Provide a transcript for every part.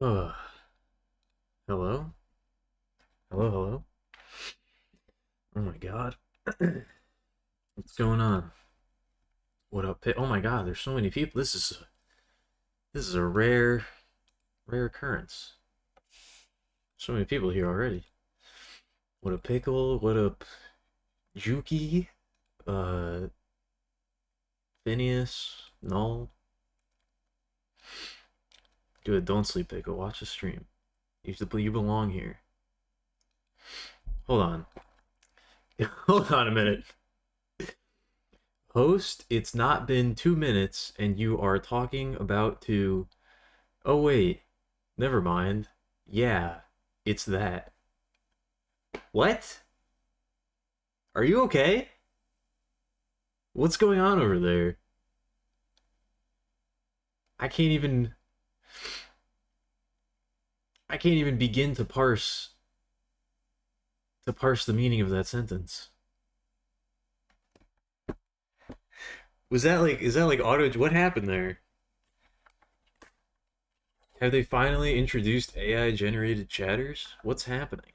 Uh, hello? Hello, hello? Oh my god. What's going on? What up, Oh my god, there's so many people. This is a rare occurrence. So many people here already. What up, Pickle? What up, Juki? Uh, Phineas? Null? Good, don't sleep, Pickle. Watch the stream. You belong here. Hold on. Hold on a minute. Host, it's not been 2 minutes and you are talking about to. Oh, wait. Never mind. Yeah, it's that. What? Are you okay? What's going on over there? I can't even I can't even begin to parse the meaning of that sentence. Was that like is that like auto what happened there? Have they finally introduced AI generated chatters? What's happening?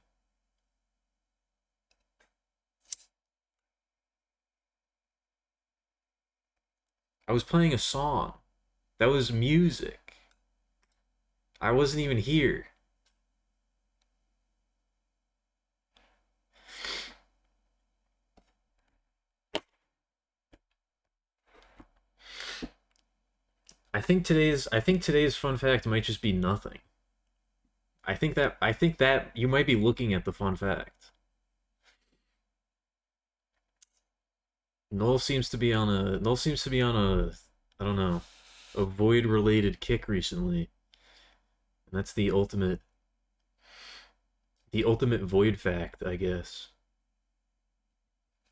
I was playing a song. That was music. I wasn't even here. I think today's fun fact might just be nothing. I think that you might be looking at the fun fact. Null seems to be on a I don't know, a void related kick recently. And that's the ultimate void fact, I guess.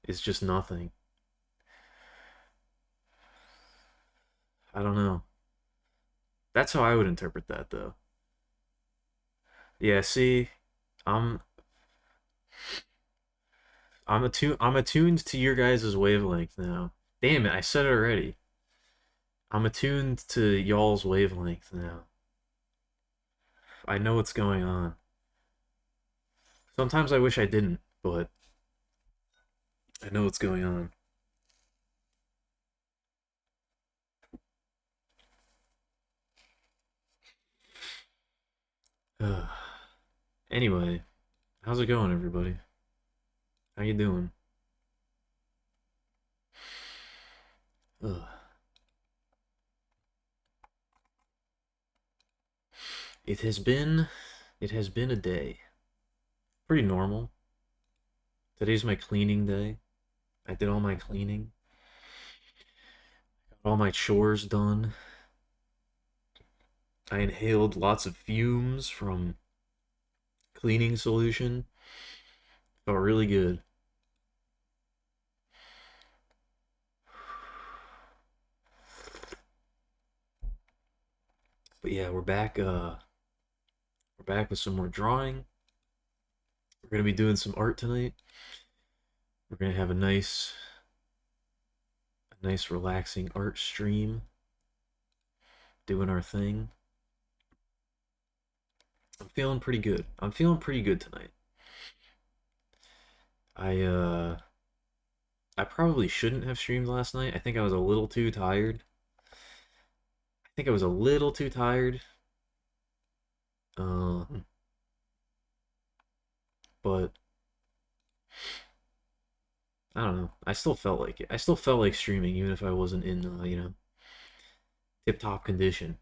Is just nothing. I don't know. That's how I would interpret that though. Yeah, see, I'm I'm attuned to your guys' wavelength now. Damn it, I said it already. I'm attuned to y'all's wavelength now. I know what's going on. Sometimes I wish I didn't, but I know what's going on. Anyway, how's it going, everybody? How you doing? Ugh. It has been it has been a day. Pretty normal. Today's my cleaning day. I did all my cleaning. Got all my chores done. I inhaled lots of fumes from cleaning solution. Felt really good. But yeah, we're back with some more drawing. We're gonna be doing some art tonight. We're gonna have a nice relaxing art stream, doing our thing. I'm feeling pretty good. I'm feeling pretty good tonight. I uh I probably shouldn't have streamed last night. I think I was a little too tired. I think I was a little too tired. Um but I don't know. I still felt like it. I still felt like streaming even if I wasn't in tip-top condition.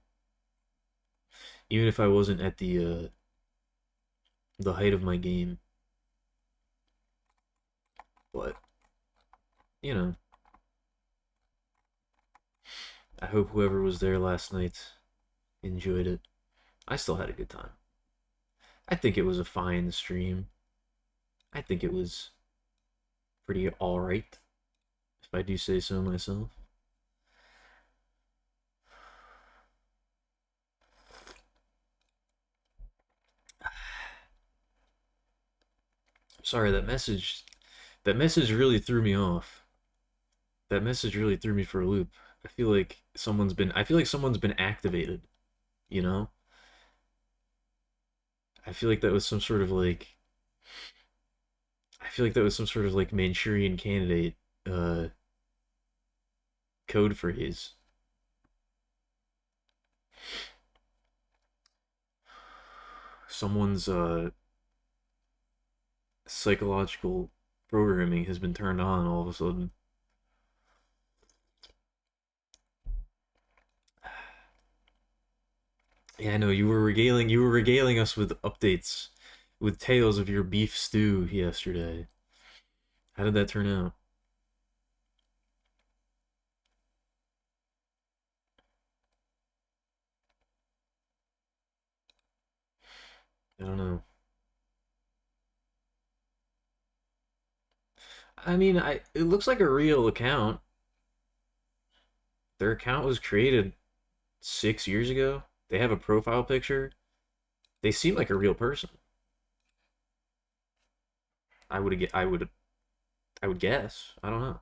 Even if I wasn't at the height of my game. But, you know, I hope whoever was there last night enjoyed it. I still had a good time. I think it was a fine stream. I think it was pretty alright, if I do say so myself. Sorry, that message really threw me off. That message really threw me for a loop. I feel like someone's been activated, you know? I feel like that was some sort of like I feel like that was some sort of like Manchurian Candidate uh code phrase. Someone's psychological programming has been turned on all of a sudden. Yeah, I know you were regaling us with updates with tales of your beef stew yesterday. How did that turn out? I don't know. I mean, I it looks like a real account. Their account was created 6 years ago. They have a profile picture. They seem like a real person. I would guess. I don't know.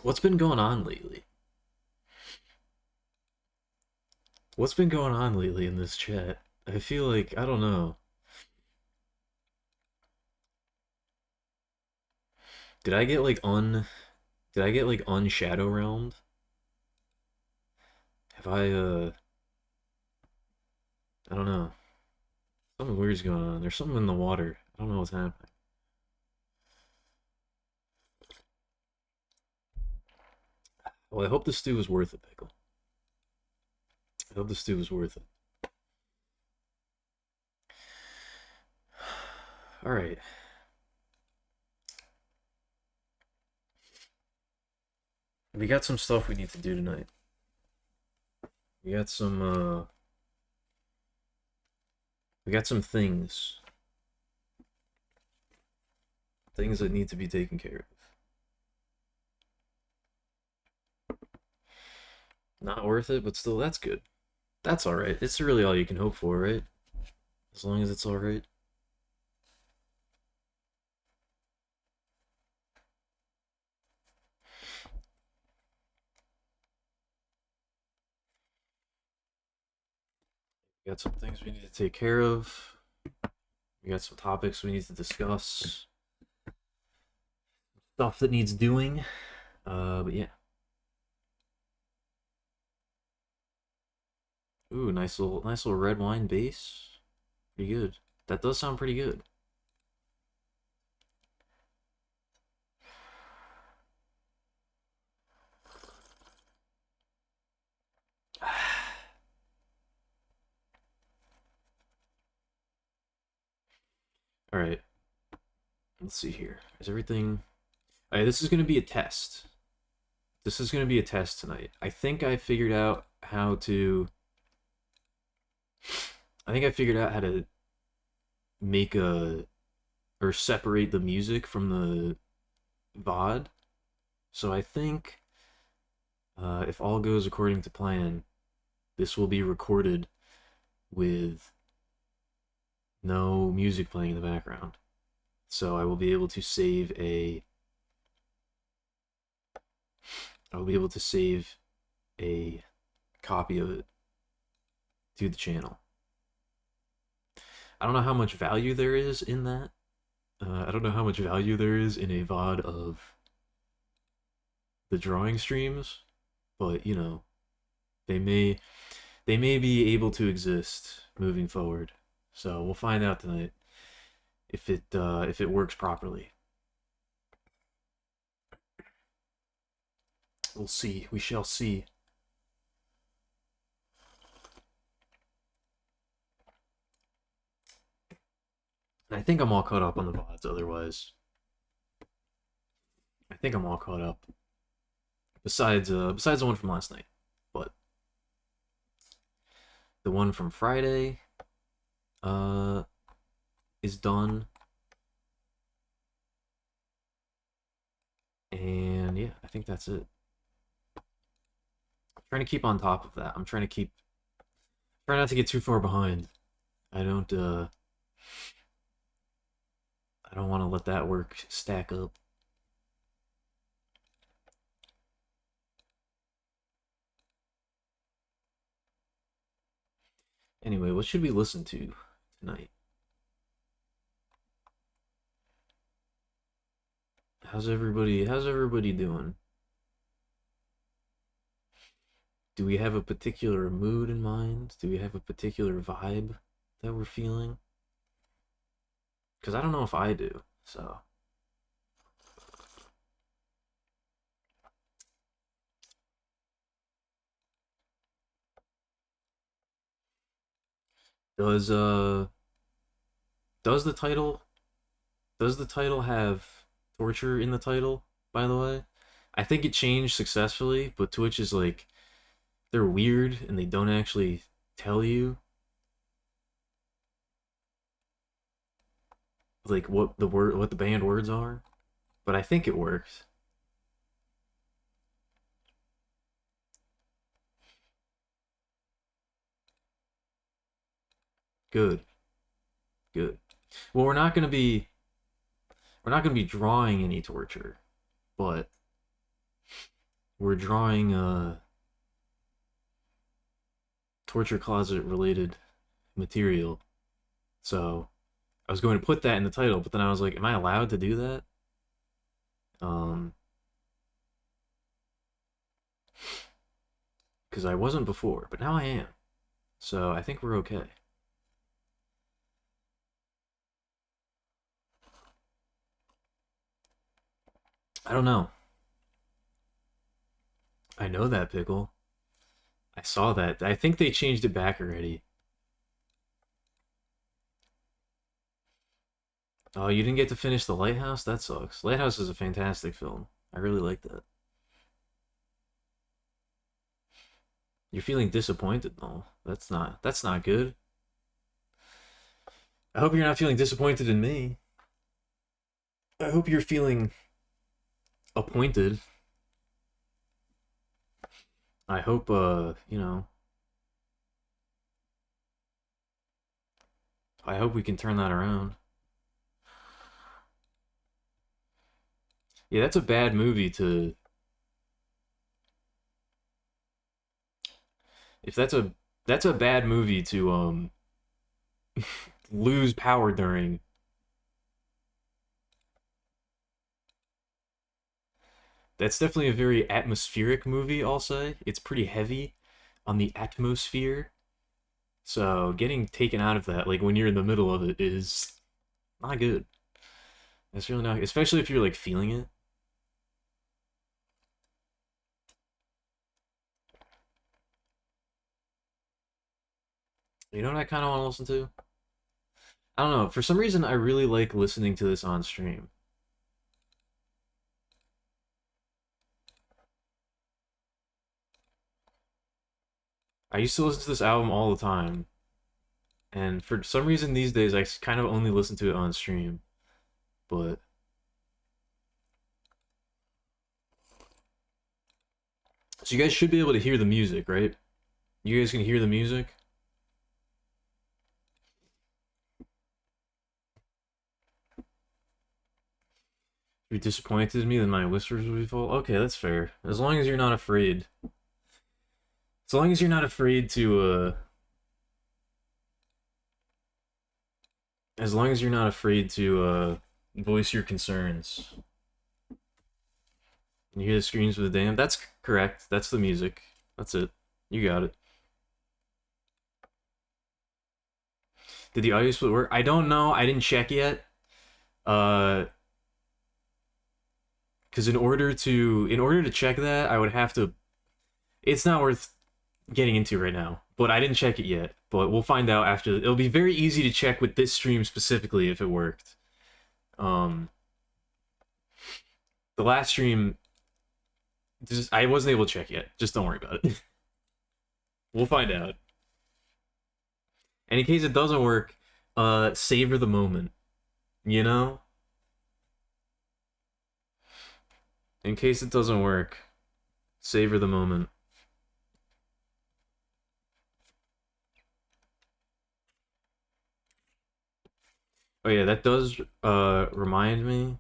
What's been going on lately? What's been going on lately in this chat? I feel like I don't know. Did I get like un did I get like unshadow realmed? Have I don't know. Something weird's going on. There's something in the water. I don't know what's happening. Well, I hope the stew is worth it, Pickle. I hope the stew is worth it. Alright. We got some stuff we need to do tonight. We got some we got some things. Things that need to be taken care of. Not worth it, but still that's good. That's alright. It's really all you can hope for, right? As long as it's alright. We got some things we need to take care of. We got some topics we need to discuss. Stuff that needs doing. But yeah. Ooh, nice little red wine base. Pretty good. That does sound pretty good. All right. Let's see here. Is everything? All right. This is gonna be a test. This is gonna be a test tonight. I think I figured out how to. I think I figured out how to make a or separate the music from the VOD. So I think if all goes according to plan, this will be recorded with no music playing in the background. So I will be able to save a I'll be able to save a copy of it to the channel. I don't know how much value there is in that. I don't know how much value there is in a VOD of the drawing streams, but you know, they may they may be able to exist moving forward. So we'll find out tonight if it works properly. We'll see. We shall see. And I think I'm all caught up on the VODs otherwise. I think I'm all caught up. Besides the one from last night. But the one from Friday is done. And yeah, I think that's it. I'm trying to keep on top of that. I'm trying to try not to get too far behind. I don't want to let that work stack up. Anyway, what should we listen to tonight? How's everybody doing? Do we have a particular mood in mind? Do we have a particular vibe that we're feeling? Because I don't know if I do. So, does uh does the title does the title have torture in the title, by the way? I think it changed successfully, but Twitch is like they're weird and they don't actually tell you like what the banned words are, but I think it works. Good. Good. Well, we're not going to be drawing any torture, but we're drawing torture closet related material. So, I was going to put that in the title, but then I was like, am I allowed to do that? Um because I wasn't before, but now I am. So, I think we're okay. I don't know. I know that pickle. I saw that. I think they changed it back already. Oh, you didn't get to finish The Lighthouse? That sucks. Lighthouse is a fantastic film. I really like that. You're feeling disappointed though. That's not good. I hope you're not feeling disappointed in me. I hope you're feeling appointed. I hope I hope we can turn that around. Yeah, that's a bad movie to if that's a bad movie to lose power during. That's definitely a very atmospheric movie, I'll say. It's pretty heavy on the atmosphere. So getting taken out of that, like when you're in the middle of it, is not good. It's really not, especially if you're like feeling it. You know what I kind of want to listen to? I don't know. For some reason, I really like listening to this on stream. I used to listen to this album all the time, and for some reason these days, I kind of only listen to it on stream. But so you guys should be able to hear the music, right? You guys can hear the music. If you're disappointed in me, then my whispers will be full. Okay, that's fair. As long as you're not afraid. As long as you're not afraid to as long as you're not afraid to voice your concerns. You hear the screams of the dam? That's correct. That's the music. That's it. You got it. Did the audio split work? I don't know. I didn't check yet. Uh, because in order to check that, I would have to. It's not worth getting into right now. But I didn't check it yet. But we'll find out after. It'll be very easy to check with this stream specifically if it worked. Um, the last stream, I wasn't able to check yet. Just don't worry about it. We'll find out. And in case it doesn't work, savor the moment. You know? In case it doesn't work, savor the moment. Oh yeah, that does remind me.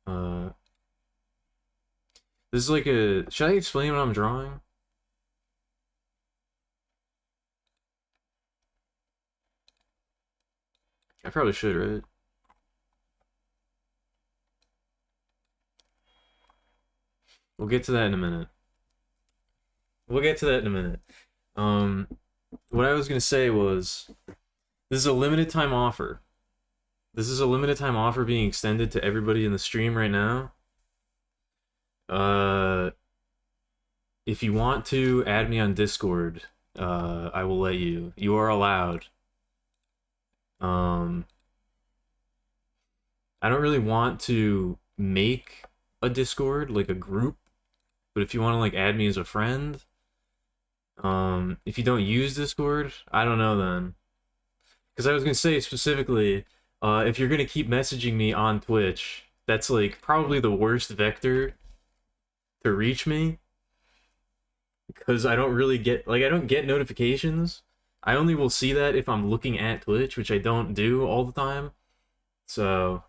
Uh this is like a should I explain what I'm drawing? I probably should, right? We'll get to that in a minute. We'll get to that in a minute. Um, what I was gonna say was, this is a limited time offer. This is a limited time offer being extended to everybody in the stream right now. Uh, if you want to add me on Discord, I will let you. You are allowed. Um, I don't really want to make a Discord, like a group, but if you want to like add me as a friend, if you don't use Discord, I don't know then. Because I was gonna say specifically, if you're gonna keep messaging me on Twitch, that's like probably the worst vector to reach me. Because I don't really get, like, I don't get notifications. I only will see that if I'm looking at Twitch, which I don't do all the time. So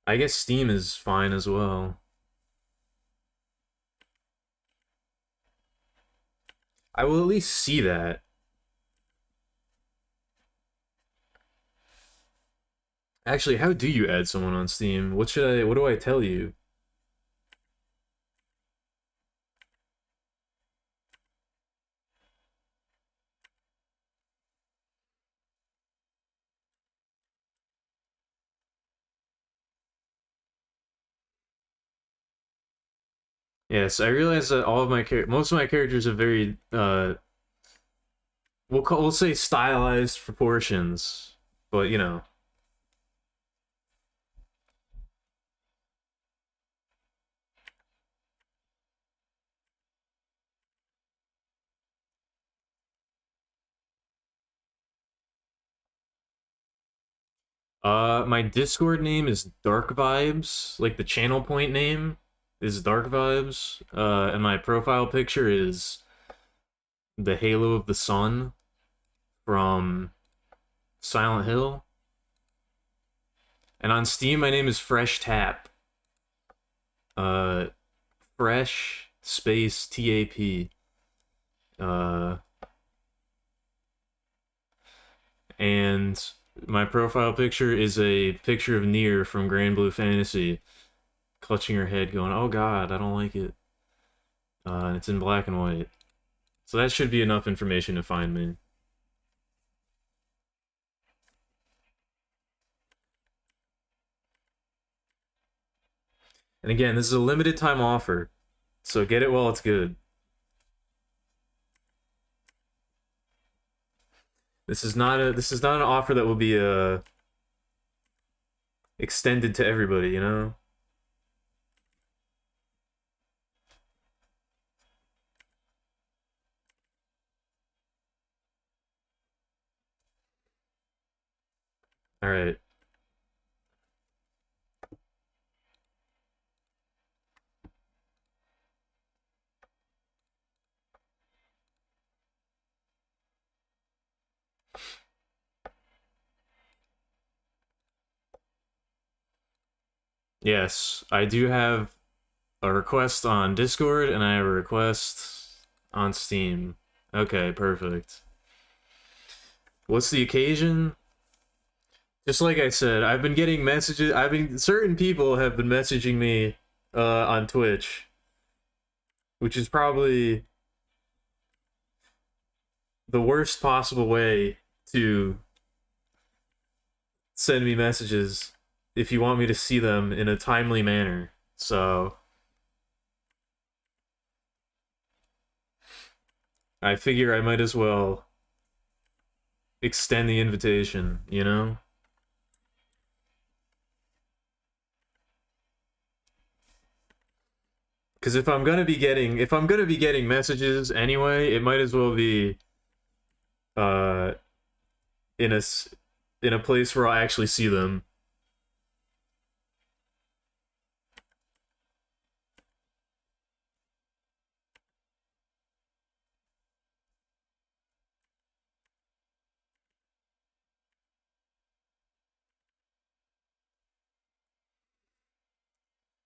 I guess Steam is fine as well. I will at least see that. Actually, how do you add someone on Steam? What do I tell you? Yes, I realize that all of my most of my characters have very we'll say stylized proportions, but you know. My Discord name is Dark Vibes, like the channel point name is Dark Vibes. And my profile picture is the halo of the sun from Silent Hill. And on Steam, my name is Fresh Tap. Uh, Fresh space TAP. Uh, and my profile picture is a picture of Nier from Grand Blue Fantasy, clutching her head, going, "Oh God, I don't like it." And it's in black and white, so that should be enough information to find me. And again, this is a limited time offer, so get it while it's good. This is not an offer that will be extended to everybody, you know? All right. Yes, I do have a request on Discord and I have a request on Steam. Okay, perfect. What's the occasion? Just like I said, I've been getting messages. Certain people have been messaging me on Twitch, which is probably the worst possible way to send me messages if you want me to see them in a timely manner. So I figure I might as well extend the invitation, you know? Because if I'm gonna be getting messages anyway, it might as well be uh in in a place where I'll actually see them.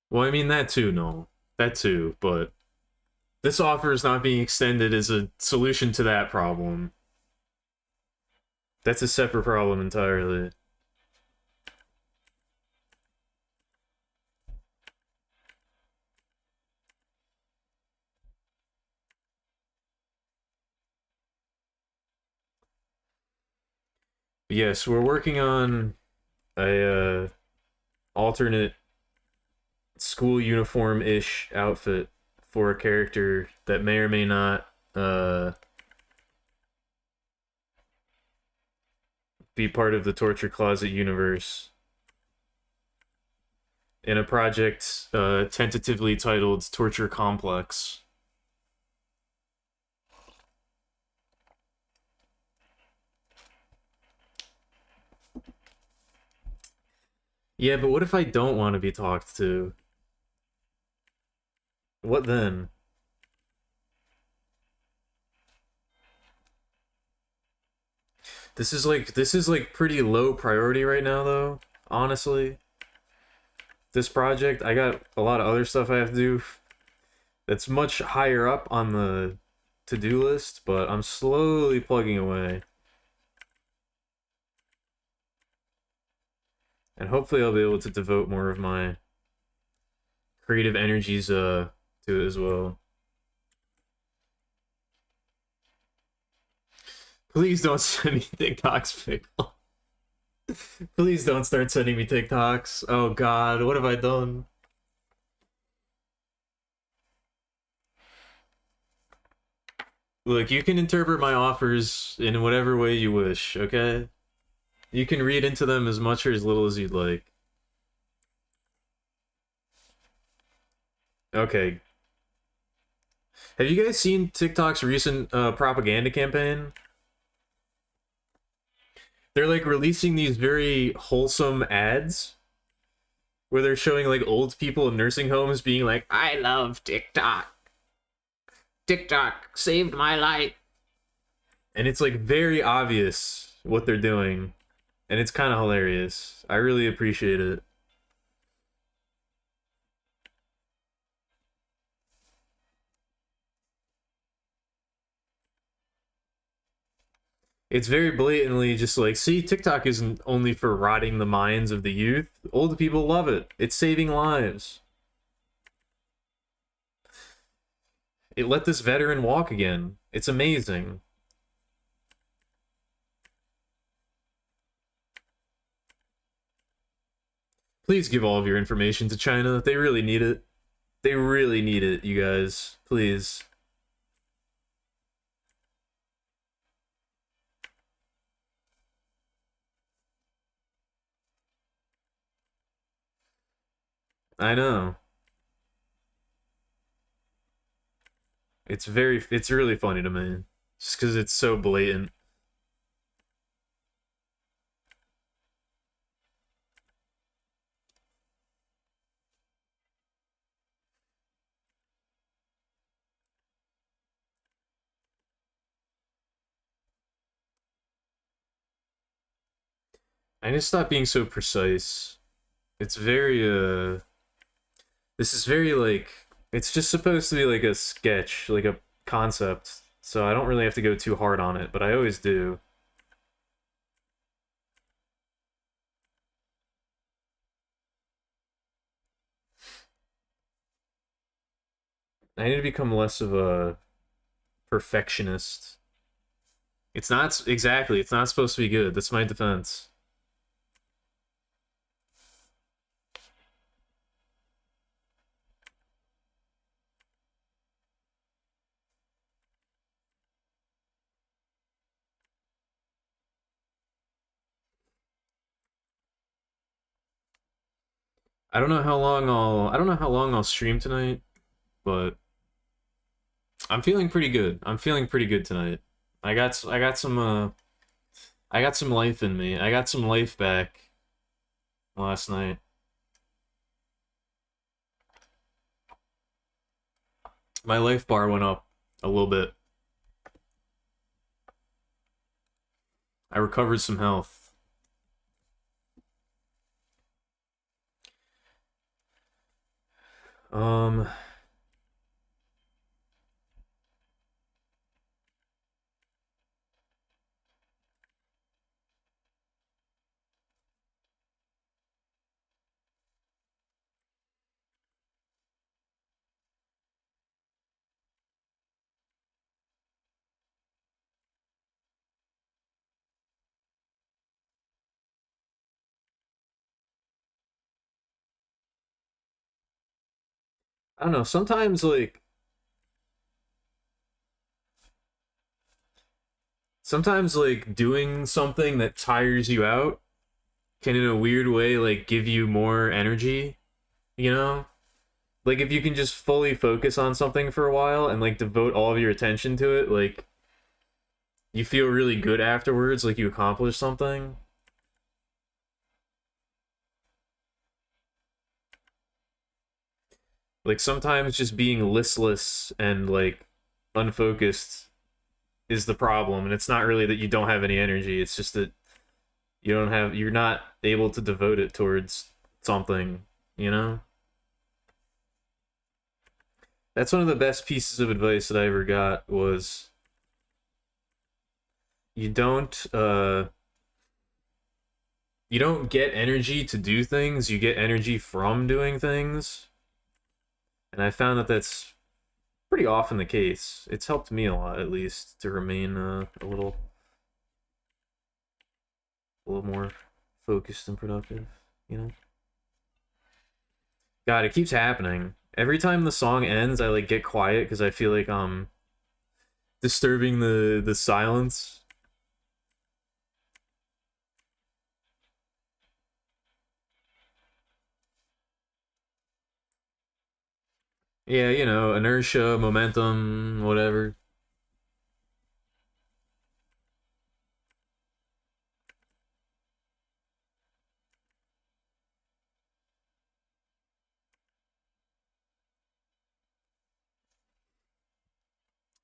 Well, I mean that too, no, that too, but This offer is not being extended as a solution to that problem. That's a separate problem entirely. Yes, we're working on a alternate school uniform-ish outfit for a character that may or may not be part of the Torture Closet universe in a project tentatively titled Torture Complex. Yeah, but what if I don't want to be talked to? What then? This is like pretty low priority right now though, honestly. This project, I got a lot of other stuff I have to do that's much higher up on the to-do list, but I'm slowly plugging away. And hopefully I'll be able to devote more of my creative energies to it as well. Please don't send me TikToks, Pickle. Please don't start sending me TikToks. Oh god, what have I done? Look, you can interpret my offers in whatever way you wish, okay? You can read into them as much or as little as you'd like. Okay. Have you guys seen TikTok's recent propaganda campaign? They're like releasing these very wholesome ads where they're showing like old people in nursing homes being like, I love TikTok. TikTok saved my life. And it's like very obvious what they're doing. And it's kind of hilarious. I really appreciate it. It's very blatantly just like, see, TikTok isn't only for rotting the minds of the youth. Old people love it. It's saving lives. It let this veteran walk again. It's amazing. Please give all of your information to China. They really need it. They really need it, you guys. Please. I know. It's really funny to me. Just because it's so blatant. I need to stop being so precise. It's very, this is very, like, it's just supposed to be like a sketch, like a concept. So I don't really have to go too hard on it, but I always do. I need to become less of a perfectionist. It's not exactly, it's not supposed to be good. That's my defense. I don't know how long I'll stream tonight, but I'm feeling pretty good. I'm feeling pretty good tonight. I got some life in me. I got some life back last night. My life bar went up a little bit. I recovered some health. Um I don't know, sometimes like doing something that tires you out can in a weird way like give you more energy, you know? Like if you can just fully focus on something for a while and like devote all of your attention to it, like you feel really good afterwards, like you accomplished something. Like sometimes just being listless and like unfocused is the problem, and it's not really that you don't have any energy, it's just that you're not able to devote it towards something, you know? That's one of the best pieces of advice that I ever got was you don't uh you don't get energy to do things, you get energy from doing things. And I found that that's pretty often the case. It's helped me a lot, at least, to remain a little more focused and productive, you know? God, it keeps happening. Every time the song ends, I like get quiet because I feel like disturbing the silence. Yeah, you know, inertia, momentum, whatever.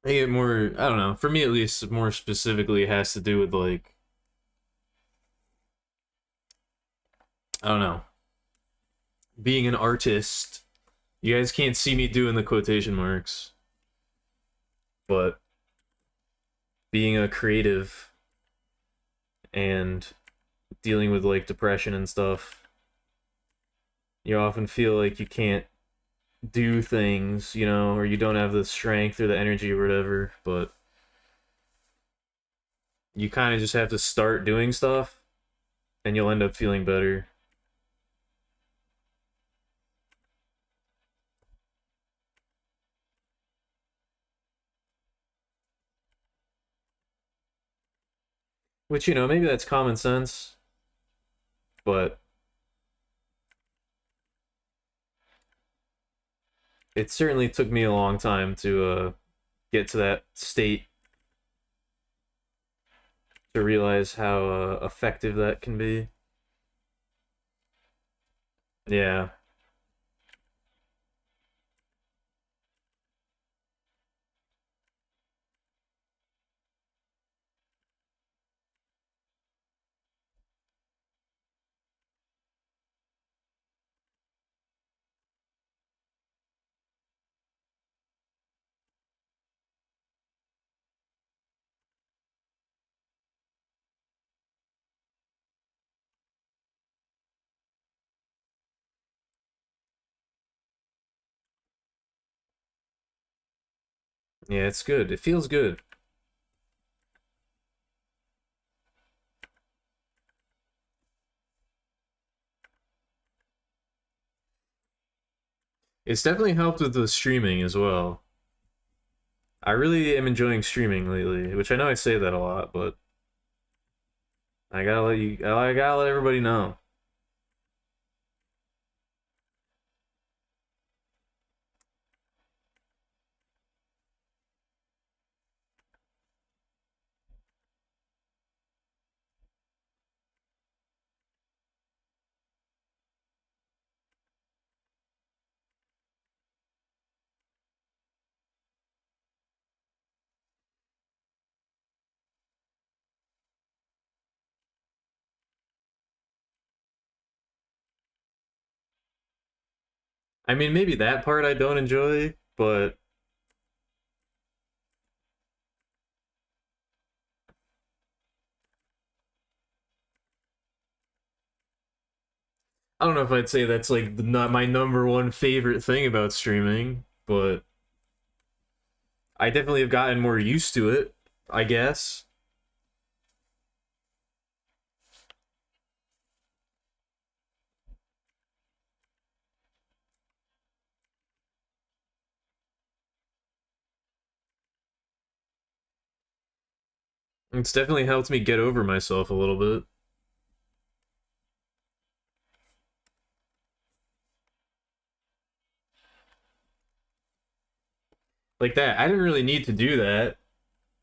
I get more, I don't know, for me at least, more specifically, it has to do with like, I don't know, being an artist. You guys can't see me doing the quotation marks, but being a creative and dealing with like depression and stuff, you often feel like you can't do things, you know, or you don't have the strength or the energy or whatever, but you kind of just have to start doing stuff and you'll end up feeling better. Which, you know, maybe that's common sense, but it certainly took me a long time to get to that state to realize how effective that can be. Yeah. Yeah, it's good. It feels good. It's definitely helped with the streaming as well. I really am enjoying streaming lately, which I know I say that a lot, but I gotta let everybody know. I mean, maybe that part I don't enjoy, but I don't know if I'd say that's like not my number one favorite thing about streaming, but I definitely have gotten more used to it, I guess. It's definitely helped me get over myself a little bit. Like that. I didn't really need to do that.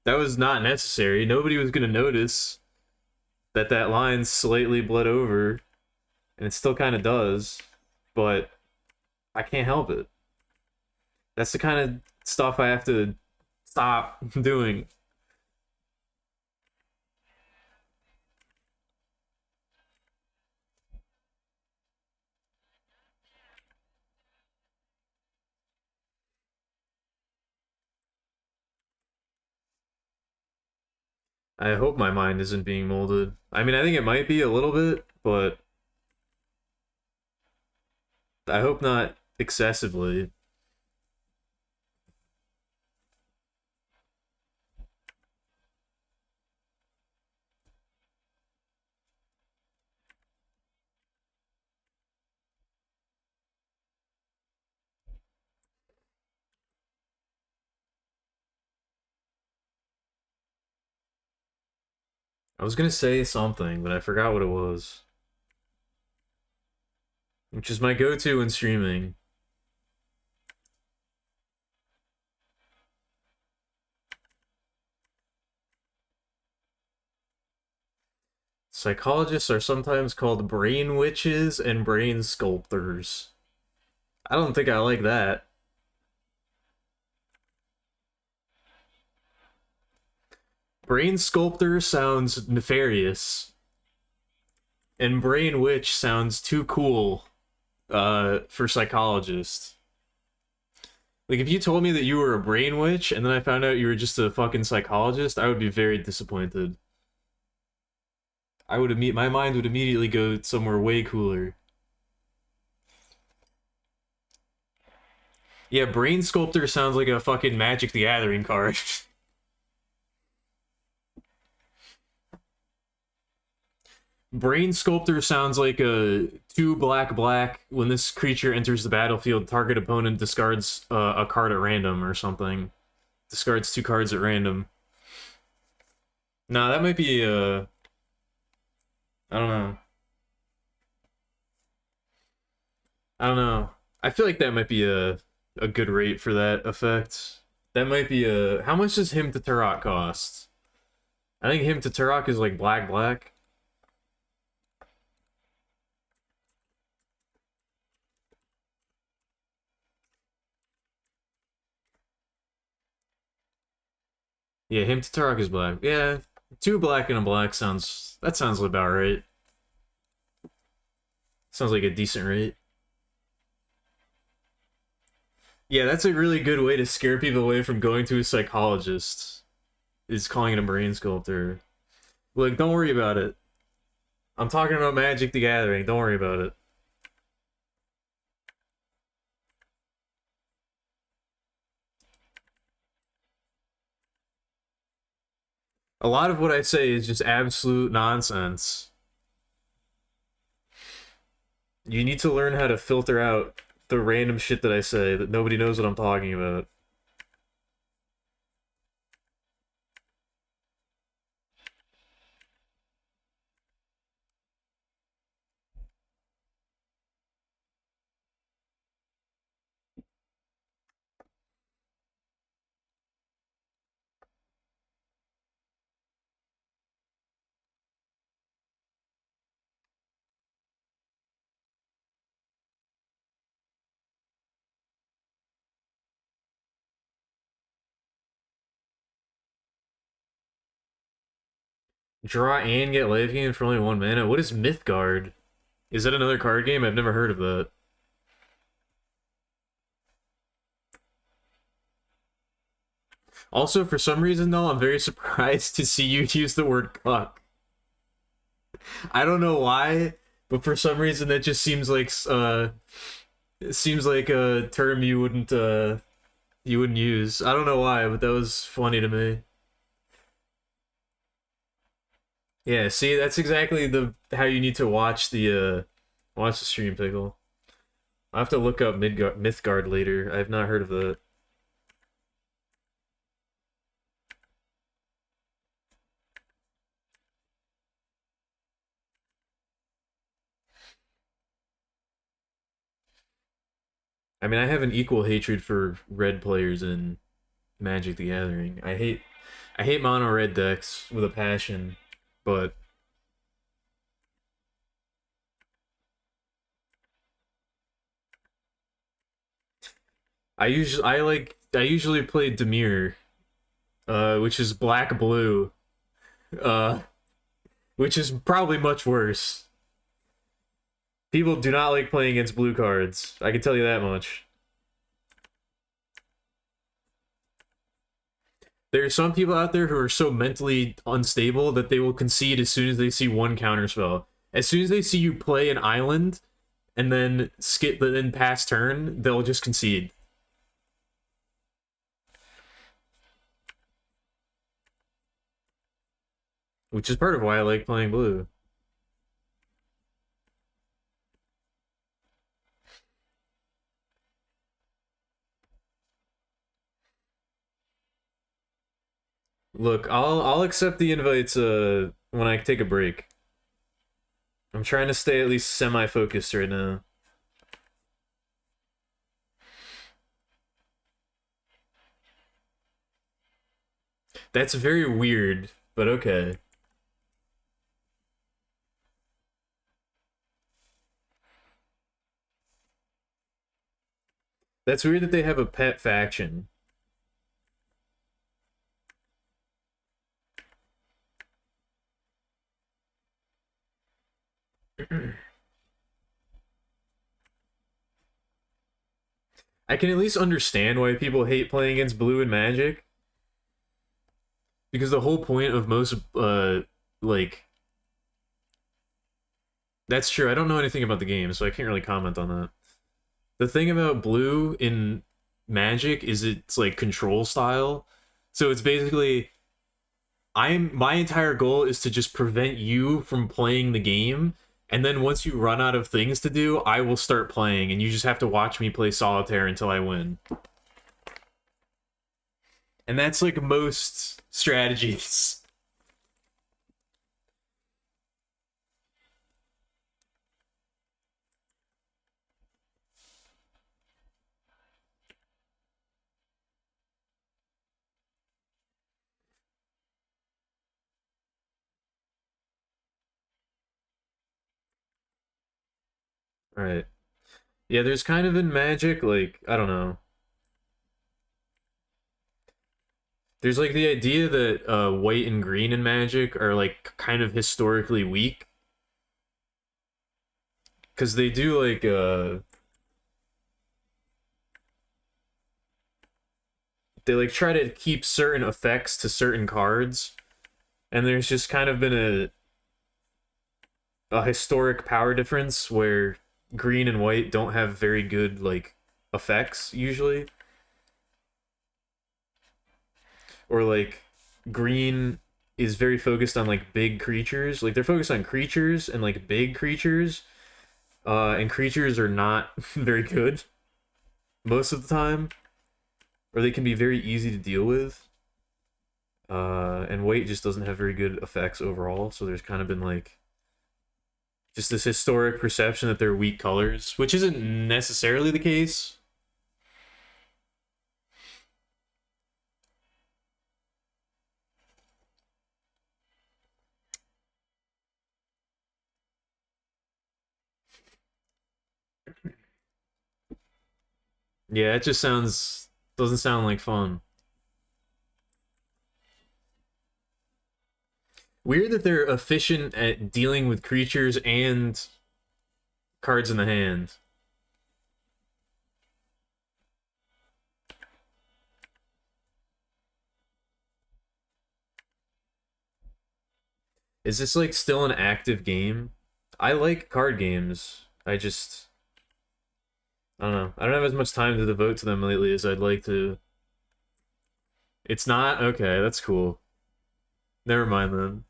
That was not necessary. Nobody was gonna notice that that line slightly bled over, and it still kind of does, but I can't help it. That's the kind of stuff I have to stop doing. I hope my mind isn't being molded. I mean, I think it might be a little bit, but I hope not excessively. I was gonna say something, but I forgot what it was. Which is my go-to when streaming. Psychologists are sometimes called brain witches and brain sculptors. I don't think I like that. Brain sculptor sounds nefarious, and brain witch sounds too cool for psychologists. Like, if you told me that you were a brain witch and then I found out you were just a fucking psychologist, I would be very disappointed. My mind would immediately go somewhere way cooler. Yeah, brain sculptor sounds like a fucking Magic the Gathering card. Brain Sculptor sounds like a 2 black. When this creature enters the battlefield, target opponent discards a card at random or something. Discards 2 cards at random. Nah, that might be I don't know. I don't know. I feel like that might be a good rate for that effect. That might be a. How much does Hymn to Turok cost? I think Hymn to Turok is like black. Yeah, Hymn to Turok is black. Yeah, 2 black and a black sounds. That sounds about right. Sounds like a decent rate. Yeah, that's a really good way to scare people away from going to a psychologist. Is calling it a brain sculptor. Look, don't worry about it. I'm talking about Magic the Gathering. Don't worry about it. A lot of what I say is just absolute nonsense. You need to learn how to filter out the random shit that I say that nobody knows what I'm talking about. Draw and get life gain for only 1 mana. What is Mythgard? Is that another card game? I've never heard of that. Also, for some reason, though, I'm very surprised to see you use the word cuck. I don't know why, but for some reason that just seems like it seems like a term you wouldn't use. I don't know why, but that was funny to me. Yeah, see, that's exactly the how you need to watch the stream, Pickle. I have to look up Mythgard later. I have not heard of that. I mean, I have an equal hatred for red players in Magic the Gathering. I hate mono red decks with a passion, but I usually play Dimir, which is black blue, uh, which is probably much worse. People do not like playing against blue cards. I can tell you that much. There are some people out there who are so mentally unstable that they will concede as soon as they see one counterspell. As soon as they see you play an island and then skip, then pass turn, they'll just concede. Which is part of why I like playing blue. Look, I'll accept the invites when I take a break. I'm trying to stay at least semi-focused right now. That's very weird, but okay. That's weird that they have a pet faction. I can at least understand why people hate playing against blue and Magic. Because the whole point of most, like... That's true, I don't know anything about the game, so I can't really comment on that. The thing about blue in Magic is it's, like, control style. So it's basically... my entire goal is to just prevent you from playing the game, and then once you run out of things to do, I will start playing, and you just have to watch me play solitaire until I win. And that's like most strategies. Alright. Yeah, there's kind of in Magic, like, I don't know. There's like the idea that white and green in Magic are like kind of historically weak. Because they do like they like try to keep certain effects to certain cards. And there's just kind of been a historic power difference where green and white don't have very good like effects usually. Or like green is very focused on like big creatures. Like they're focused on creatures and like big creatures. And creatures are not very good most of the time. Or they can be very easy to deal with. And white just doesn't have very good effects overall, so there's kind of been like just this historic perception that they're weak colors, which isn't necessarily the case. Yeah, it just doesn't sound like fun. Weird that they're efficient at dealing with creatures and cards in the hand. Is this like still an active game? I like card games. I don't know. I don't have as much time to devote to them lately as I'd like to. It's not? Okay, that's cool. Never mind then.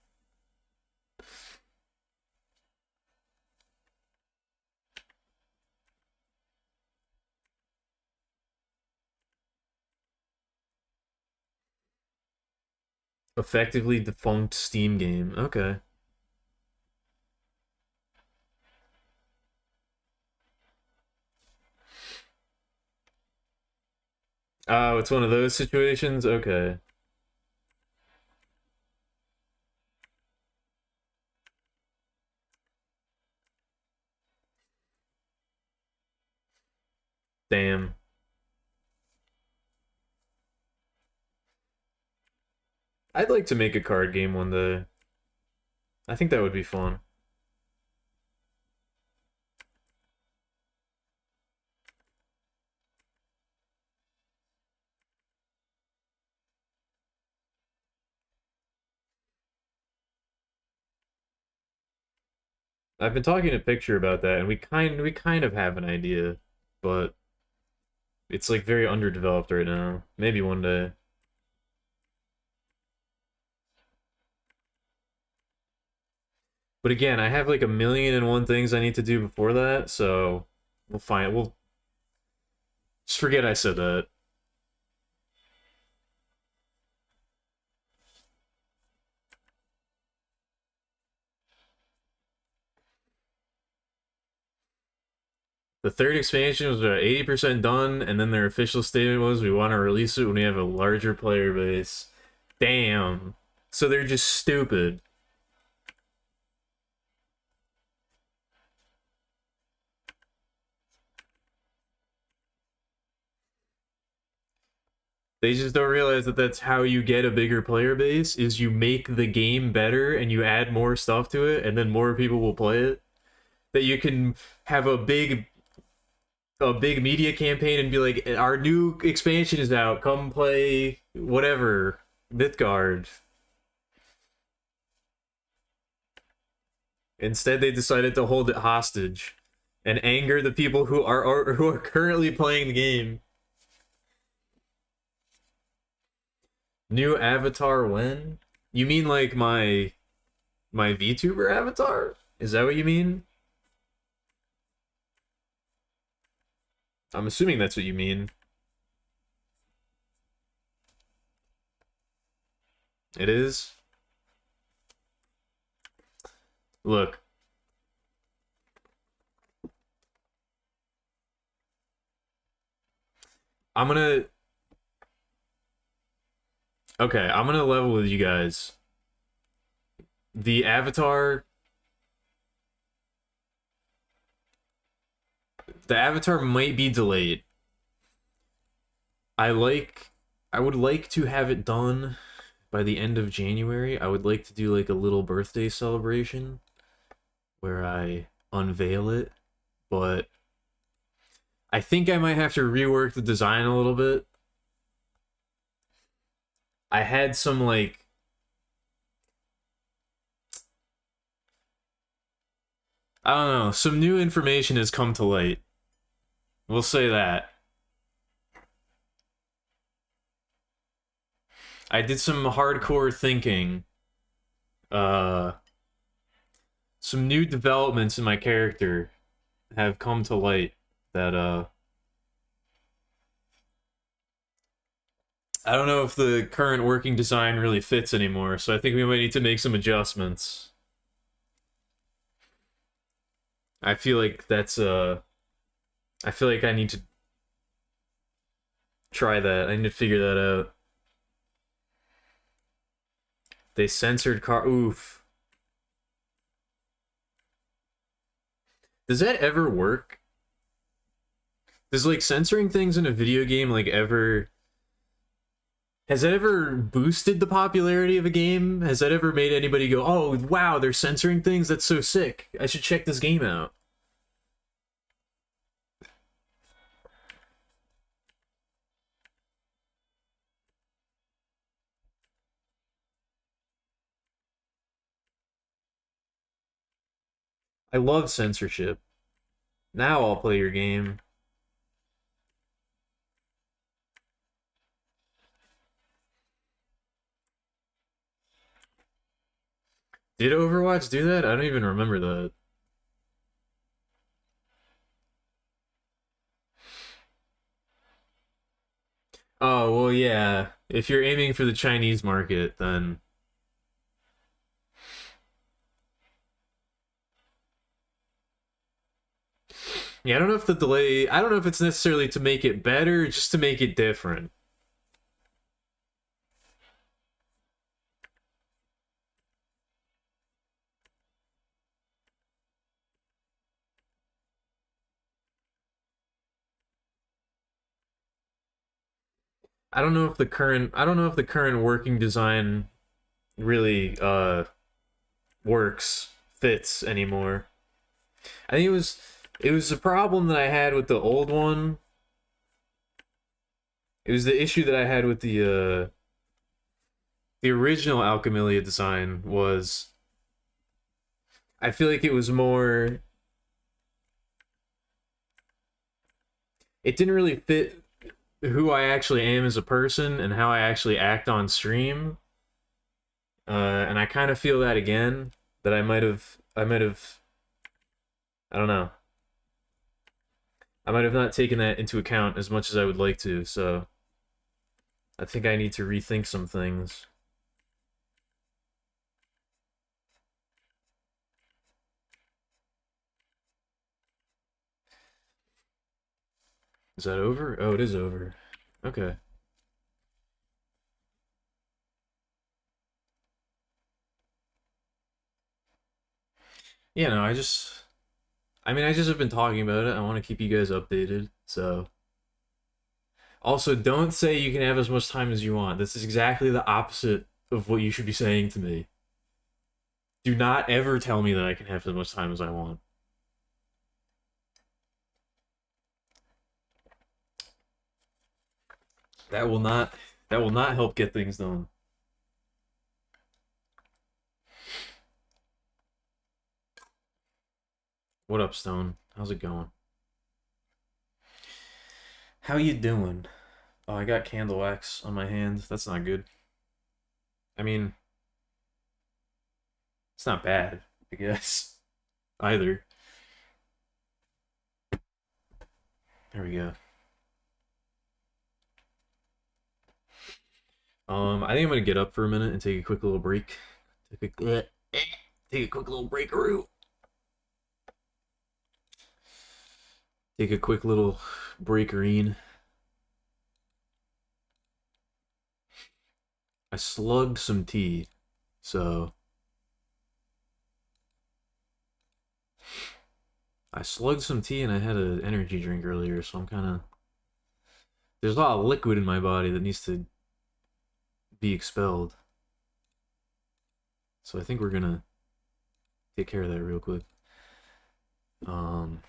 Effectively defunct Steam game. Okay. Oh, it's one of those situations? Okay. Damn. I'd like to make a card game one day. I think that would be fun. I've been talking to Picture about that, and we kind of have an idea, but it's like very underdeveloped right now. Maybe one day. But again, I have like a million and one things I need to do before that, so we'll find. We'll just forget I said that. The third expansion was about 80% done, and then their official statement was we want to release it when we have a larger player base. Damn. So they're just stupid. They just don't realize that that's how you get a bigger player base, is you make the game better and you add more stuff to it, and then more people will play it. That you can have a big media campaign and be like, our new expansion is out, come play whatever, Mythgard. Instead, they decided to hold it hostage and anger the people who are currently playing the game. New avatar when? You mean like my VTuber avatar? Is that what you mean? I'm assuming that's what you mean. It is. Look, I'm gonna okay, I'm gonna level with you guys. The avatar the avatar might be delayed. I like I would like to have it done by the end of January. I would like to do like a little birthday celebration where I unveil it, but I think I might have to rework the design a little bit. I had some like I don't know, some new information has come to light. We'll say that. I did some hardcore thinking. Uh some new developments in my character have come to light that I don't know if the current working design really fits anymore, so I think we might need to make some adjustments. I feel like that's I feel like I need to try that. I need to figure that out. They censored car. Oof. Does that ever work? Does like censoring things in a video game like ever has that ever boosted the popularity of a game? Has that ever made anybody go, "Oh, wow, they're censoring things. That's so sick. I should check this game out." I love censorship. Now I'll play your game. Did Overwatch do that? I don't even remember that. Oh, well, yeah. If you're aiming for the Chinese market, then yeah, I don't know if the delay, I don't know if it's necessarily to make it better, just to make it different. I don't know if the current working design really works, fits anymore. I think it was the problem that I had with the old one. It was the issue that I had with the original Alchemilia design was I feel like it was more, it didn't really fit who I actually am as a person and how I actually act on stream. And I kind of feel that again, that I might have, I don't know, I might have not taken that into account as much as I would like to. So I think I need to rethink some things. Is that over? Oh, it is over. Okay. Yeah, no, I mean, I just have been talking about it. I want to keep you guys updated. So, also, don't say you can have as much time as you want. This is exactly the opposite of what you should be saying to me. Do not ever tell me that I can have as much time as I want. That will not that will not help get things done. What up, Stone? How's it going? How you doing? Oh, I got candle wax on my hand. That's not good. I mean, it's not bad, I guess. Either. There we go. I think I'm gonna get up for a minute and take a quick little break. Take a, take a quick little breakaroo. Take a quick little breakerine. I slugged some tea, so I slugged some tea and I had an energy drink earlier, so I'm kind of there's a lot of liquid in my body that needs to be expelled. So I think we're gonna take care of that real quick. Um,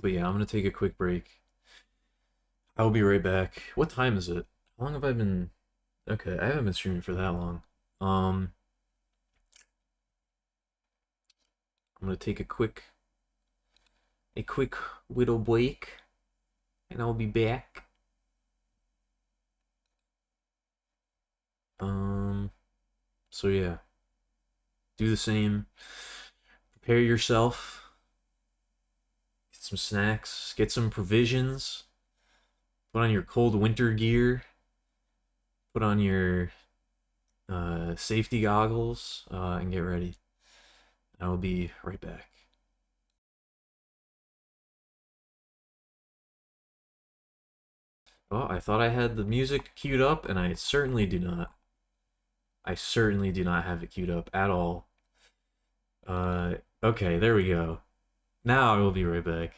but yeah, I'm gonna take a quick break. I'll be right back. What time is it? How long have I been? Okay, I haven't been streaming for that long. Um, I'm gonna take a quick little break, and I'll be back. Um, so yeah, do the same. Prepare yourself. Get some snacks. Get some provisions. Put on your cold winter gear. Put on your safety goggles, and get ready. I will be right back. Oh, I thought I had the music queued up, and I certainly do not. I certainly do not have it queued up at all. Okay, there we go. Now I will be right back.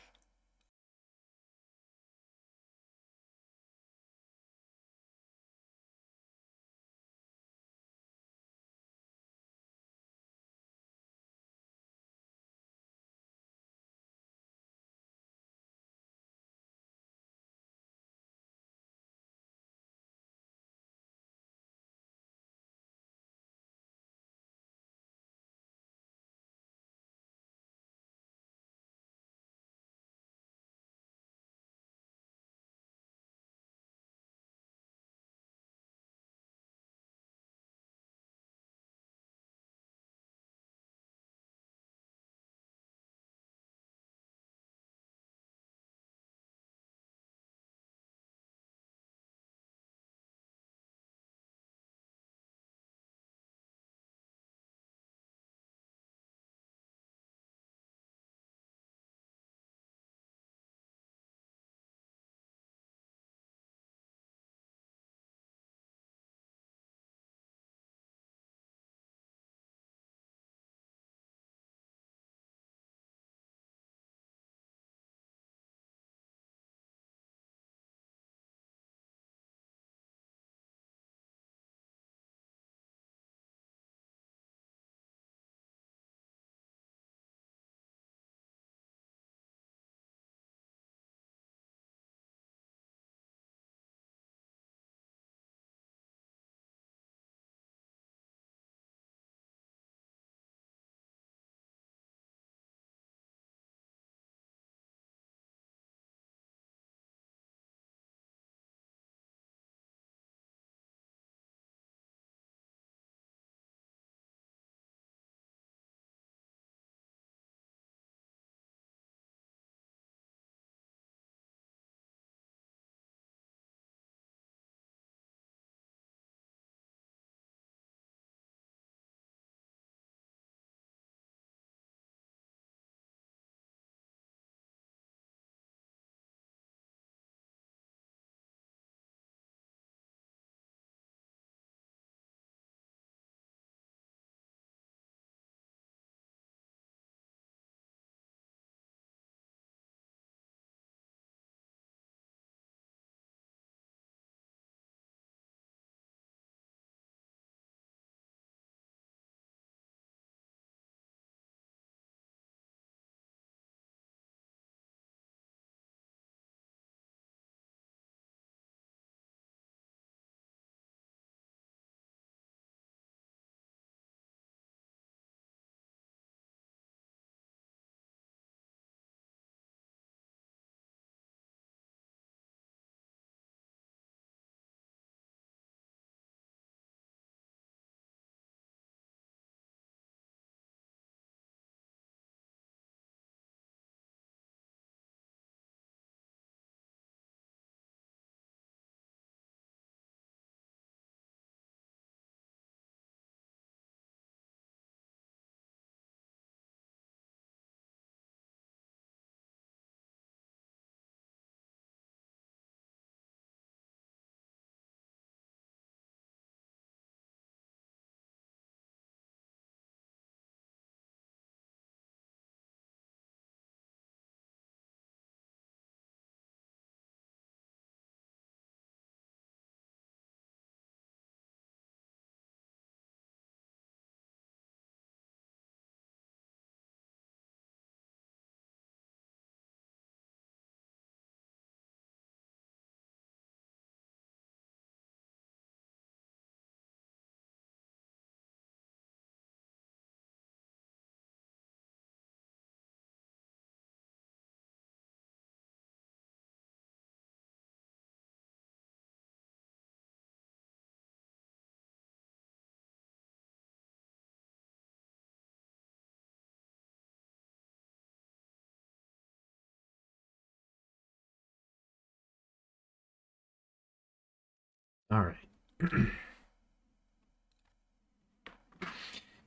All right.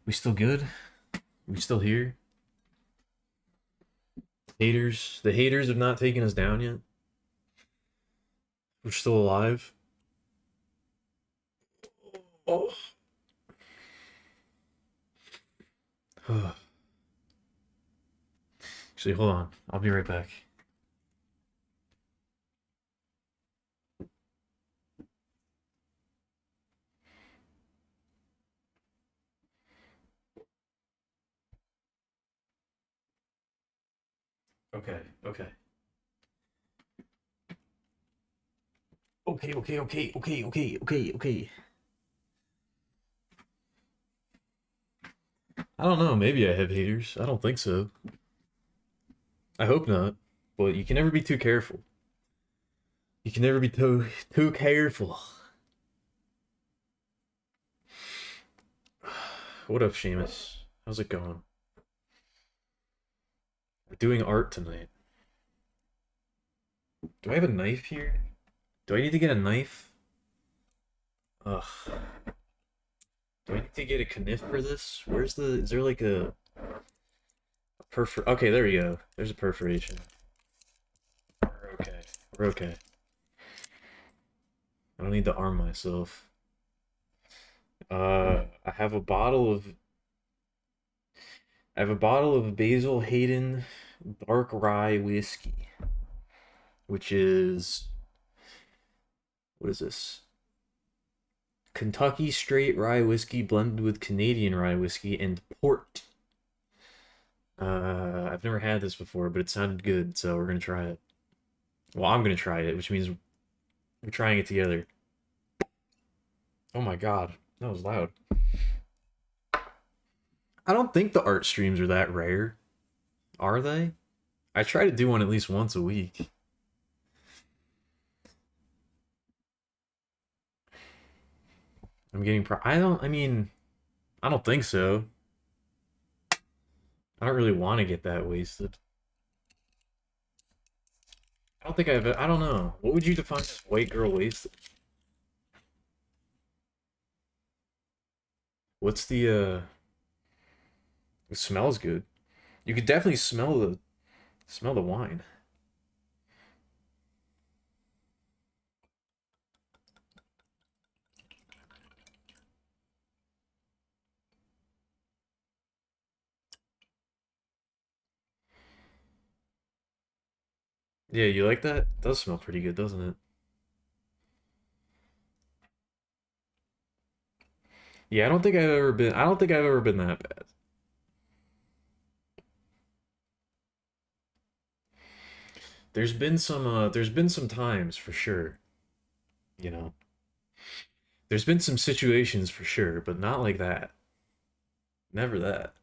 We still good? We still here? Haters. The haters have not taken us down yet. We're still alive. Oh. Actually, hold on. I'll be right back. Okay, okay. Okay. I don't know. Maybe I have haters. I don't think so. I hope not. But you can never be too careful. You can never be too careful. What up, Seamus? How's it going? We're doing art tonight. Do I have a knife here? Do I need to get a knife? Ugh. Do I need to get a kniff for this? Where's the... Is there like a perfor... Okay, there we go. There's a perforation. We're okay. We're okay. I don't need to arm myself. I have a bottle of... I have a bottle of Basil Hayden Dark Rye Whiskey. Which is... What is this? Kentucky straight rye whiskey blended with Canadian rye whiskey and port. I've never had this before, but it sounded good, so we're gonna try it. Well, I'm gonna try it, which means we're trying it together. Oh my god, that was loud. I don't think the art streams are that rare. Are they? I try to do one at least once a week. I'm getting I mean, I don't think so. I don't really want to get that wasted. I don't know. What would you define as white girl wasted? What's the it smells good. You could definitely smell the wine. Yeah, you like that? It does smell pretty good, doesn't it? Yeah, I don't think I've ever been that bad. There's been some times for sure, you know. There's been some situations for sure, but not like that. Never that.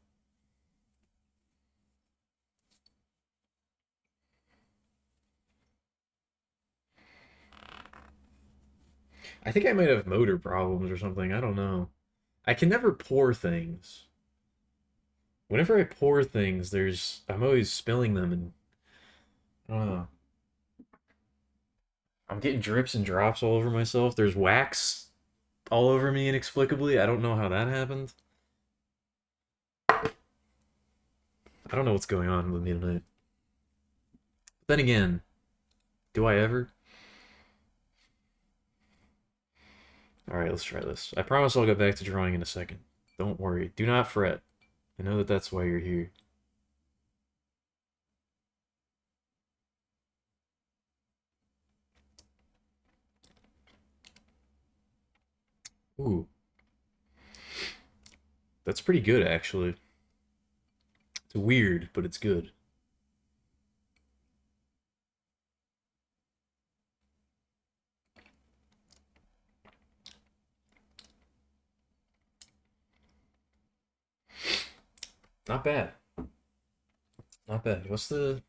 I think I might have motor problems or something. I don't know. I can never pour things. Whenever I pour things, I'm always spilling them and I don't know. I'm getting drips and drops all over myself. There's wax all over me inexplicably. I don't know how that happened. I don't know what's going on with me tonight. But then again, do I ever? Alright, let's try this. I promise I'll get back to drawing in a second. Don't worry. Do not fret. I know that that's why you're here. Ooh. That's pretty good, actually. It's weird, but it's good. Not bad. Not bad. What's the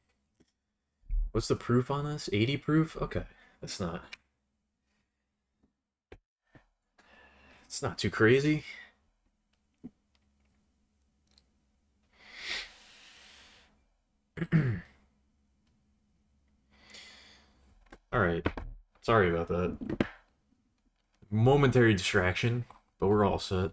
proof on this? 80 proof? Okay. That's not it's not too crazy. Alright. Sorry about that. Momentary distraction, but we're all set.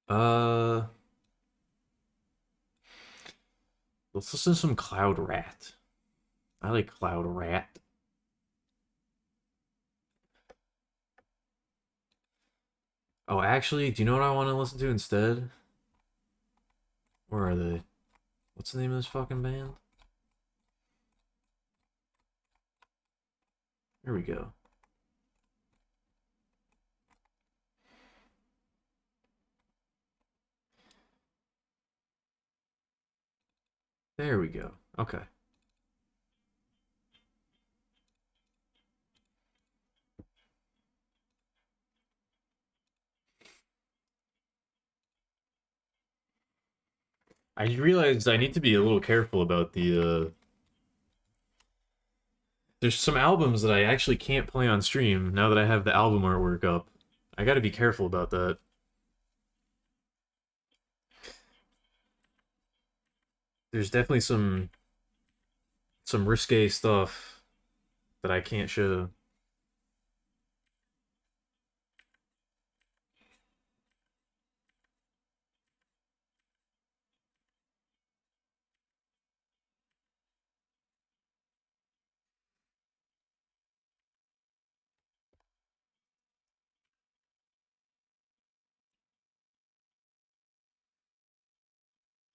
Uh, let's listen to some Cloud Rat. I like Cloud Rat. Oh, actually, do you know what I want to listen to instead? Where are they? What's the name of this fucking band? Here we go. There we go. Okay. I realized I need to be a little careful about there's some albums that I actually can't play on stream now that I have the album artwork up. I gotta be careful about that. There's definitely some risque stuff that I can't show.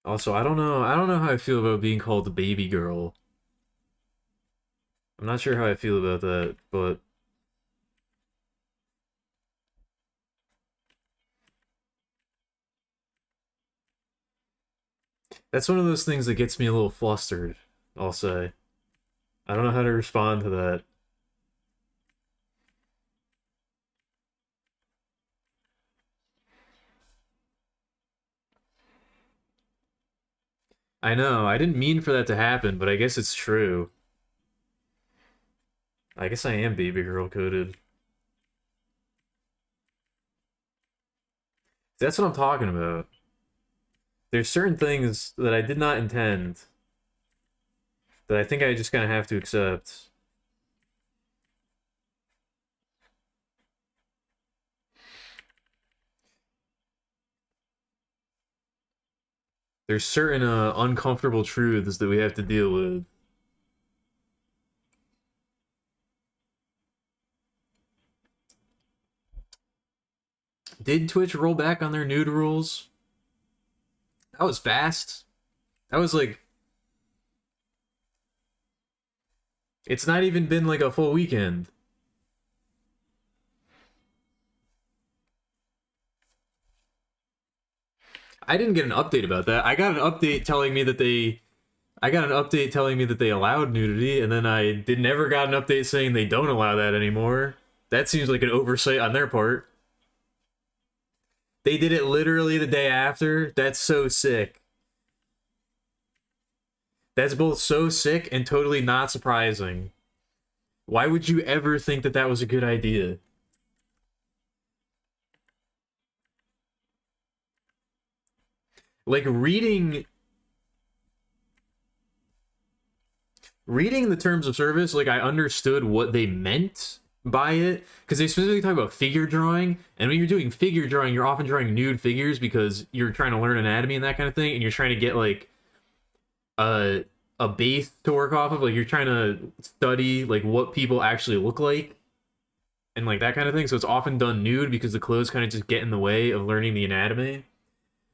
Also, I don't know how I feel about being called the baby girl. I'm not sure how I feel about that, but that's one of those things that gets me a little flustered, I'll say. I don't know how to respond to that. I know, I didn't mean for that to happen, but I guess it's true. I guess I am baby girl coded. That's what I'm talking about. There's certain things that I did not intend that I think I just kind of have to accept. There's certain uncomfortable truths that we have to deal with. Did Twitch roll back on their nude rules? That was fast. That was like, it's not even been like a full weekend. I didn't get an update about that. I got an update telling me that I got an update telling me that they allowed nudity, and then I did never got an update saying they don't allow that anymore. That seems like an oversight on their part. They did it literally the day after. That's so sick. That's both so sick and totally not surprising. Why would you ever think that that was a good idea? Like reading the terms of service, like I understood what they meant by it because they specifically talk about figure drawing, and when you're doing figure drawing, you're often drawing nude figures because you're trying to learn anatomy and that kind of thing, and you're trying to get like a a base to work off of. Like you're trying to study like what people actually look like and like that kind of thing. So it's often done nude because the clothes kind of just get in the way of learning the anatomy.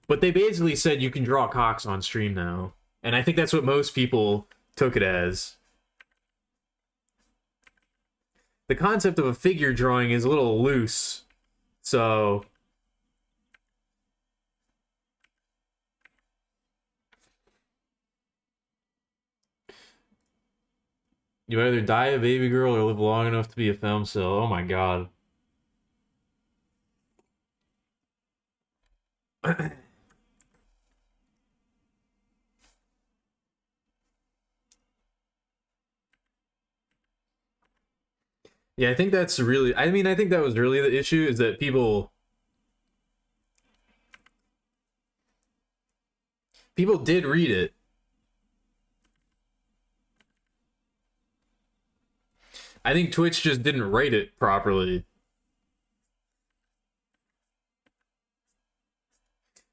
But they basically said you can draw cocks on stream now, and I think that's what most people took it as. The concept of a figure drawing is a little loose, so you either die a baby girl or live long enough to be a femcel. Oh my god. Yeah, I think that's really. I mean, I think that was really the issue is that People did read it. I think Twitch just didn't write it properly.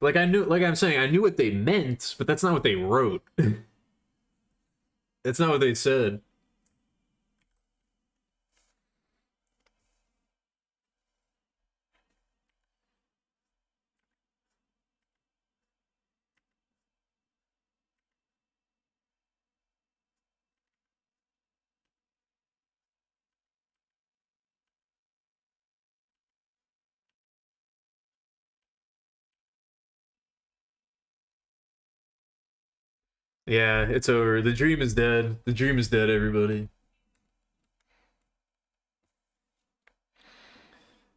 Like I knew, like I'm saying, I knew what they meant, but that's not what they wrote. That's not what they said. Yeah, it's over. The dream is dead. The dream is dead, everybody.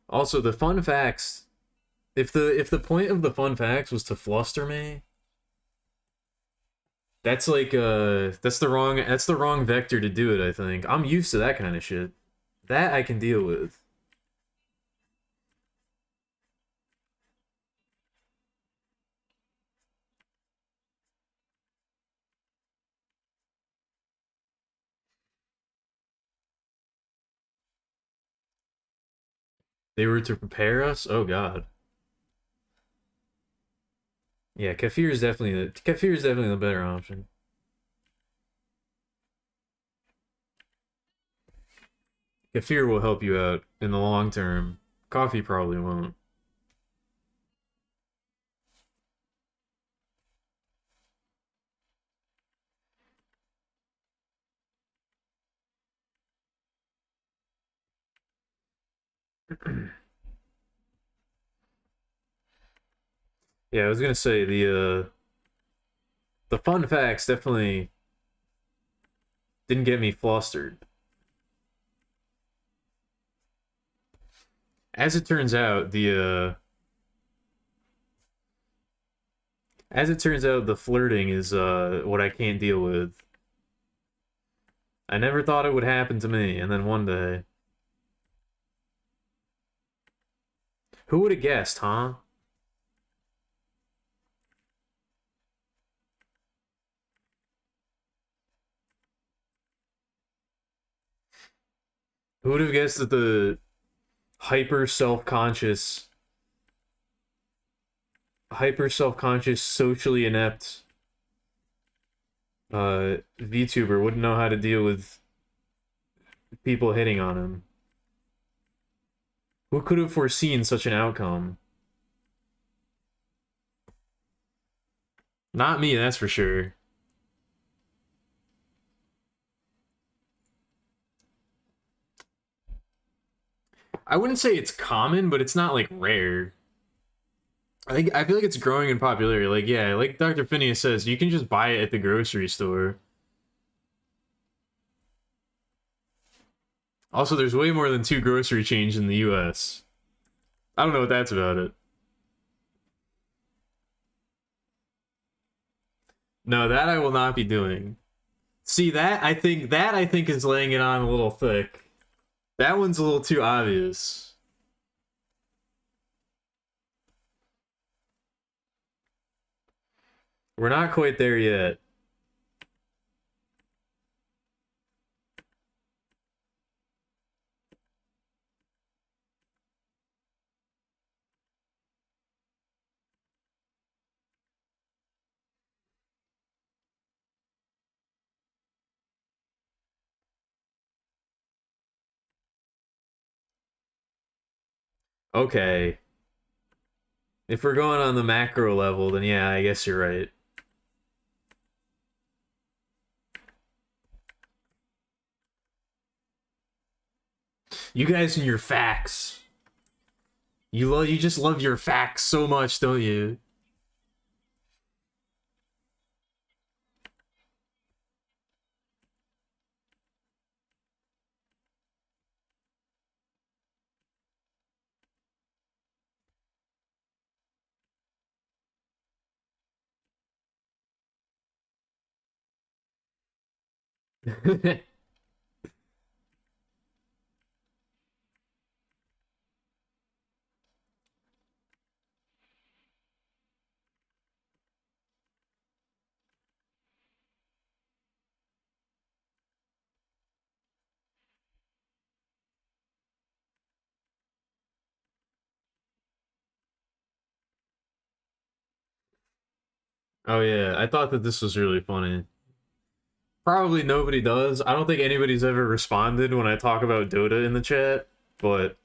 Also, the fun facts. If the point of the fun facts was to fluster me, that's like that's the wrong vector to do it, I think. I'm used to that kind of shit. That I can deal with. They were to prepare us? Oh god. Yeah, Kefir is definitely the better option. Kefir will help you out in the long term. Coffee probably won't. Yeah, I was gonna say the fun facts definitely didn't get me flustered. As it turns out, the flirting is what I can't deal with. I never thought it would happen to me, and then one day, who would have guessed, huh? Who would have guessed that the hyper self-conscious, socially inept VTuber wouldn't know how to deal with people hitting on him? Who could have foreseen such an outcome? Not me, that's for sure. I wouldn't say it's common, but it's not like rare. I feel like it's growing in popularity. Like yeah, like Dr. Phineas says, you can just buy it at the grocery store. Also, there's way more than two grocery chains in the U.S. I don't know what that's about it. No, that I will not be doing. See that I think is laying it on a little thick. That one's a little too obvious. We're not quite there yet. Okay. If we're going on the macro level, then yeah, I guess you're right. You guys and your facts. You just love your facts so much, don't you? Oh yeah, I thought that this was really funny. Probably nobody does. I don't think anybody's ever responded when I talk about Dota in the chat, but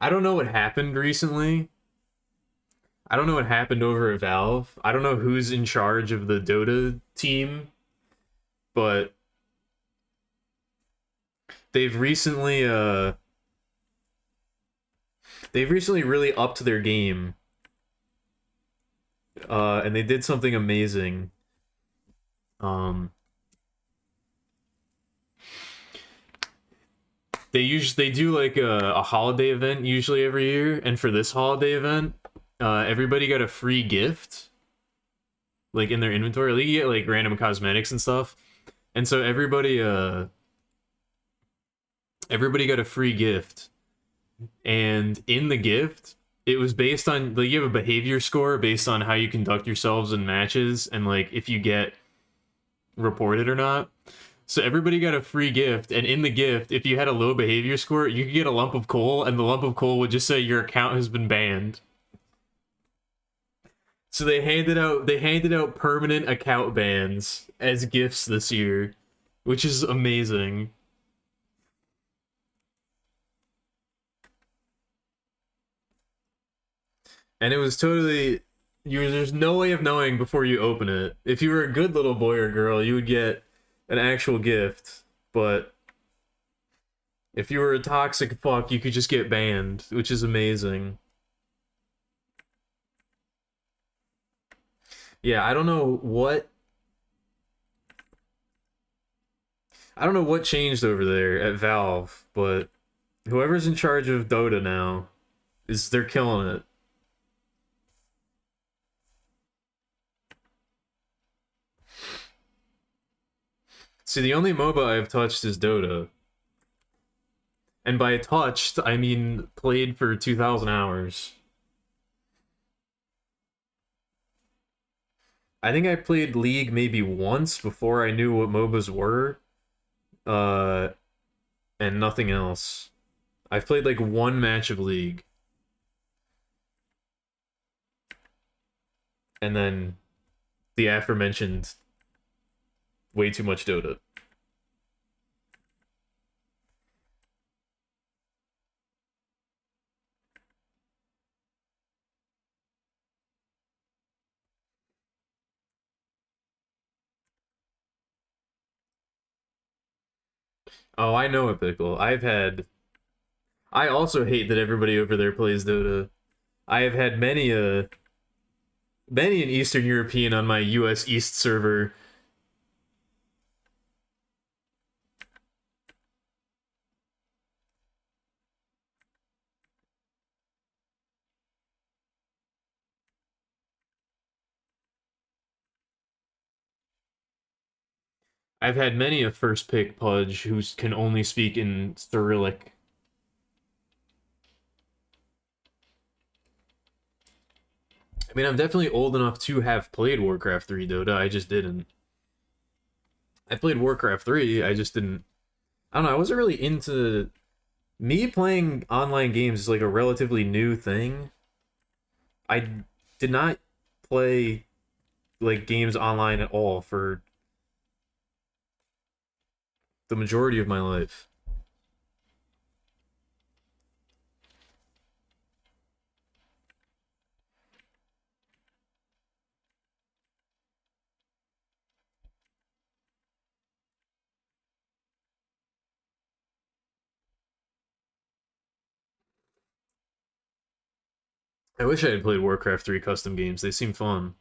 I don't know what happened recently. I don't know what happened over at Valve. I don't know who's in charge of the Dota team, but they've recently really upped their game. And they did something amazing. Um they do like a holiday event usually every year, and for this holiday event, everybody got a free gift like in their inventory. Like you get like random cosmetics and stuff. And so everybody got a free gift. And in the gift, it was based on like you have a behavior score based on how you conduct yourselves in matches and like if you get reported or not. So everybody got a free gift, and in the gift, if you had a low behavior score, you could get a lump of coal, and the lump of coal would just say your account has been banned. So they handed out permanent account bans as gifts this year, which is amazing. And it was totally there's no way of knowing before you open it. If you were a good little boy or girl, you would get an actual gift, but if you were a toxic fuck, you could just get banned, which is amazing. Yeah, I don't know what changed over there at Valve, but whoever's in charge of Dota now they're killing it. See, the only MOBA I've touched is Dota. And by touched, I mean played for 2,000 hours. I think I played League maybe once before I knew what MOBAs were, uh, and nothing else. I've played like one match of League, and then the aforementioned way too much Dota. Oh, I know a pickle. I also hate that everybody over there plays Dota. I have had many an Eastern European on my US East server. I've had many a first pick pudge who can only speak in Cyrillic. I mean, I'm definitely old enough to have played Warcraft 3 Dota, I just didn't. I played Warcraft 3, I just didn't. I don't know, I wasn't really into. Me playing online games is like a relatively new thing. I did not play like games online at all for the majority of my life. I wish I had played Warcraft 3 custom games. They seem fun.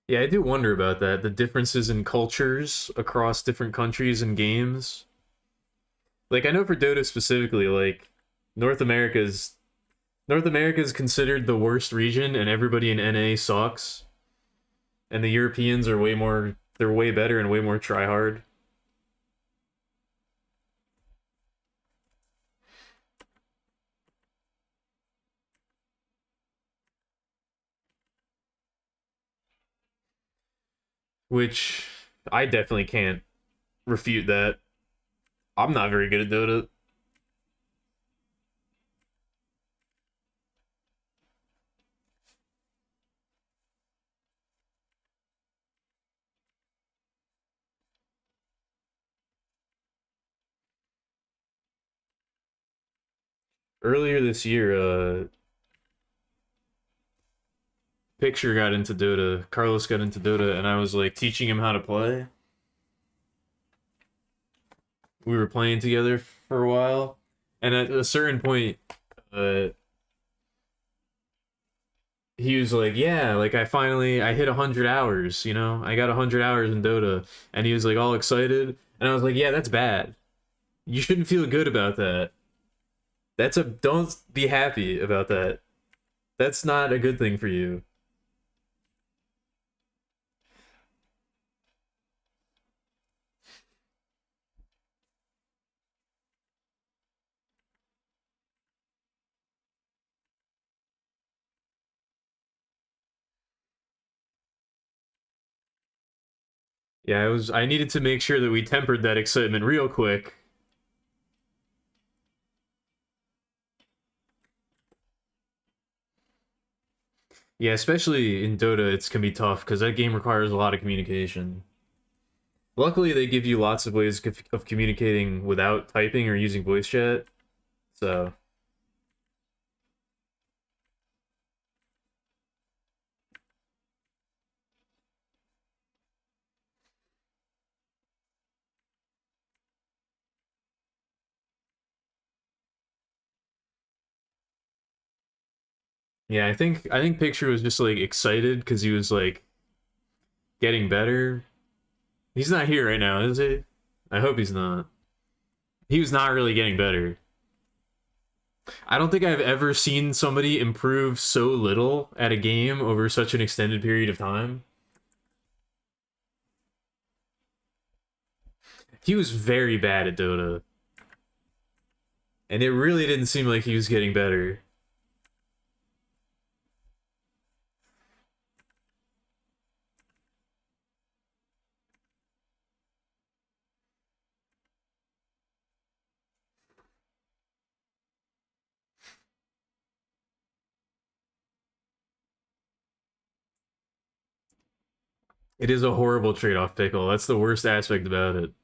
Yeah, I do wonder about that. The differences in cultures across different countries and games. Like I know for Dota specifically, like North America's North America is considered the worst region and everybody in NA sucks. And the Europeans are they're way better and way more tryhard. Which I definitely can't refute that. I'm not very good at Dota. Earlier this year, Picture got into Dota. Carlos got into Dota, and I was like teaching him how to play. We were playing together for a while, and at a certain point, uh, he was like, "Yeah, like I hit 100 hours. You know, I got 100 hours in Dota," and he was like all excited, and I was like, "Yeah, that's bad. You shouldn't feel good about that. Don't be happy about that. That's not a good thing for you." Yeah, I needed to make sure that we tempered that excitement real quick. Yeah, especially in Dota, it's can be tough because that game requires a lot of communication. Luckily, they give you lots of ways of communicating without typing or using voice chat. So, yeah, I think Picture was just like excited because he was like getting better. He's not here right now, is he? I hope he's not. He was not really getting better. I don't think I've ever seen somebody improve so little at a game over such an extended period of time. He was very bad at Dota, and it really didn't seem like he was getting better. It is a horrible trade-off pickle. That's the worst aspect about it.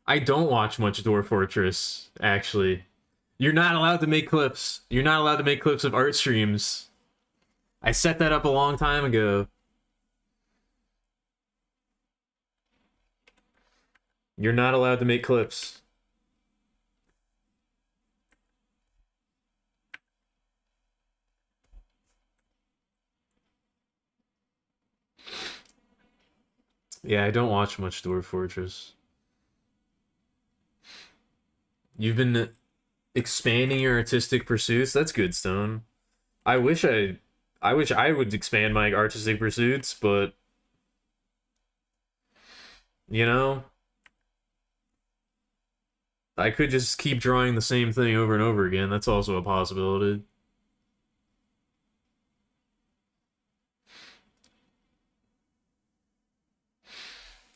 I don't watch much Dwarf Fortress, actually. You're not allowed to make clips. You're not allowed to make clips of art streams. I set that up a long time ago. You're not allowed to make clips. Yeah, I don't watch much Dwarf Fortress. You've been expanding your artistic pursuits. That's good, Stone. I wish I wish I would expand my artistic pursuits, but you know, I could just keep drawing the same thing over and over again. That's also a possibility.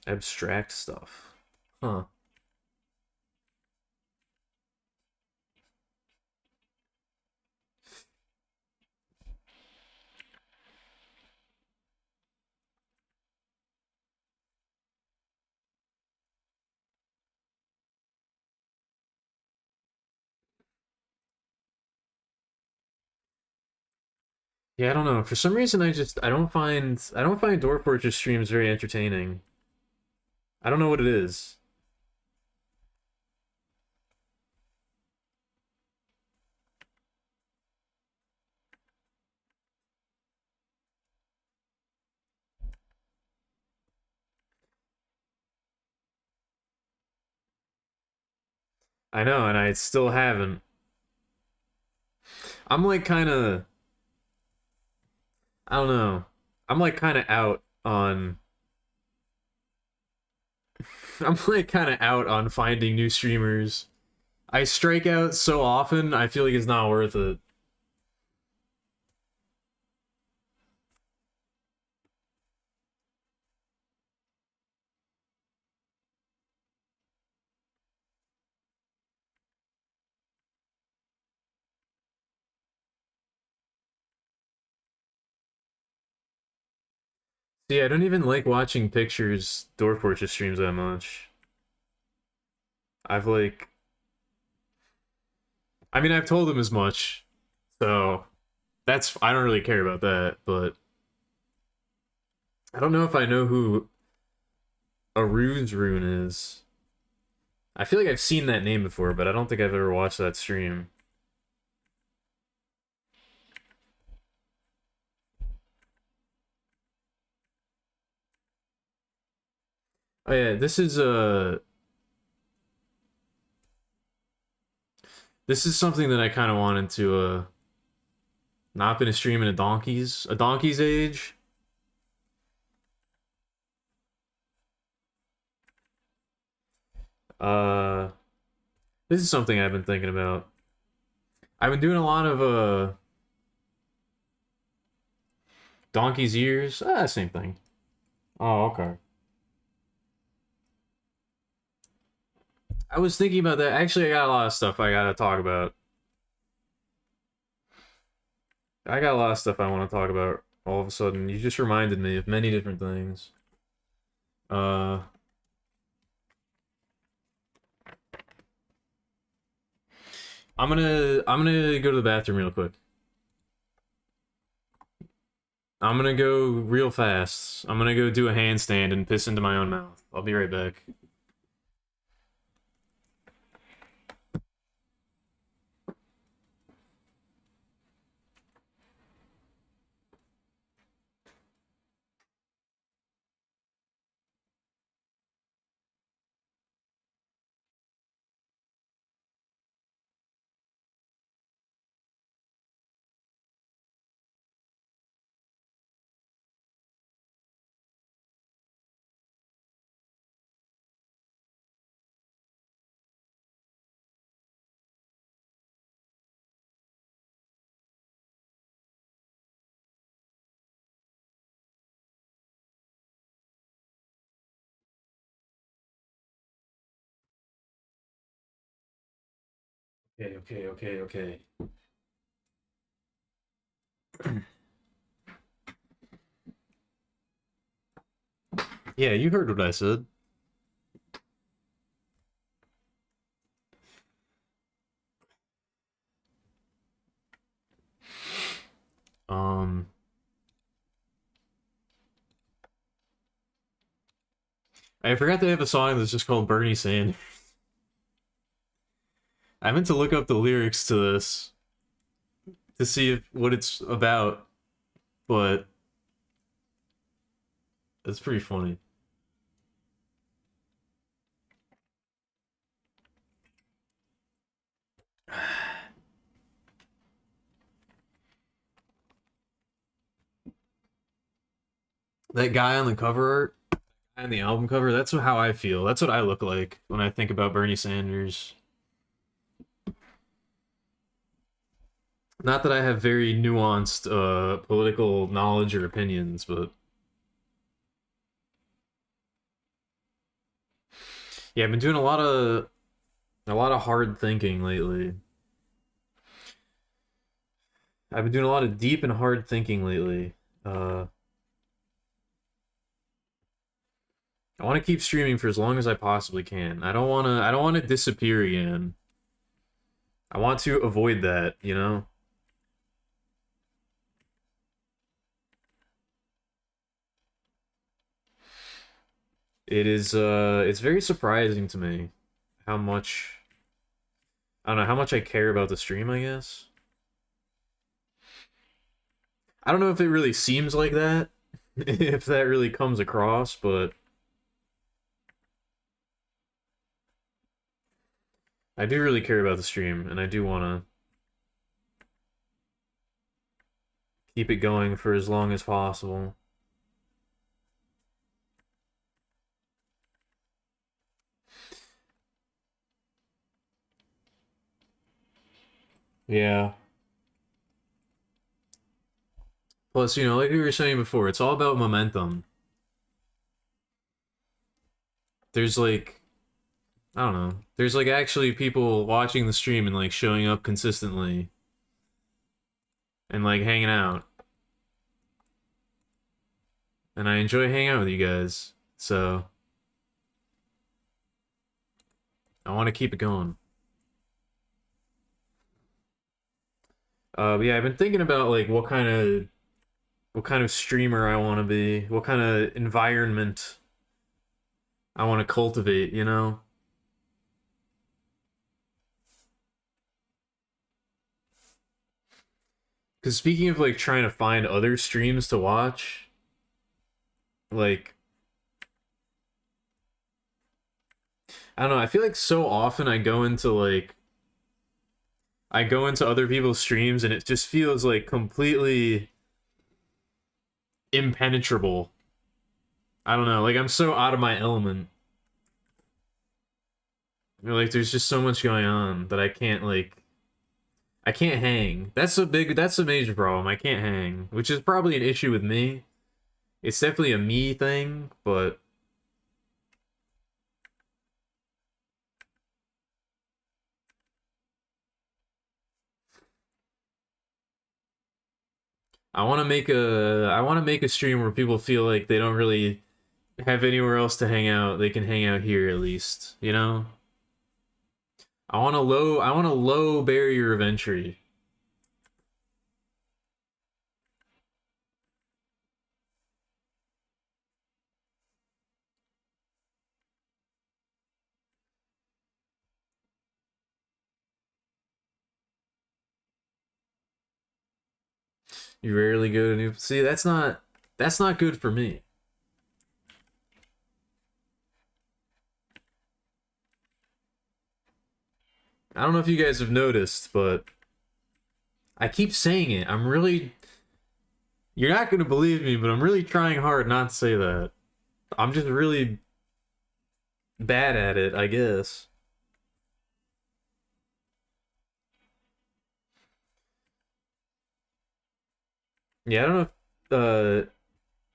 Abstract stuff. Huh. Yeah, I don't know. For some reason I don't find Dwarf Fortress streams very entertaining. I don't know what it is. I know, and I still haven't. I'm like kind of I don't know. I'm like kind of out on I'm like kind of out on finding new streamers. I strike out so often, I feel like it's not worth it. See, I don't even like watching pictures Dwarf Fortress streams that much. I've like, I mean, I've told him as much, so that's I don't really care about that. But I don't know if I know who Arune's Rune is. I feel like I've seen that name before, but I don't think I've ever watched that stream. Oh yeah, this is something that I kind of wanted to not been a stream in a donkey's age. Uh, this is something I've been thinking about. I've been doing a lot of donkey's ears. Same thing. Oh, okay. I was thinking about that. Actually, I got a lot of stuff I gotta talk about. I got a lot of stuff I want to talk about all of a sudden. You just reminded me of many different things. Uh, I'm gonna go to the bathroom real quick. I'm gonna go real fast. I'm gonna go do a handstand and piss into my own mouth. I'll be right back. Okay, okay, okay, okay. Yeah, you heard what I said. Um, I forgot they have a song that's just called Bernie Sanders. I meant to look up the lyrics to this to see what it's about, but it's pretty funny. That guy on the cover art and the album cover, that's how I feel. That's what I look like when I think about Bernie Sanders. Not that I have very nuanced political knowledge or opinions, but yeah, I've been doing a lot of hard thinking lately. I've been doing a lot of deep and hard thinking lately. Uh, I want to keep streaming for as long as I possibly can. I don't want to disappear again. I want to avoid that, you know? It's very surprising to me how much I don't know how much I care about the stream, I guess. I don't know if it really seems like that, if that really comes across, but I do really care about the stream and I do want to keep it going for as long as possible. Yeah. Plus, like we were saying before, it's all about momentum. There's like, I don't know. There's like actually people watching the stream and like showing up consistently and like hanging out. and I enjoy hanging out with you guys. So I want to keep it going. But yeah, I've been thinking about like what kind of streamer I want to be, what kind of environment I want to cultivate, you know? Because speaking of like trying to find other streams to watch, like, I don't know, I feel like so often I go into other people's streams and it just feels like completely impenetrable. I don't know, like I'm so out of my element. Like there's just so much going on that I can't hang. That's a major problem. I can't hang, which is probably an issue with me. It's definitely a me thing, but I want to make a stream where people feel like they don't really have anywhere else to hang out. They can hang out here at least, you know? I want a low barrier of entry. You rarely go to new. See, that's not good for me. I don't know if you guys have noticed, but I keep saying it. You're not going to believe me, but I'm really trying hard not to say that. I'm just really bad at it, I guess. Yeah, I don't know if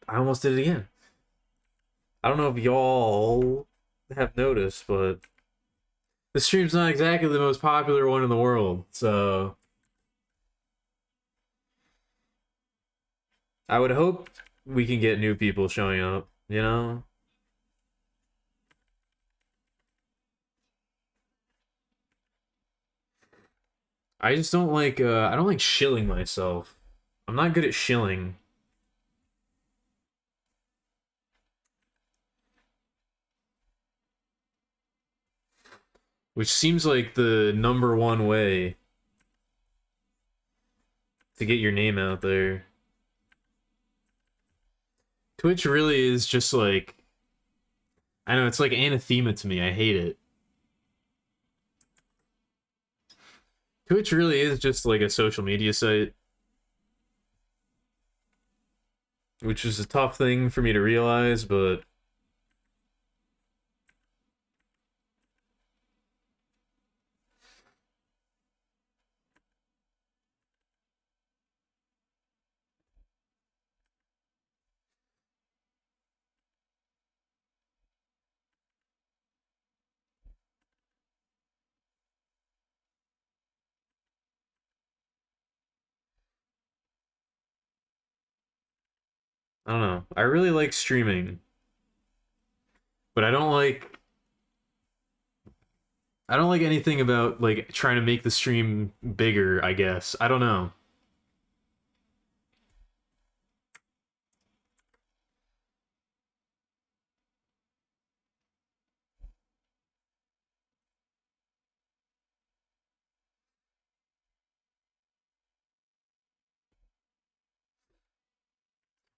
I almost did it again. I don't know if y'all have noticed, but the stream's not exactly the most popular one in the world. So I would hope we can get new people showing up, you know? I don't like shilling myself. I'm not good at shilling, which seems like the number one way to get your name out there. Twitch really is just like I know it's like anathema to me. I hate it. Twitch really is just like a social media site, which is a tough thing for me to realize, but I don't know. I really like streaming, but I don't like anything about like trying to make the stream bigger, I guess. I don't know.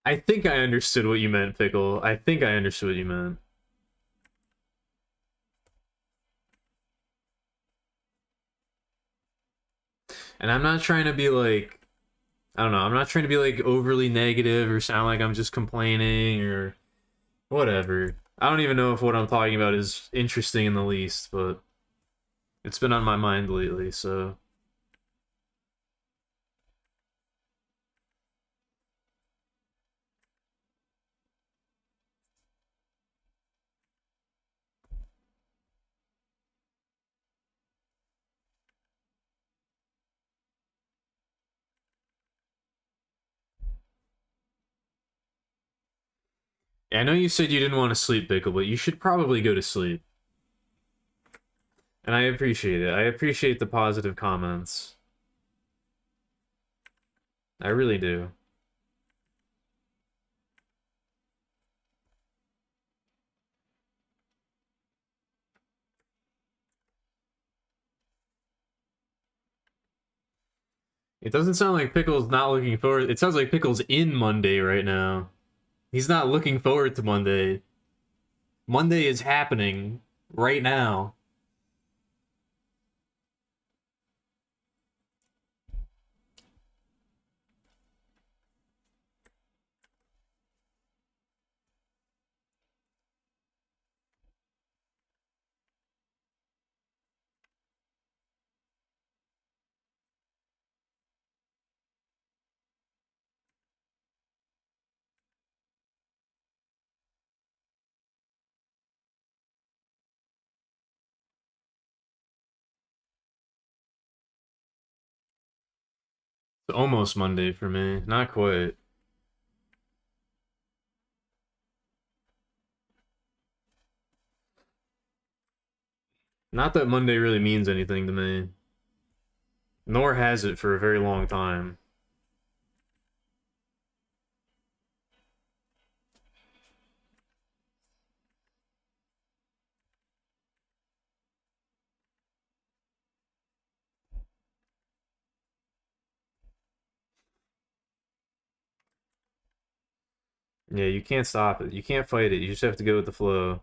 I think I understood what you meant, Pickle. I think I understood what you meant. And I'm not trying to be like I don't know, I'm not trying to be like overly negative or sound like I'm just complaining or whatever. I don't even know if what I'm talking about is interesting in the least, but it's been on my mind lately, so I know you said you didn't want to sleep, Pickle, but you should probably go to sleep. And I appreciate it. I appreciate the positive comments. I really do. It doesn't sound like Pickle's not looking forward. It sounds like Pickle's in Monday right now. He's not looking forward to Monday. Monday is happening right now. It's almost Monday for me. Not quite. Not that Monday really means anything to me. Nor has it for a very long time. Yeah, you can't stop it. You can't fight it. You just have to go with the flow.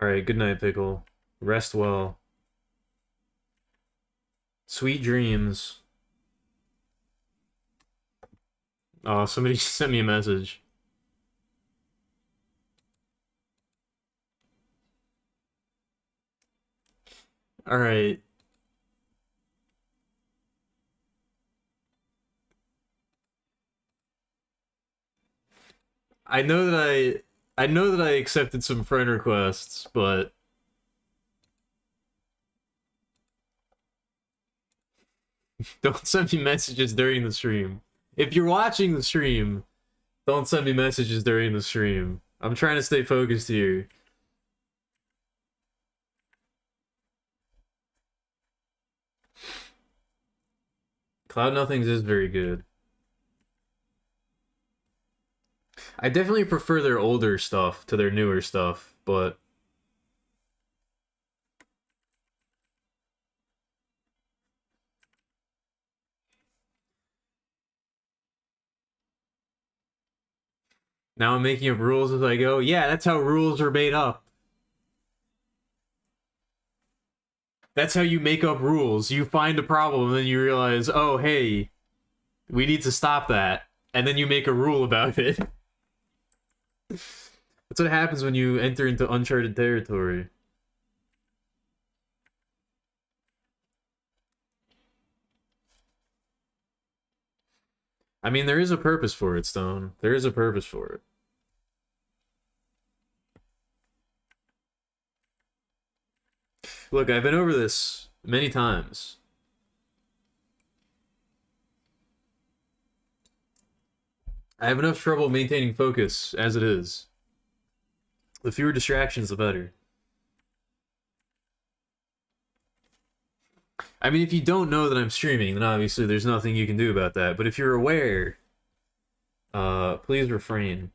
Alright, good night, Pickle. Rest well. Sweet dreams. Oh, somebody sent me a message. Alright. I know that I know that I accepted some friend requests, but don't send me messages during the stream. If you're watching the stream, don't send me messages during the stream. I'm trying to stay focused here. Cloud Nothings is very good. I definitely prefer their older stuff to their newer stuff, but now I'm making up rules as I go. Yeah, that's how rules are made up. That's how you make up rules. You find a problem and then you realize, oh, hey, we need to stop that. And then you make a rule about it. That's what happens when you enter into uncharted territory. I mean, there is a purpose for it, Stone. There is a purpose for it. Look, I've been over this many times. I have enough trouble maintaining focus as it is. The fewer distractions, the better. I mean, if you don't know that I'm streaming, then obviously there's nothing you can do about that. But if you're aware, please refrain.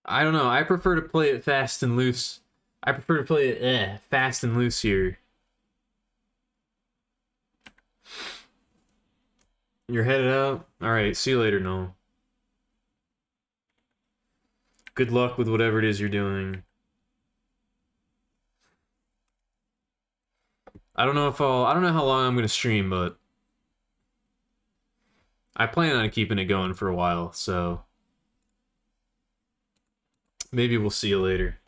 I don't know. I prefer to play it fast and loose. I prefer to play it fast and loose here. You're headed out? Alright, see you later, Noel. Good luck with whatever it is you're doing. I don't know how long I'm gonna stream, but I plan on keeping it going for a while, so maybe we'll see you later.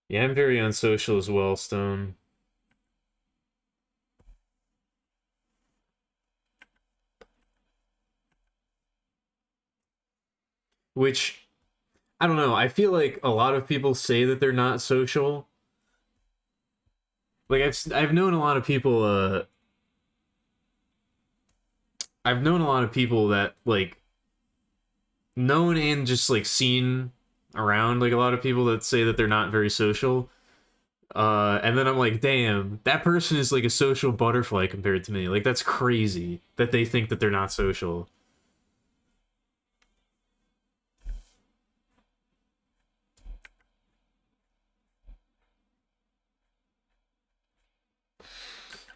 Yeah, I'm very unsocial as well, Stone. Which I don't know. I feel like a lot of people say that they're not social. Like I've known a lot of people. I've known a lot of people that like known and just like seen around like a lot of people that say that they're not very social. And then I'm like, damn, that person is like a social butterfly compared to me. Like that's crazy that they think that they're not social.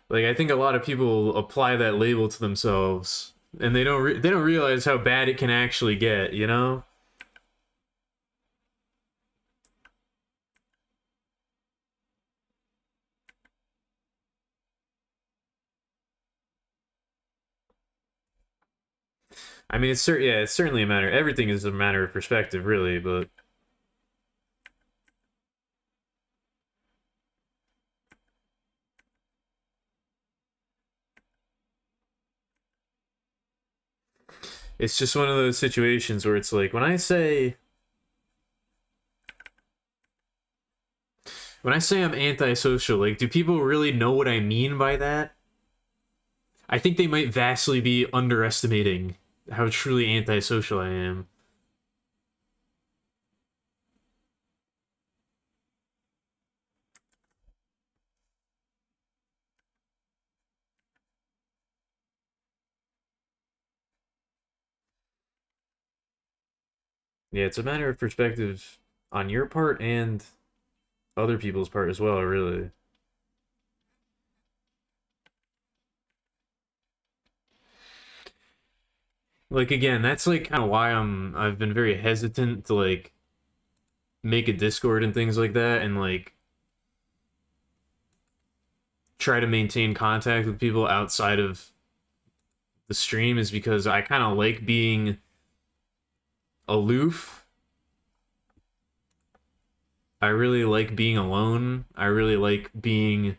Like I think a lot of people apply that label to themselves, and they don't realize how bad it can actually get. You know? I mean, yeah, it's certainly a matter. Everything is a matter of perspective, really. But it's just one of those situations where it's like when I say I'm antisocial, like, do people really know what I mean by that? I think they might vastly be underestimating how truly antisocial I am. Yeah, it's a matter of perspective on your part and other people's part as well, really. Like again, that's like kind of why I've been very hesitant to like make a Discord and things like that and like try to maintain contact with people outside of the stream is because I kind of like being aloof. I really like being alone. I really like being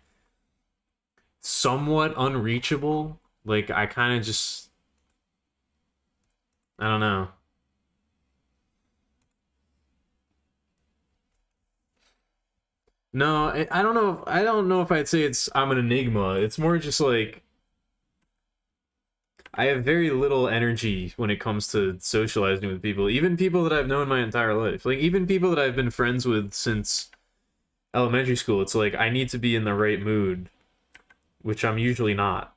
somewhat unreachable. Like I kind of just I don't know. No, I don't know. I don't know if I'd say it's I'm an enigma. It's more just like I have very little energy when it comes to socializing with people, even people that I've known my entire life. Like even people that I've been friends with since elementary school. It's like I need to be in the right mood, which I'm usually not.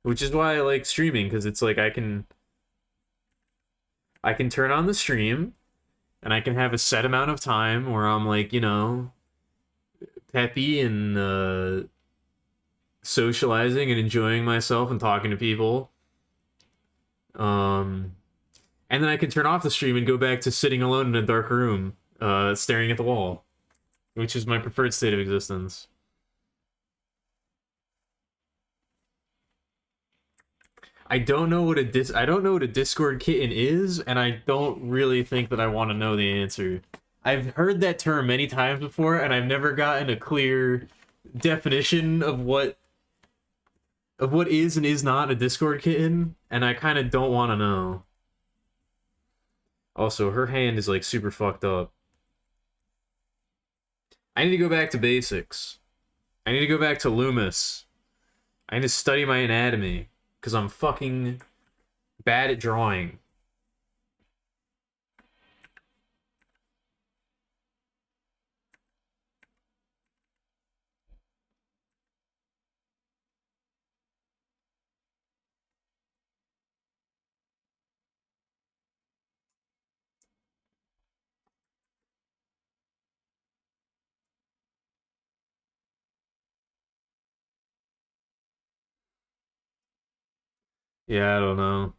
Which is why I like streaming because it's like I can turn on the stream and I can have a set amount of time where I'm like, you know, peppy and socializing and enjoying myself and talking to people. Um, and then I can turn off the stream and go back to sitting alone in a dark room, staring at the wall, which is my preferred state of existence. I don't know what a Discord kitten is, and I don't really think that I want to know the answer. I've heard that term many times before, and I've never gotten a clear definition of what is and is not a Discord kitten, and I kind of don't want to know. Also, her hand is like super fucked up. I need to go back to basics. I need to go back to Loomis. I need to study my anatomy because I'm fucking bad at drawing. Yeah, I don't know.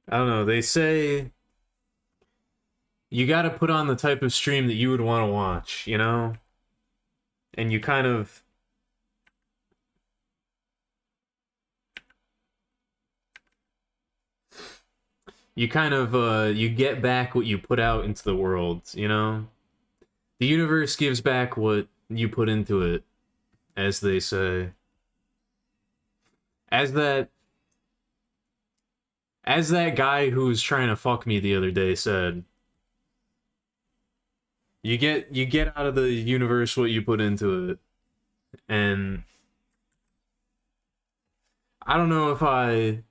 I don't know. They say you got to put on the type of stream that you would want to watch, you know? And you kind of you get back what you put out into the world, you know? The universe gives back what you put into it, as they say. As that as that guy who was trying to fuck me the other day said, you get out of the universe what you put into it. And I don't know if I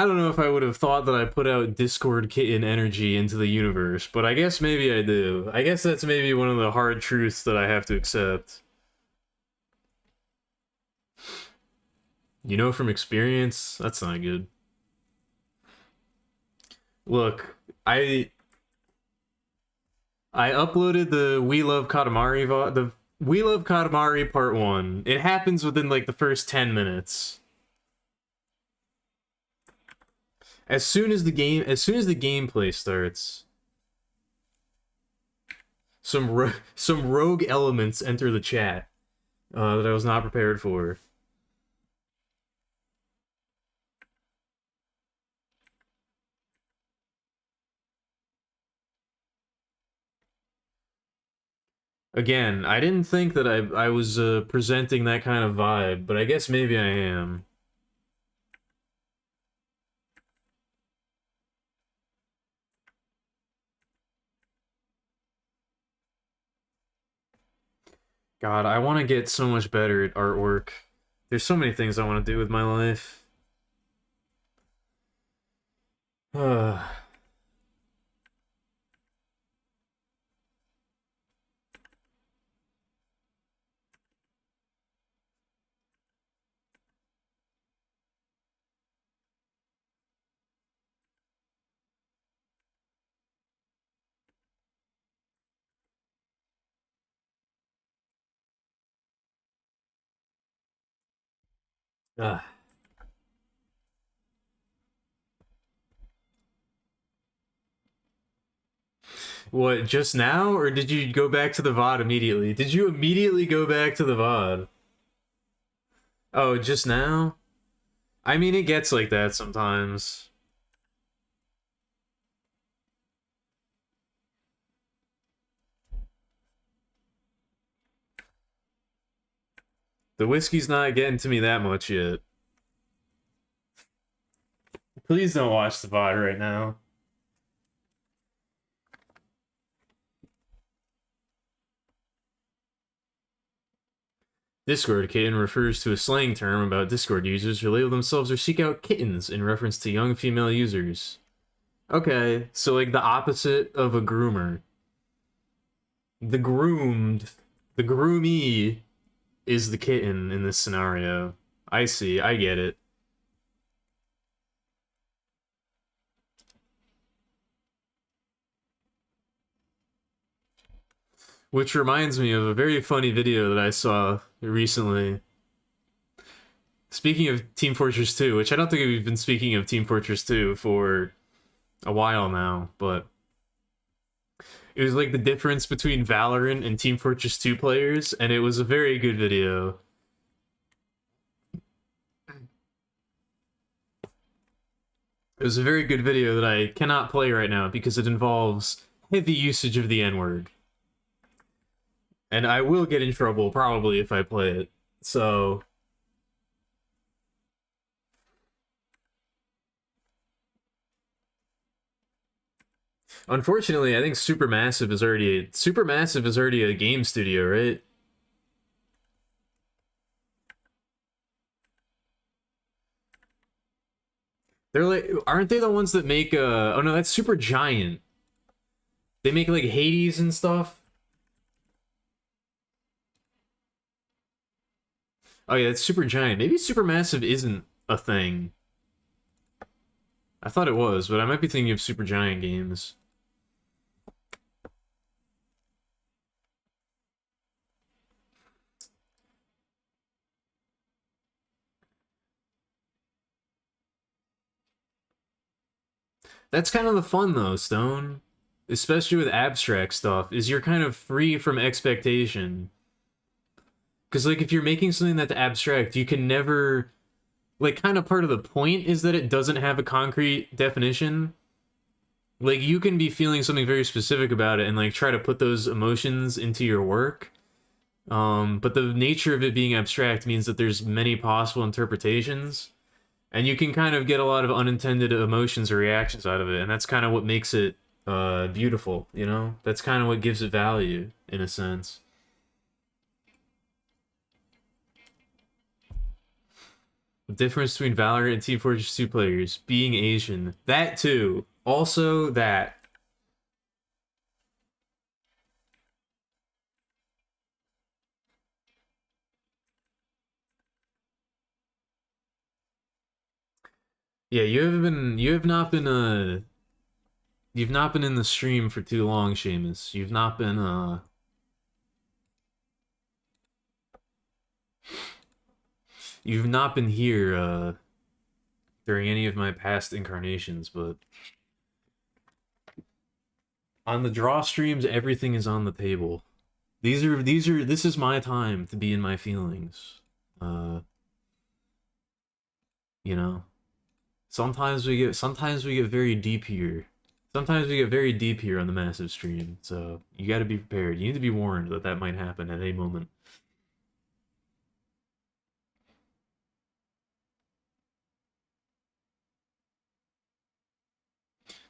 don't know if I would have thought that I put out Discord kitten energy into the universe, but I guess maybe I do. I guess that's maybe one of the hard truths that I have to accept. You know from experience? That's not good. Look, I uploaded the We Love Katamari the We Love Katamari Part 1. It happens within like the first 10 minutes. As soon as the gameplay starts, some rogue elements enter the chat that I was not prepared for. Again, I didn't think that I was presenting that kind of vibe, but I guess maybe I am. God, I want to get so much better at artwork. There's so many things I want to do with my life. Ah. What, just now? Or did you go back to the VOD immediately? Did you immediately go back to the VOD? Oh, just now? I mean, it gets like that sometimes. The whiskey's not getting to me that much yet. Please don't watch the VOD right now. Discord kitten refers to a slang term about Discord users who label themselves or seek out kittens in reference to young female users. Okay, so like the opposite of a groomer. The groomed, the groomee is the kitten in this scenario. I see, I get it. Which reminds me of a very funny video that I saw recently. Speaking of Team Fortress 2, which I don't think we've been speaking of Team Fortress 2 for a while now, but it was like the difference between Valorant and Team Fortress 2 players, and it was a very good video. It was a very good video that I cannot play right now because it involves heavy usage of the N-word. And I will get in trouble probably if I play it. So unfortunately, I think Supermassive is already a game studio, right? They're like, aren't they the ones that make oh no, that's Super Giant. They make like Hades and stuff. Oh yeah, that's Super Giant. Maybe Supermassive isn't a thing. I thought it was, but I might be thinking of Super Giant Games. That's kind of the fun though, Stone. Especially with abstract stuff, is you're kind of free from expectation. Because like if you're making something that's abstract, you can never like kind of part of the point is that it doesn't have a concrete definition. Like you can be feeling something very specific about it and like try to put those emotions into your work. But the nature of it being abstract means that there's many possible interpretations, and you can kind of get a lot of unintended emotions or reactions out of it, and that's kind of what makes it beautiful, you know? That's kind of what gives it value, in a sense. The difference between Valorant and Team Fortress 2 players, being Asian. That too. Also that. Yeah, you've not been in the stream for too long, Seamus. You've not been here during any of my past incarnations, but on the draw streams everything is on the table. This is my time to be in my feelings. Uh you know. Sometimes we get very deep here. Sometimes we get very deep here on the massive stream. So you got to be prepared. You need to be warned that that might happen at any moment.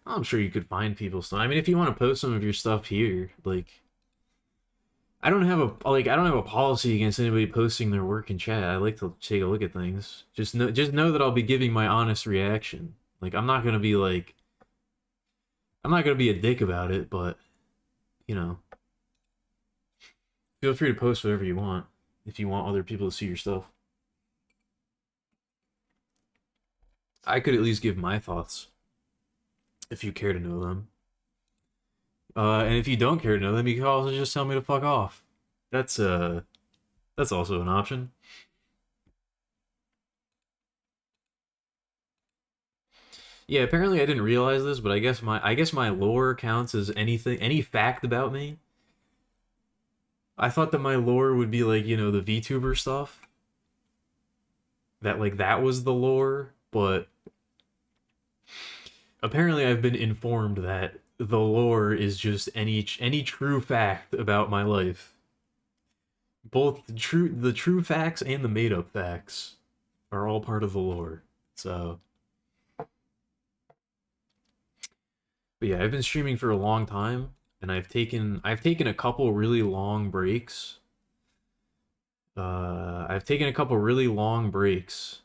I'm sure you could find people still. I mean, if you want to post some of your stuff here, like I don't have a policy against anybody posting their work in chat. I like to take a look at things. Just know that I'll be giving my honest reaction. Like I'm not gonna be a dick about it, but you know, feel free to post whatever you want if you want other people to see your stuff. I could at least give my thoughts if you care to know them. And if you don't care to know them, you can also just tell me to fuck off. That's uh that's also an option. Yeah, apparently I didn't realize this, but I guess my lore counts as any fact about me. I thought that my lore would be like, you know, the VTuber stuff. That like that was the lore, but apparently I've been informed that the lore is just any true fact about my life. Both the true facts and the made up facts are all part of the lore. So, but yeah, I've been streaming for a long time, and I've taken a couple really long breaks. I've taken a couple really long breaks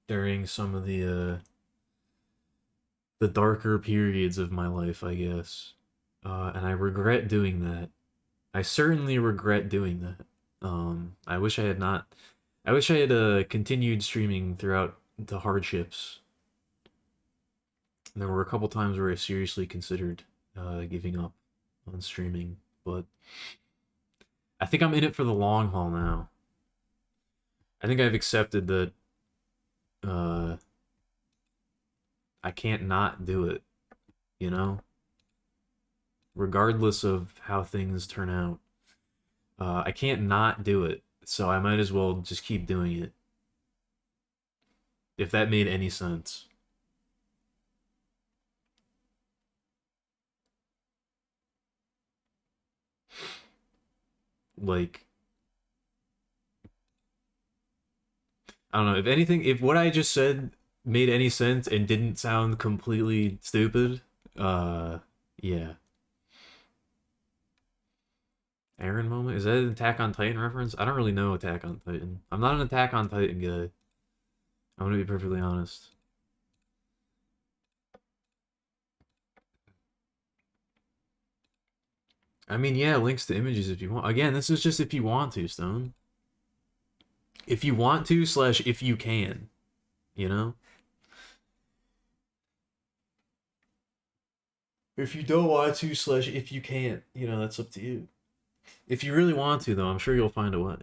during some of the darker periods of my life, I guess. And I regret doing that. I certainly regret doing that. I wish I had not. I wish I had continued streaming throughout the hardships. There were a couple times where I seriously considered giving up on streaming, but I think I'm in it for the long haul now. I think I've accepted that uh, I can't not do it, you know? Regardless of how things turn out. I can't not do it, so I might as well just keep doing it. If that made any sense. Like, I don't know, if what I just said made any sense and didn't sound completely stupid, yeah. Aaron moment? Is that an Attack on Titan reference? I don't really know Attack on Titan. I'm not an Attack on Titan guy. I'm gonna be perfectly honest. I mean, yeah, links to images if you want. Again, this is just if you want to, Stone. If you want to, slash if you can. You know? If you don't want to, slash if you can't, that's up to you. If you really want to, though, I'm sure you'll find a way.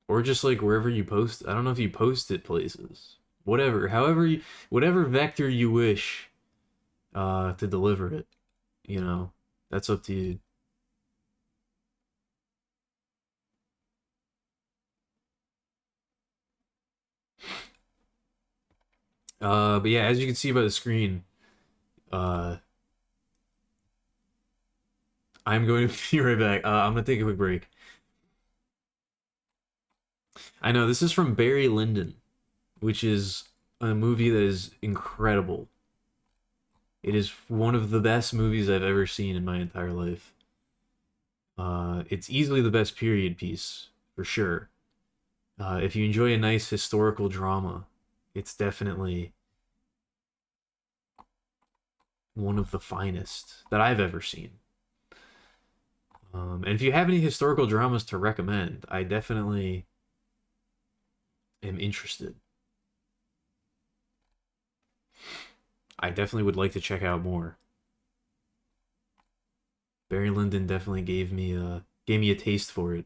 Or just like wherever you post. I don't know if you post it places. Whatever, whatever vector you wish to deliver it, you know, that's up to you. But yeah, as you can see by the screen, uh, I'm going to be right back. I'm gonna take a quick break. I know this is from Barry Lyndon, which is a movie that is incredible. It is one of the best movies I've ever seen in my entire life. It's easily the best period piece for sure. If you enjoy a nice historical drama, it's definitely one of the finest that I've ever seen. And if you have any historical dramas to recommend, I definitely am interested. I definitely would like to check out more. Barry Lyndon definitely gave me a taste for it.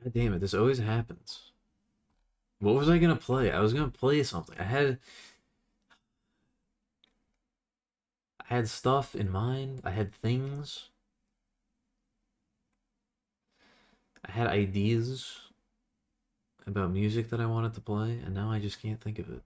God damn it, this always happens. What was I gonna play? I was gonna play something. I had stuff in mind. I had things. I had ideas about music that I wanted to play, and now I just can't think of it.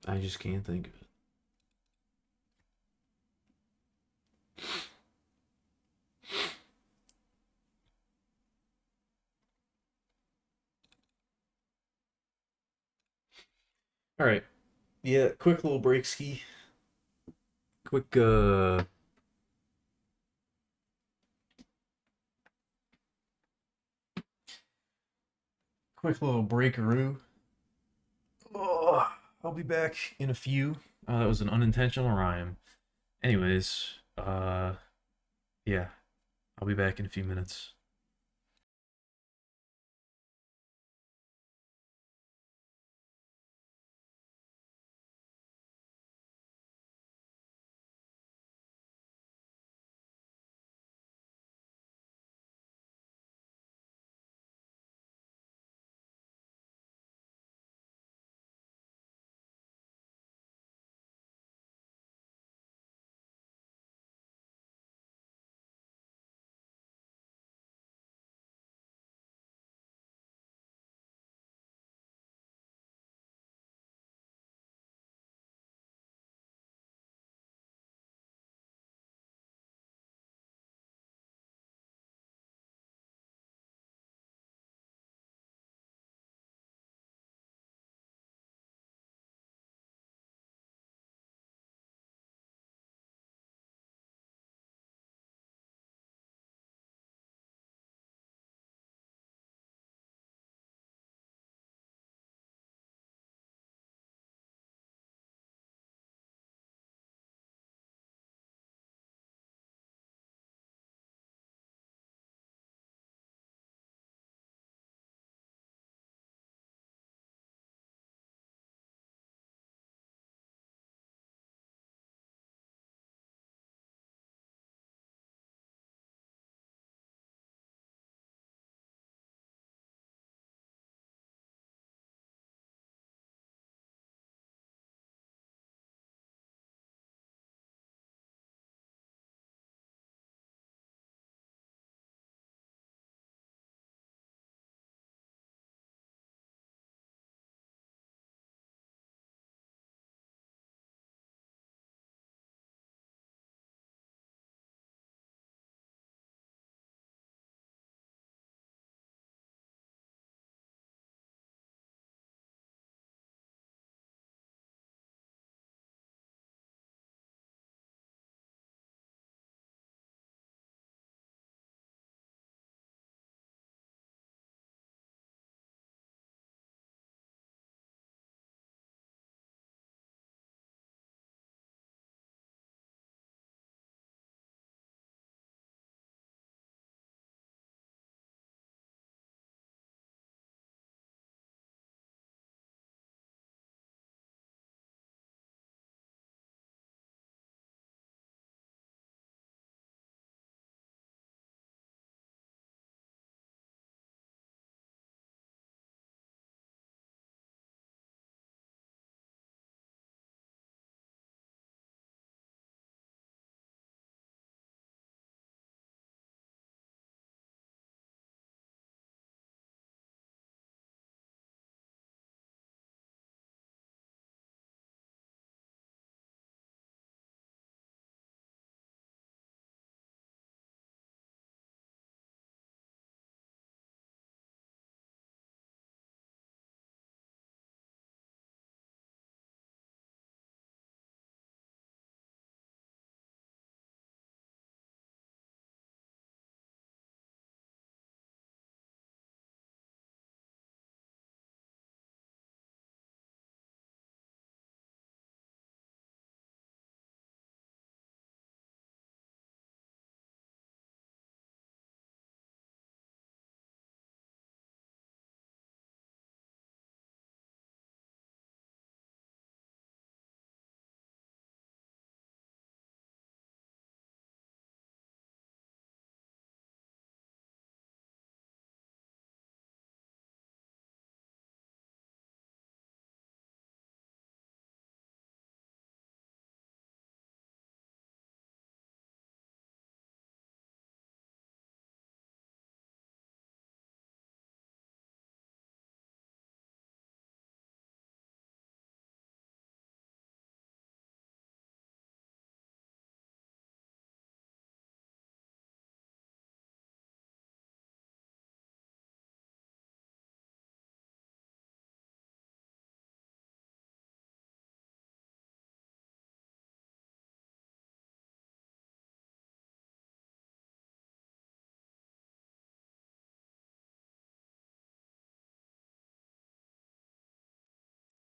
I just can't think of it. All right. Yeah, quick little break ski. Quick quick little breakaroo. Oh, I'll be back in a few. That was an unintentional rhyme. Anyways, yeah, I'll be back in a few minutes.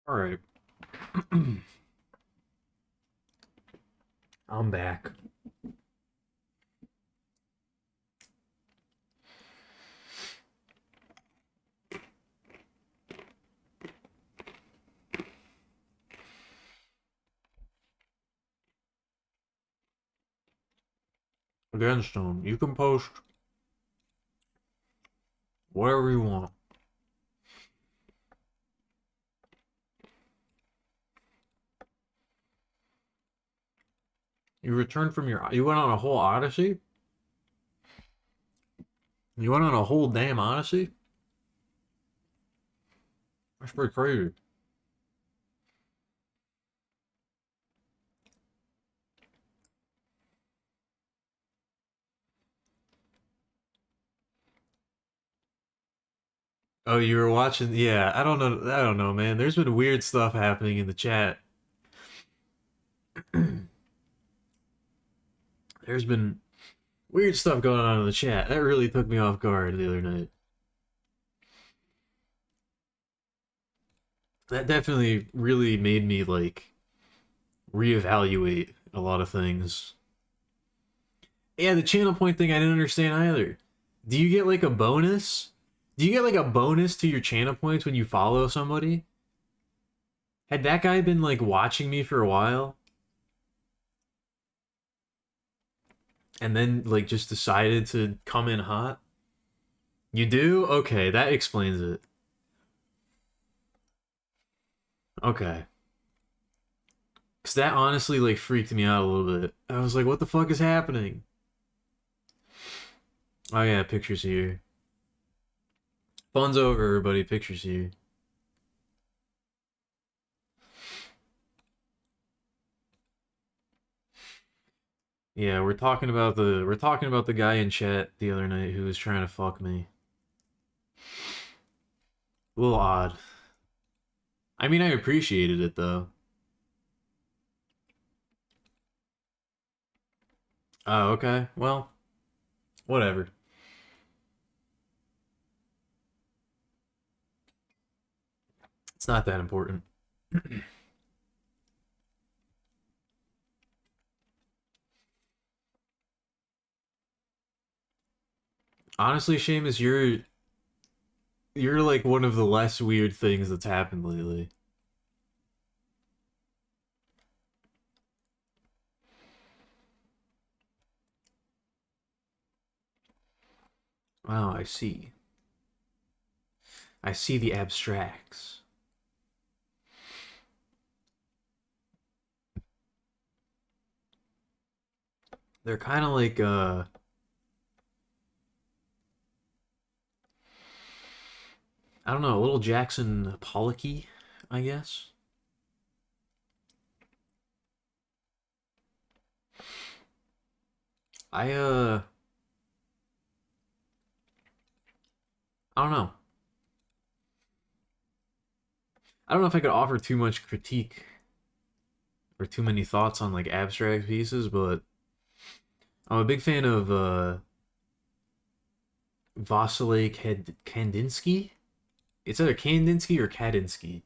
All right. I'm back. Again, Stone, you can post whatever you want. You returned from your. You went on a whole odyssey? You went on a whole damn odyssey? That's pretty crazy. Oh, you were watching? Yeah, I don't know. I don't know, man. There's been weird stuff happening in the chat. There's been weird stuff going on in the chat. That really took me off guard the other night. That definitely really made me like reevaluate a lot of things. Yeah, the channel point thing I didn't understand either. Do you get like a bonus? Do you get like a bonus to your channel points when you follow somebody? Had that guy been like watching me for a while and then like just decided to come in hot? You do? Okay, that explains it. Okay. Cause that honestly like freaked me out a little bit. I was like, what the fuck is happening? Oh yeah, pictures here. Fun's over, everybody. Pictures here. Yeah, we're talking about the guy in chat the other night who was trying to fuck me. A little odd. I mean, I appreciated it though. Oh, okay. Well, whatever. It's not that important. Honestly, Seamus, you're like one of the less weird things that's happened lately. Wow, I see. I see the abstracts. They're kind of like I don't know, a little Jackson Pollocky, I guess. I I don't know. I don't know if I could offer too much critique or too many thoughts on like abstract pieces, but I'm a big fan of Vasily Kandinsky. It's either Kandinsky or Kadinsky.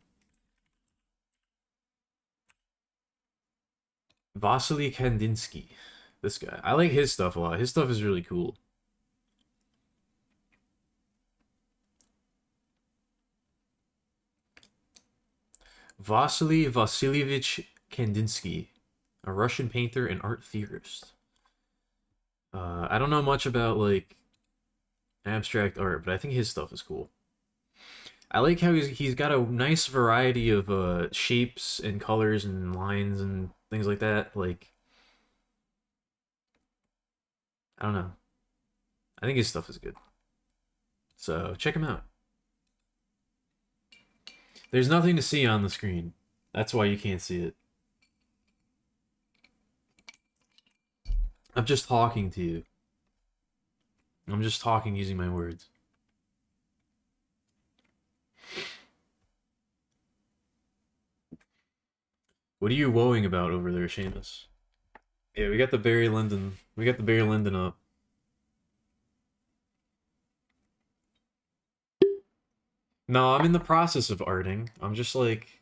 Vasily Kandinsky. This guy. I like his stuff a lot. His stuff is really cool. Vasily Vasilyevich Kandinsky, a Russian painter and art theorist. I don't know much about like abstract art, but I think his stuff is cool. I like how he's got a nice variety of shapes and colors and lines and things like that. Like I don't know. I think his stuff is good. So check him out. There's nothing to see on the screen. That's why you can't see it. I'm just talking to you. I'm just talking using my words. What are you woeing about over there, Seamus? Yeah, we got the Barry Lyndon. We got the Barry Lyndon up. No, I'm in the process of arting. I'm just like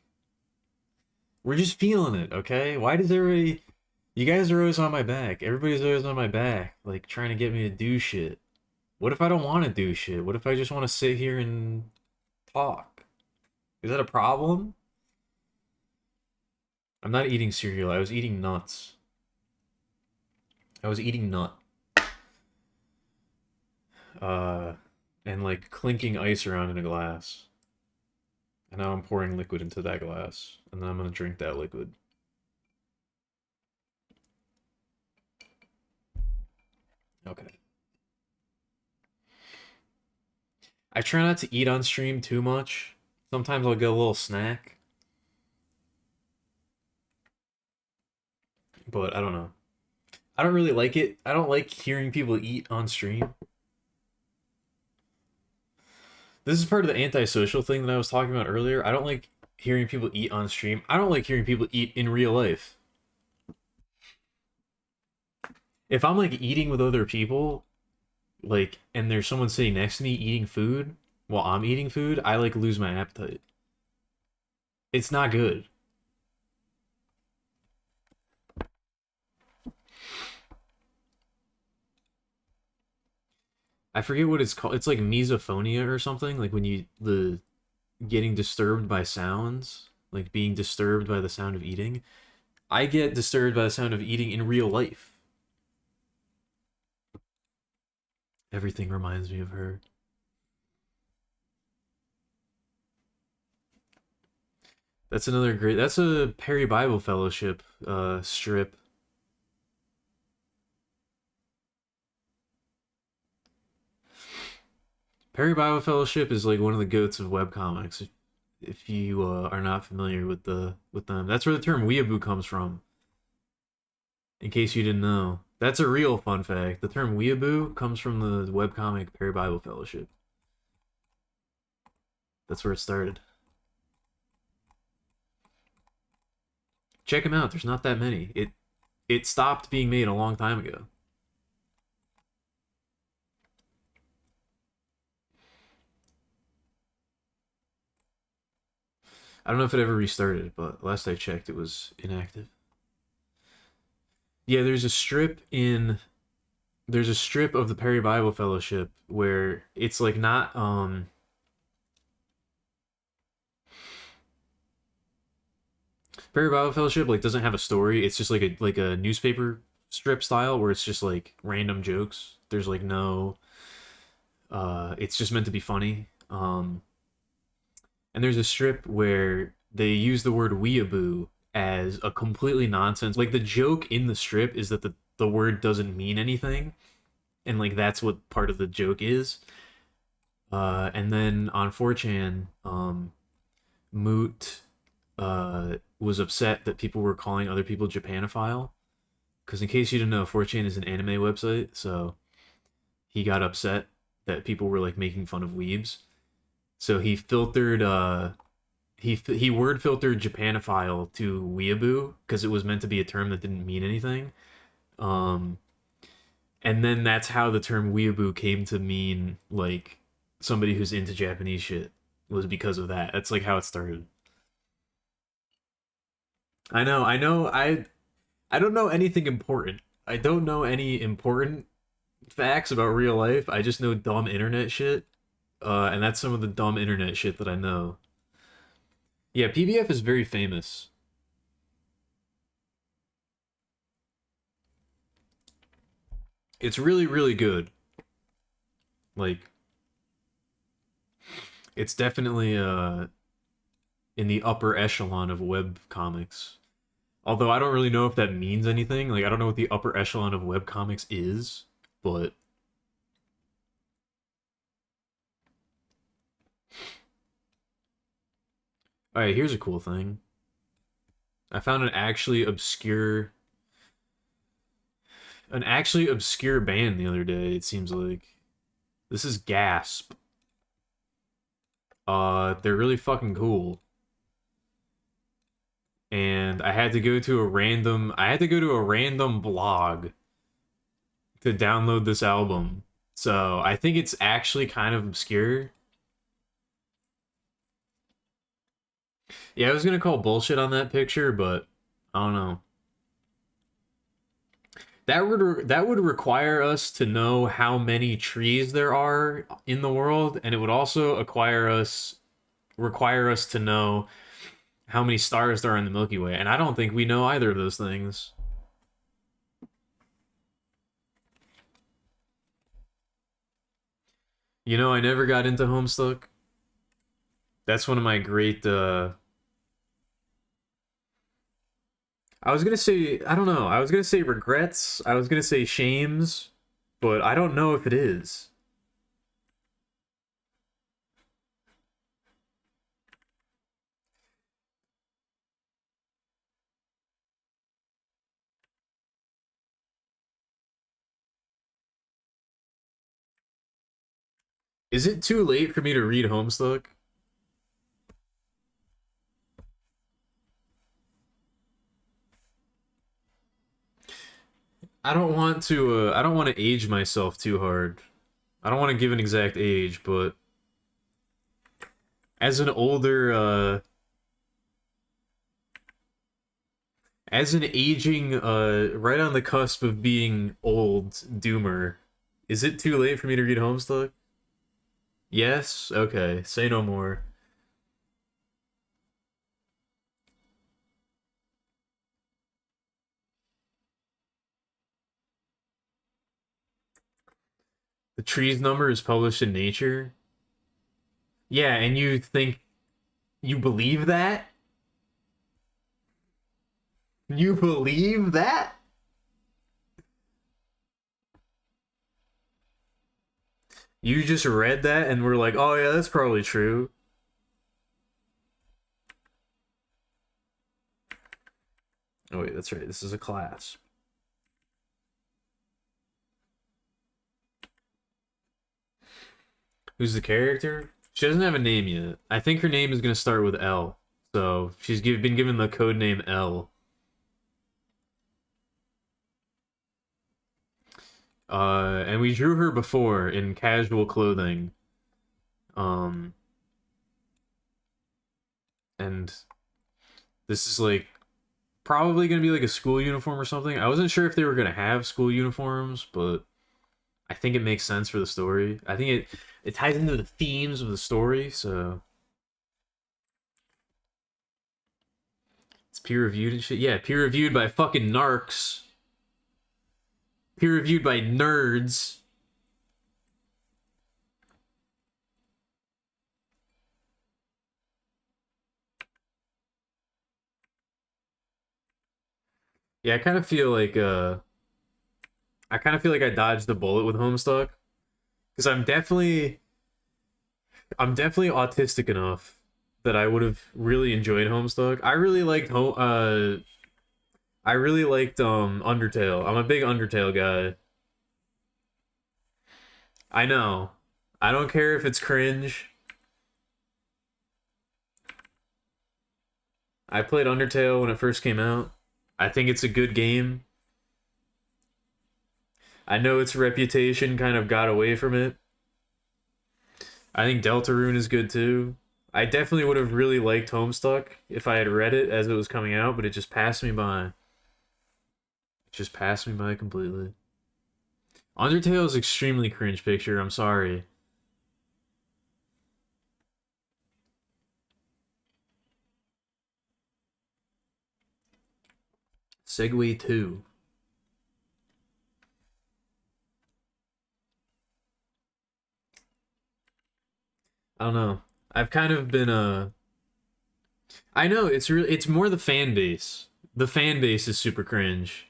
We're just feeling it, okay? Why does everybody... You guys are always on my back. Everybody's always on my back, like, trying to get me to do shit. What if I don't want to do shit? What if I just want to sit here and talk? Is that a problem? I'm not eating cereal. I was eating nuts. I was eating nut. Uh, and like clinking ice around in a glass. And now I'm pouring liquid into that glass. And then I'm gonna drink that liquid. Okay. I try not to eat on stream too much. Sometimes I'll get a little snack. But I don't know. I don't really like it. I don't like hearing people eat on stream. This is part of the antisocial thing that I was talking about earlier. I don't like hearing people eat on stream. I don't like hearing people eat in real life. If I'm like eating with other people, like, and there's someone sitting next to me eating food while I'm eating food, I like lose my appetite. It's not good. I forget what it's called. It's like misophonia or something. Like when you the getting disturbed by sounds, like being disturbed by the sound of eating. I get disturbed by the sound of eating in real life. Everything reminds me of her. That's another great. That's a Perry Bible Fellowship strip. Perry Bible Fellowship is like one of the goats of webcomics. If you are not familiar with them, that's where the term weeaboo comes from. In case you didn't know, that's a real fun fact. The term weeaboo comes from the webcomic Perry Bible Fellowship. That's where it started. Check them out. There's not that many. It stopped being made a long time ago. I don't know if it ever restarted, but last I checked, it was inactive. Yeah, there's a strip of the Perry Bible Fellowship where it's like not Perry Bible Fellowship like doesn't have a story. It's just like a newspaper strip style where it's just like random jokes. There's like no it's just meant to be funny. And there's a strip where they use the word weeaboo as a completely nonsense. Like the joke in the strip is that the word doesn't mean anything, and like that's what part of the joke is. And then on 4chan, Moot was upset that people were calling other people Japanophile. Because in case you didn't know, 4chan is an anime website, so he got upset that people were like making fun of weebs. So he filtered he word filtered Japanophile to weeaboo because it was meant to be a term that didn't mean anything. Um, and then that's how the term weeaboo came to mean like somebody who's into Japanese shit was because of that. That's like how it started. I don't know anything important. I don't know any important facts about real life. I just know dumb internet shit. And that's some of the dumb internet shit that I know. Yeah, PBF is very famous. It's really, really good. Like, it's definitely in the upper echelon of web comics. Although I don't really know if that means anything. Like, I don't know what the upper echelon of web comics is, but all right, here's a cool thing. I found an actually obscure band the other day. It seems like this is Gasp. They're really fucking cool. And I had to go to a random blog to download this album. So I think it's actually kind of obscure. Yeah, I was gonna call bullshit on that picture, but I don't know. That would require us to know how many trees there are in the world, and it would also require us to know how many stars there are in the Milky Way, and I don't think we know either of those things. You know, I never got into Homestuck. That's one of my great I was gonna say, I don't know. I was gonna say regrets. I was gonna say shames, but I don't know if it is. Is it too late for me to read Homestuck? I don't want to. I don't want to age myself too hard. I don't want to give an exact age, but as an older, as an aging, right on the cusp of being old doomer, is it too late for me to read Homestuck? Yes. Okay. Say no more. The tree's number is published in Nature. Yeah, and you think you believe that? You believe that? You just read that and were like, "Oh yeah, that's probably true." Oh wait, that's right. This is a class. Who's the character? She doesn't have a name yet. I think her name is gonna start with L. So she's been given the code name L. And we drew her before in casual clothing. Um, and this is like probably gonna be like a school uniform or something. I wasn't sure if they were gonna have school uniforms, but I think it makes sense for the story. I think it ties into the themes of the story, so it's peer reviewed and shit. Yeah, peer reviewed by fucking narcs. Peer reviewed by nerds. Yeah, I kind of feel like I dodged the bullet with Homestuck because I'm definitely autistic enough that I would have really enjoyed Homestuck. I really liked Undertale. I'm a big Undertale guy. I know. I don't care if it's cringe. I played Undertale when it first came out. I think it's a good game. I know its reputation kind of got away from it. I think Deltarune is good too. I definitely would have really liked Homestuck if I had read it as it was coming out, but it just passed me by. It just passed me by completely. Undertale is extremely cringe picture. I'm sorry. Segway 2. I don't know. I've kind of been I know it's more the fan base. The fan base is super cringe.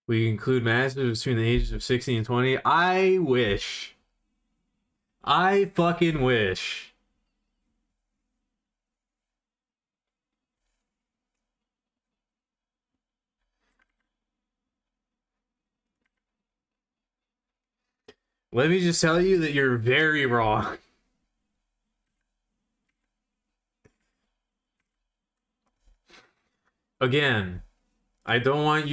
We include masters between the ages of 16 and 20. I wish. I fucking wish. Let me just tell you that you're very wrong. again, I don't want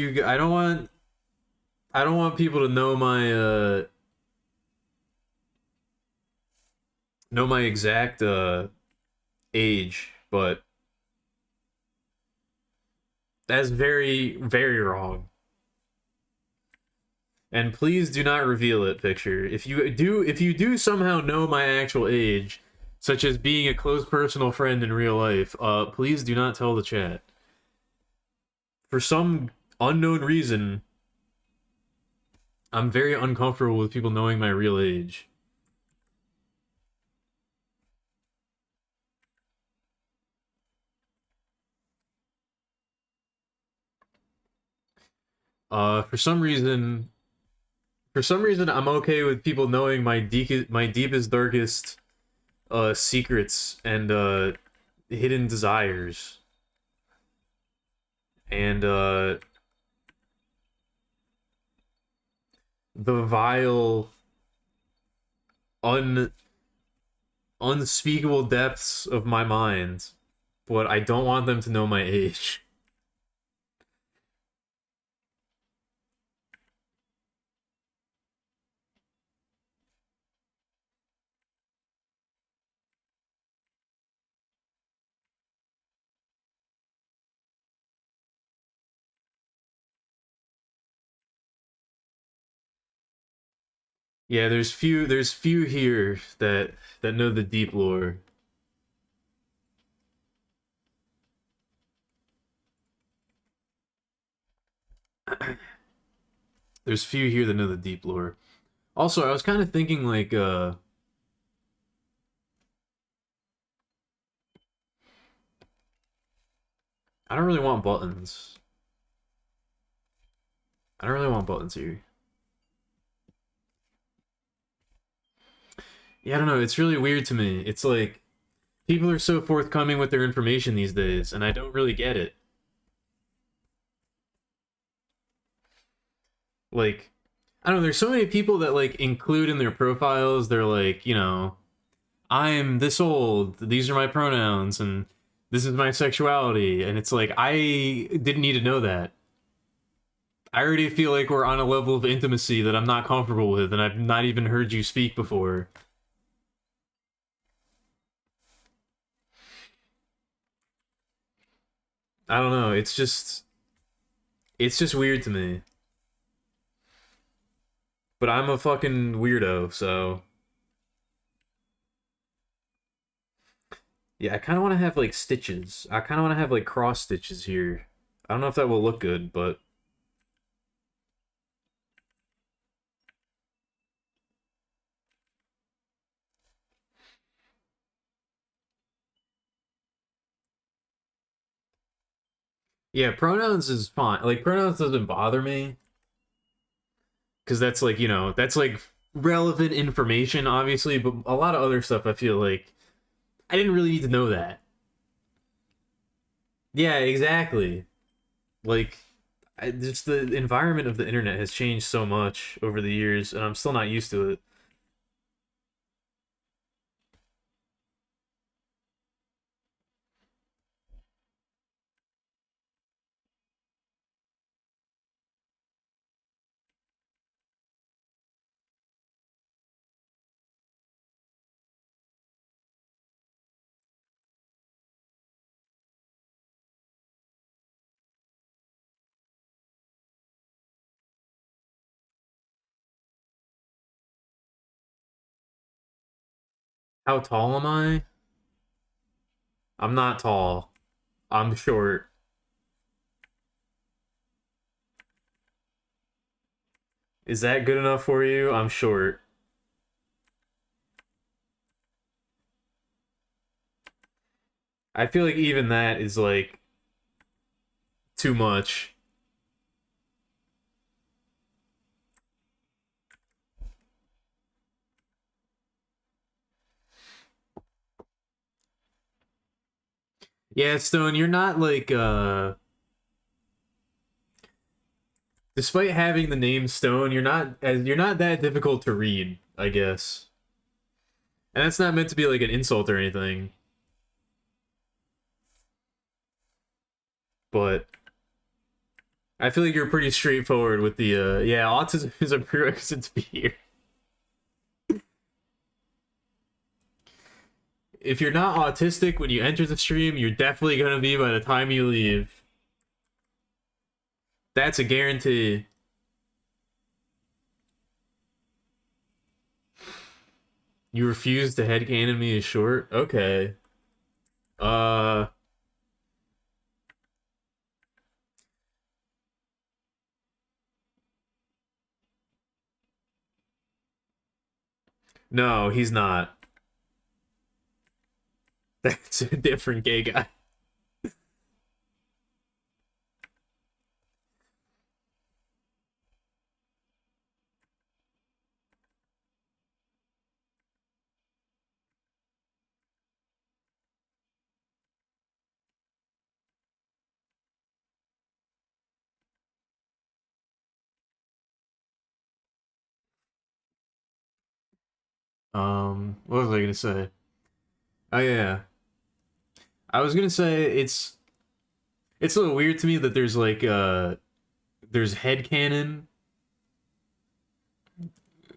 people to know my exact age, but that's very, very wrong. And please do not reveal it, picture. If you do somehow know my actual age, such as being a close personal friend in real life, please do not tell the chat. For some unknown reason, I'm very uncomfortable with people knowing my real age. Uh, for some reason, for some reason, I'm okay with people knowing my deepest, darkest secrets and hidden desires. And the vile, un unspeakable depths of my mind, but I don't want them to know my age. Yeah, there's few here that know the deep lore. There's few here that know the deep lore. Also, I was kind of thinking like I don't really want buttons. I don't really want buttons here. Yeah, I don't know, it's really weird to me. It's like people are so forthcoming with their information these days, and I don't really get it. Like, I don't know, there's so many people that like include in their profiles, they're like, you know, I'm this old, these are my pronouns, and this is my sexuality, and it's like, I didn't need to know that. I already feel like we're on a level of intimacy that I'm not comfortable with, and I've not even heard you speak before. I don't know, it's just weird to me. But I'm a fucking weirdo, so yeah, I kind of want to have like stitches. I kind of want to have like cross stitches here. I don't know if that will look good, but yeah, pronouns is fine. Like pronouns doesn't bother me because that's like, you know, that's like relevant information obviously, but a lot of other stuff I feel like I didn't really need to know that. Yeah, exactly. Like just the environment of the internet has changed so much over the years and I'm still not used to it. How tall am I? I'm not tall. I'm short. Is that good enough for you? I'm short. I feel like even that is like too much. Yeah, Stone, you're not like despite having the name Stone, you're not that difficult to read, I guess. And that's not meant to be like an insult or anything. But I feel like you're pretty straightforward with the yeah, autism is a prerequisite to be here. If you're not autistic when you enter the stream, you're definitely gonna be by the time you leave. That's a guarantee. You refuse to headcanon me as short? Okay. Uh no, he's not. That's a different gay guy. What was I gonna say? Oh yeah. I was gonna say it's a little weird to me that there's like there's headcanon.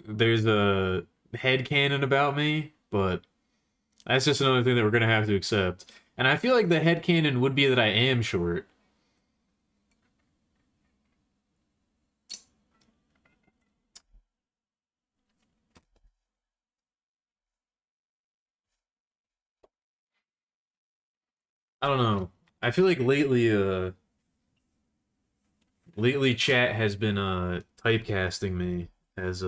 There's a headcanon about me, but that's just another thing that we're gonna have to accept. And I feel like the headcanon would be that I am short. I don't know. I feel like lately chat has been typecasting me as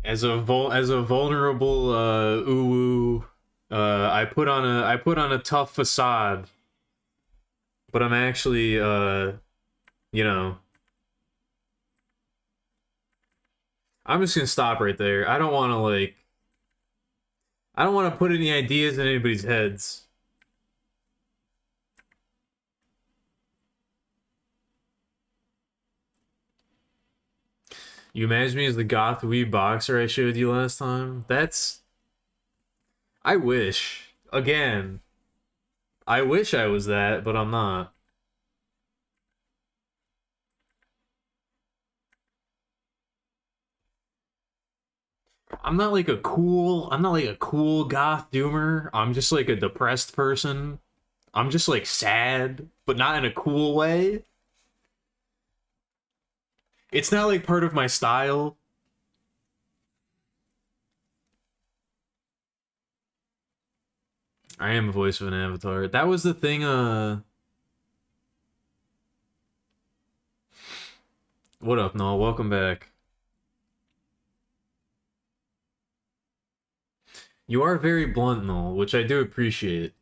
as a vulnerable uwu. I put on a tough facade, but I'm actually you know, I'm just gonna stop right there. I don't want to like I don't want to put any ideas in anybody's heads. You imagine me as the goth weeb boxer I showed you last time? That's I wish. Again, I wish I was that, but I'm not. I'm not like a cool goth doomer. I'm just like a depressed person. I'm just like sad, but not in a cool way. It's not like part of my style. I am a voice of an avatar. That was the thing, what up, Noel? Welcome back. You are very blunt, Noel, which I do appreciate.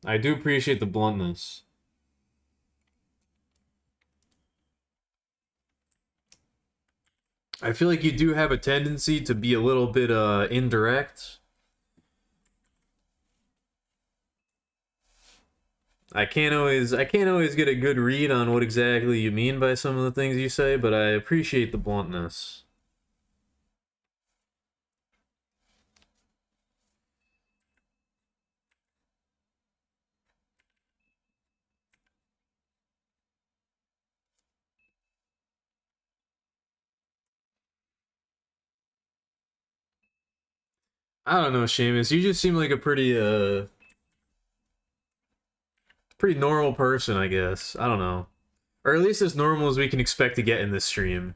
I do appreciate the bluntness. I feel like you do have a tendency to be a little bit indirect. I can't always get a good read on what exactly you mean by some of the things you say, but I appreciate the bluntness. I don't know, Seamus. You just seem like a pretty normal person, I guess. I don't know. Or at least as normal as we can expect to get in this stream.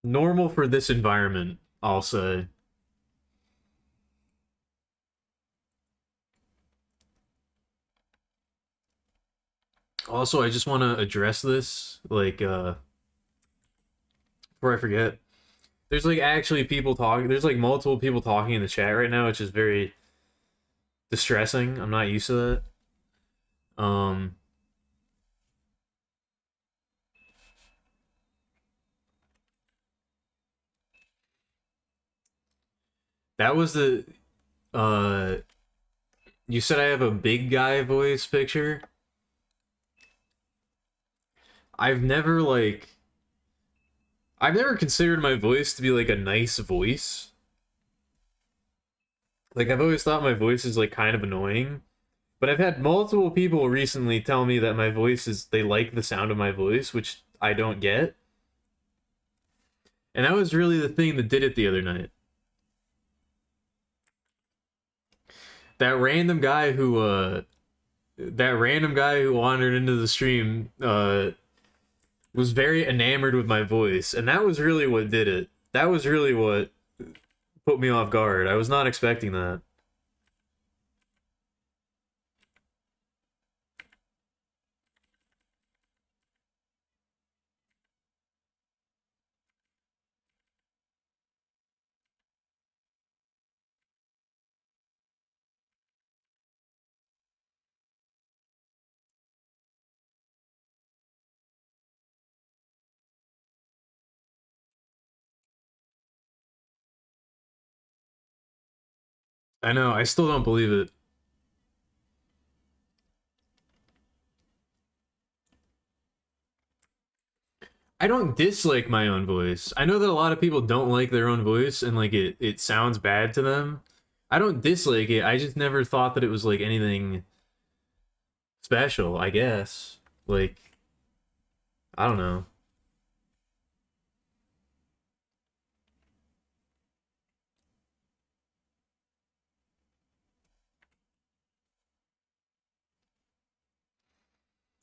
Normal for this environment, I'll say. Also, I just want to address this, like, before I forget. There's like actually people talking. There's like multiple people talking in the chat right now, which is very distressing. I'm not used to that. That was the Uh, you said I have a big guy voice picture. I've never like I've never considered my voice to be like a nice voice. Like I've always thought my voice is like kind of annoying. But I've had multiple people recently tell me that my voice is they like the sound of my voice, which I don't get. And that was really the thing that did it the other night. That random guy who wandered into the stream was very enamored with my voice, and that was really what did it. That was really what put me off guard. I was not expecting that. I know, I still don't believe it. I don't dislike my own voice. I know that a lot of people don't like their own voice and like it sounds bad to them. I don't dislike it. I just never thought that it was like anything special, I guess. Like I don't know.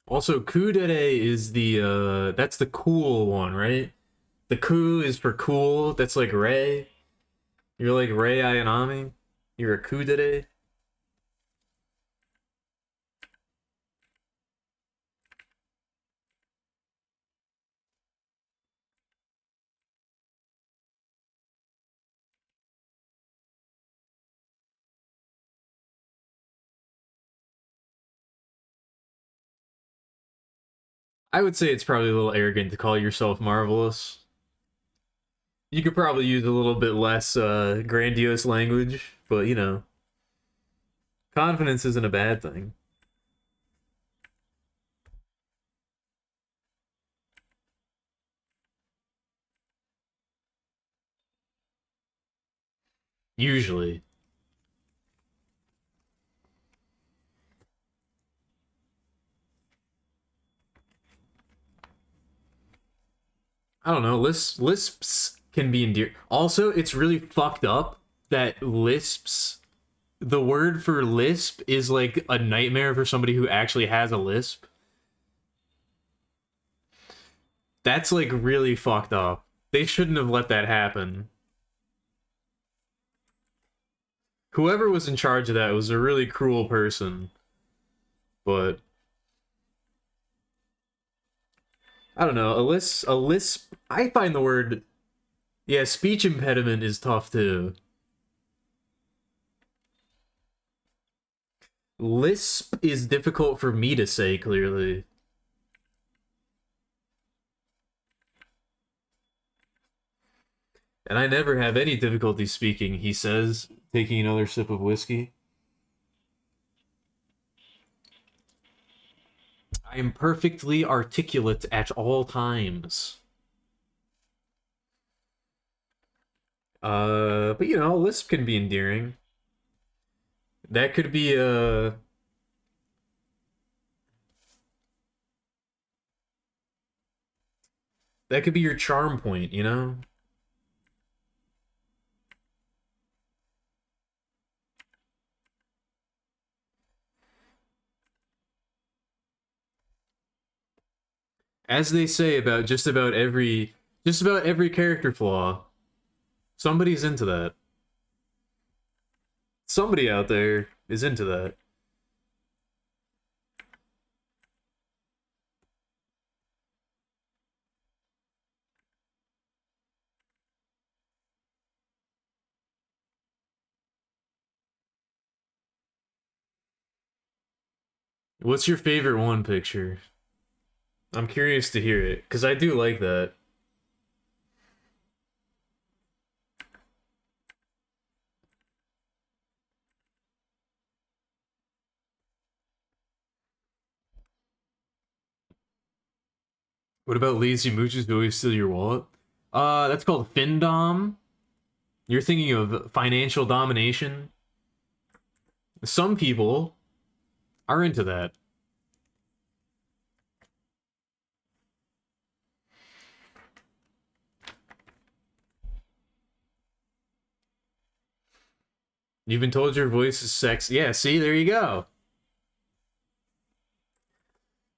Also, Kudere is the that's the cool one, right? The Ku is for cool. That's like Rei. You're like Rei Ayanami. You're a Kudere. I would say it's probably a little arrogant to call yourself marvelous. You could probably use a little bit less grandiose language, but you know, confidence isn't a bad thing. Usually. I don't know. Lisps can be endearing. Also, it's really fucked up that lisps. The word for lisp is like a nightmare for somebody who actually has a lisp. That's like really fucked up. They shouldn't have let that happen. Whoever was in charge of that was a really cruel person. But I don't know. A lisp. I find the word, yeah, speech impediment is tough too. Lisp is difficult for me to say clearly. And I never have any difficulty speaking, he says, taking another sip of whiskey. I am perfectly articulate at all times. But you know, lisp can be endearing. That could be a that could be your charm point, you know? As they say about just about every character flaw, somebody's into that. Somebody out there is into that. What's your favorite one picture? I'm curious to hear it because I do like that. What about lazy mooches who always steal your wallet? That's called FinDom. You're thinking of financial domination. Some people are into that. You've been told your voice is sexy. Yeah, see, there you go.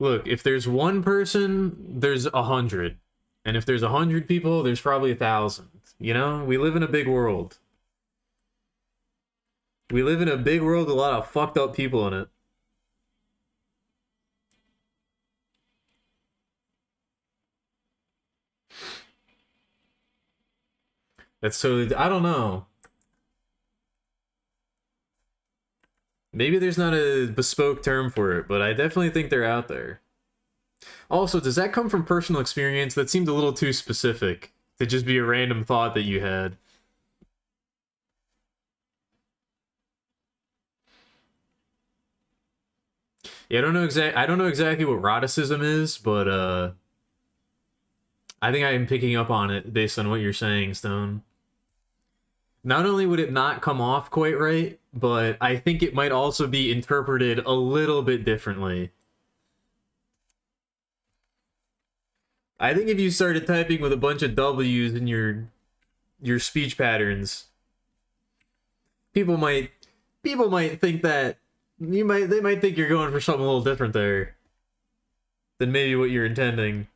Look, if there's one person, there's 100. And if there's 100 people, there's probably 1,000. You know, we live in a big world. We live in a big world with a lot of fucked up people in it. That's so, I don't know. Maybe there's not a bespoke term for it, but I definitely think they're out there. Also, does that come from personal experience? That seemed a little too specific to just be a random thought that you had. Yeah, I don't know exactly what eroticism is, but I think I am picking up on it based on what you're saying, Stone. Not only would it not come off quite right, but I think it might also be interpreted a little bit differently. I think if you started typing with a bunch of W's in your speech patterns, people might think that they might think you're going for something a little different there than maybe what you're intending.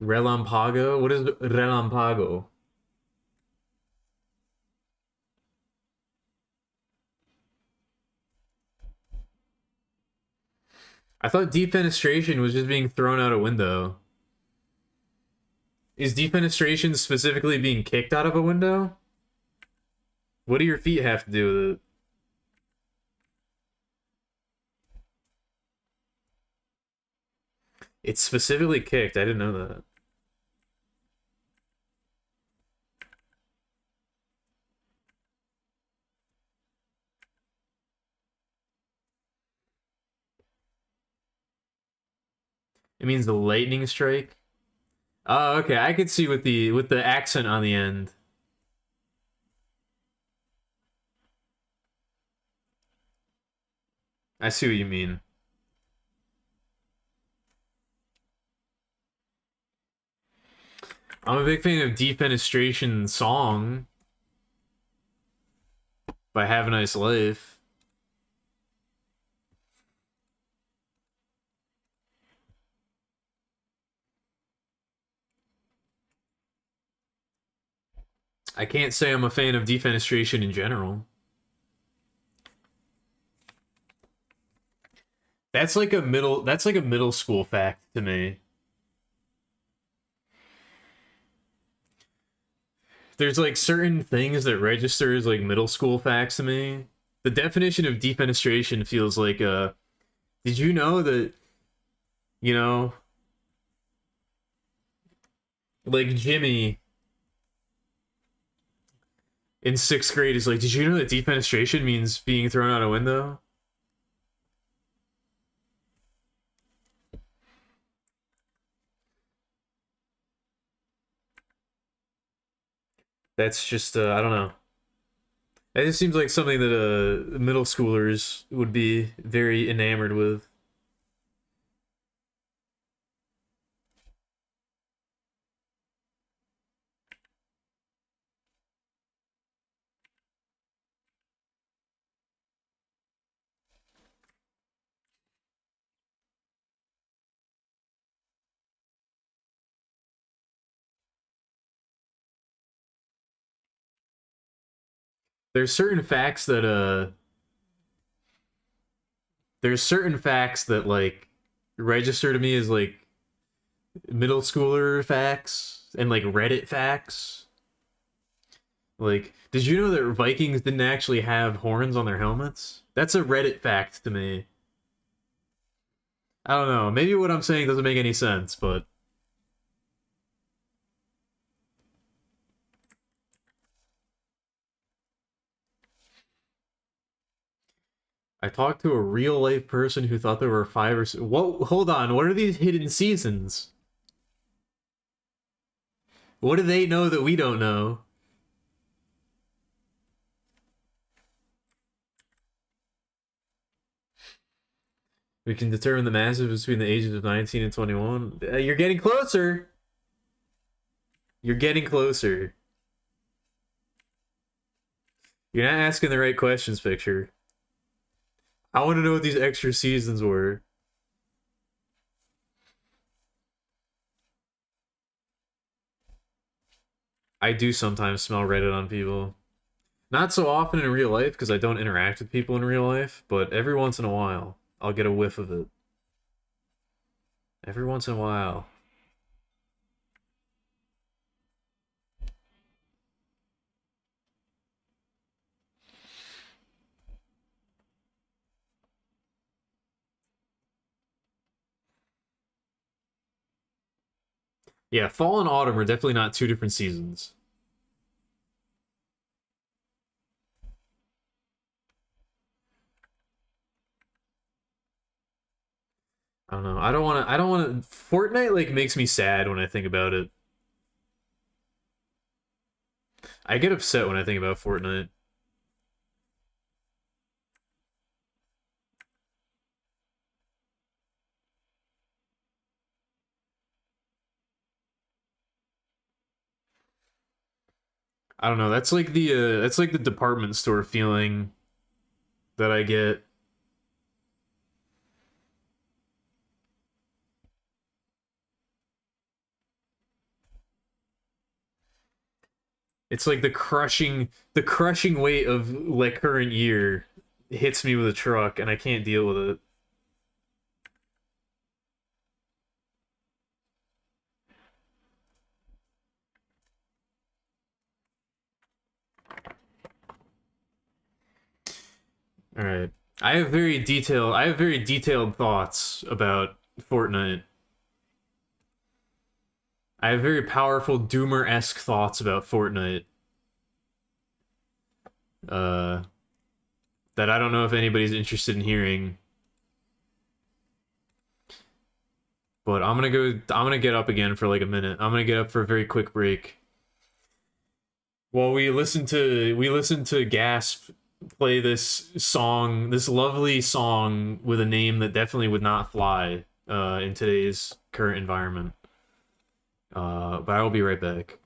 Relampago? What is relampago? I thought defenestration was just being thrown out a window. Is defenestration specifically being kicked out of a window? What do your feet have to do with it? It's specifically kicked. I didn't know that. It means the lightning strike. Oh, okay. I could see with the accent on the end. I see what you mean. I'm a big fan of Defenestration Song by Have a Nice Life. I can't say I'm a fan of defenestration in general. That's like a middle school fact to me. There's like certain things that register as like middle school facts to me. The definition of defenestration feels like did you know that, you know, like Jimmy in 6th grade is like, did you know that defenestration means being thrown out a window? That's just I don't know. It just seems like something that middle schoolers would be very enamored with. There's certain facts that there's certain facts that like register to me as like middle schooler facts and like Reddit facts. Like, did you know that Vikings didn't actually have horns on their helmets? That's a Reddit fact to me. I don't know. Maybe what I'm saying doesn't make any sense, but I talked to a real life person who thought there were 5 or what? Hold on, what are these hidden seasons? What do they know that we don't know? We can determine the masses between the ages of 19 and 21. You're getting closer. You're getting closer. You're not asking the right questions, picture. I want to know what these extra seasons were. I do sometimes smell Reddit on people. Not so often in real life because I don't interact with people in real life, but every once in a while, I'll get a whiff of it. Every once in a while. Yeah, fall and autumn are definitely not 2 different seasons. I don't know. I don't want to Fortnite like makes me sad when I think about it. I get upset when I think about Fortnite. I don't know. That's like the department store feeling that I get. It's like the crushing weight of like current year hits me with a truck and I can't deal with it. All right. I have very detailed thoughts about Fortnite. I have very powerful Doomer-esque thoughts about Fortnite. Uh that I don't know if anybody's interested in hearing. But I'm gonna get up again for like a minute. I'm gonna get up for a very quick break. Well, we listen to Gasp play this song, this lovely song with a name that definitely would not fly in today's current environment. But I will be right back.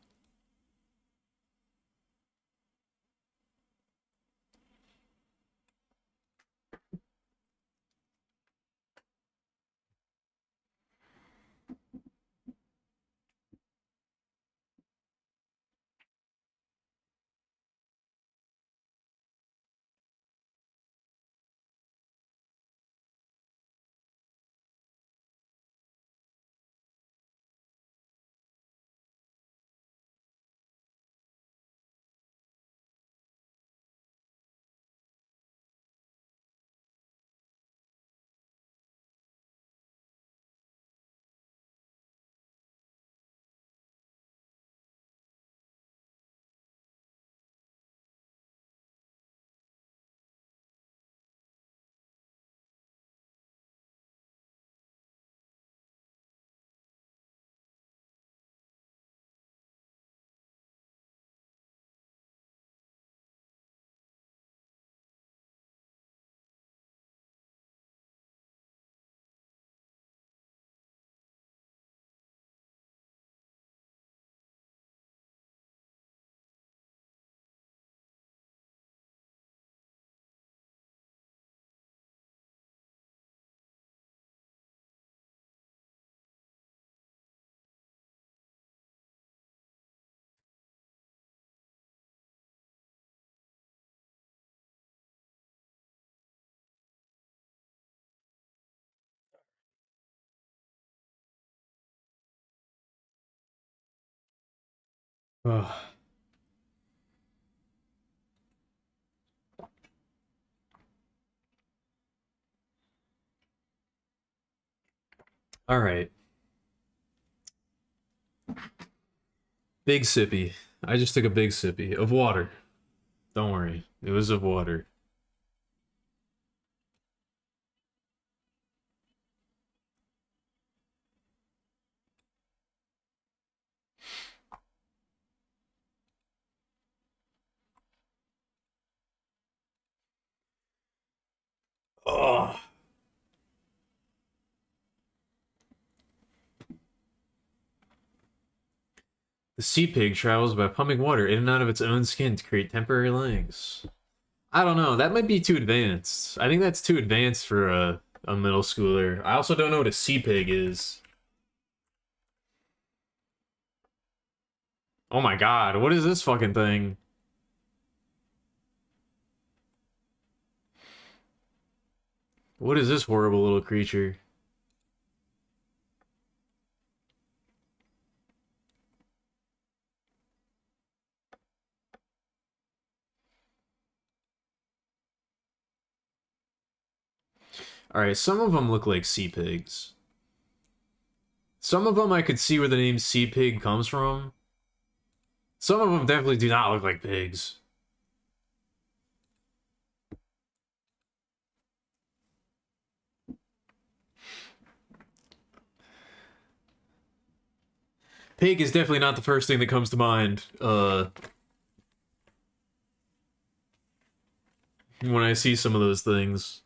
Ugh. All right. Big sippy. I just took a big sippy of water. Don't worry. It was of water. The sea pig travels by pumping water in and out of its own skin to create temporary legs. I don't know. That might be too advanced. I think that's too advanced for a middle schooler. I also don't know what a sea pig is. Oh my god, what is this fucking thing? What is this horrible little creature? Alright, some of them look like sea pigs. Some of them I could see where the name sea pig comes from. Some of them definitely do not look like pigs. Pig is definitely not the first thing that comes to mind when I see some of those things.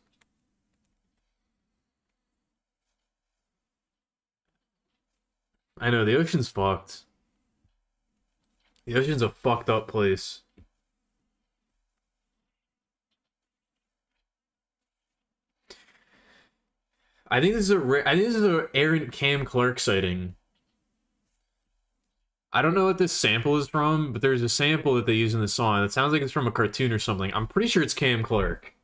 I know, the ocean's fucked. The ocean's a fucked up place. I think this is I think this is a errant Cam Clark sighting. I don't know what this sample is from, but there's a sample that they use in the song that sounds like it's from a cartoon or something. I'm pretty sure it's Cam Clark.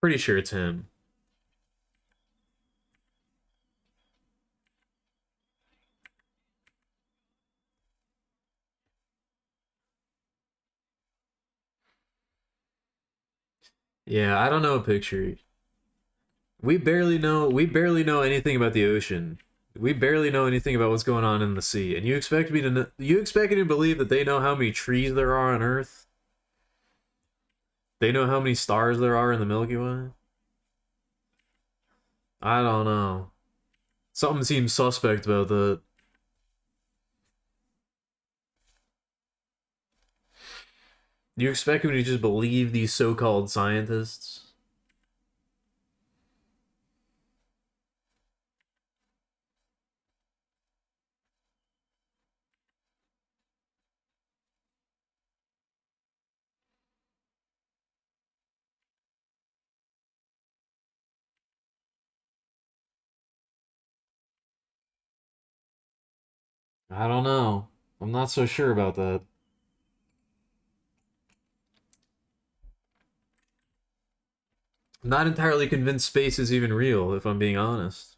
Pretty sure it's him. Yeah, I don't know a picture. We barely know anything about the ocean. We barely know anything about what's going on in the sea. And you expect me to you expect me to believe that they know how many trees there are on Earth? They know how many stars there are in the Milky Way? I don't know. Something seems suspect about that. You expect me to just believe these so-called scientists? I don't know. I'm not so sure about that. I'm not entirely convinced space is even real, if I'm being honest.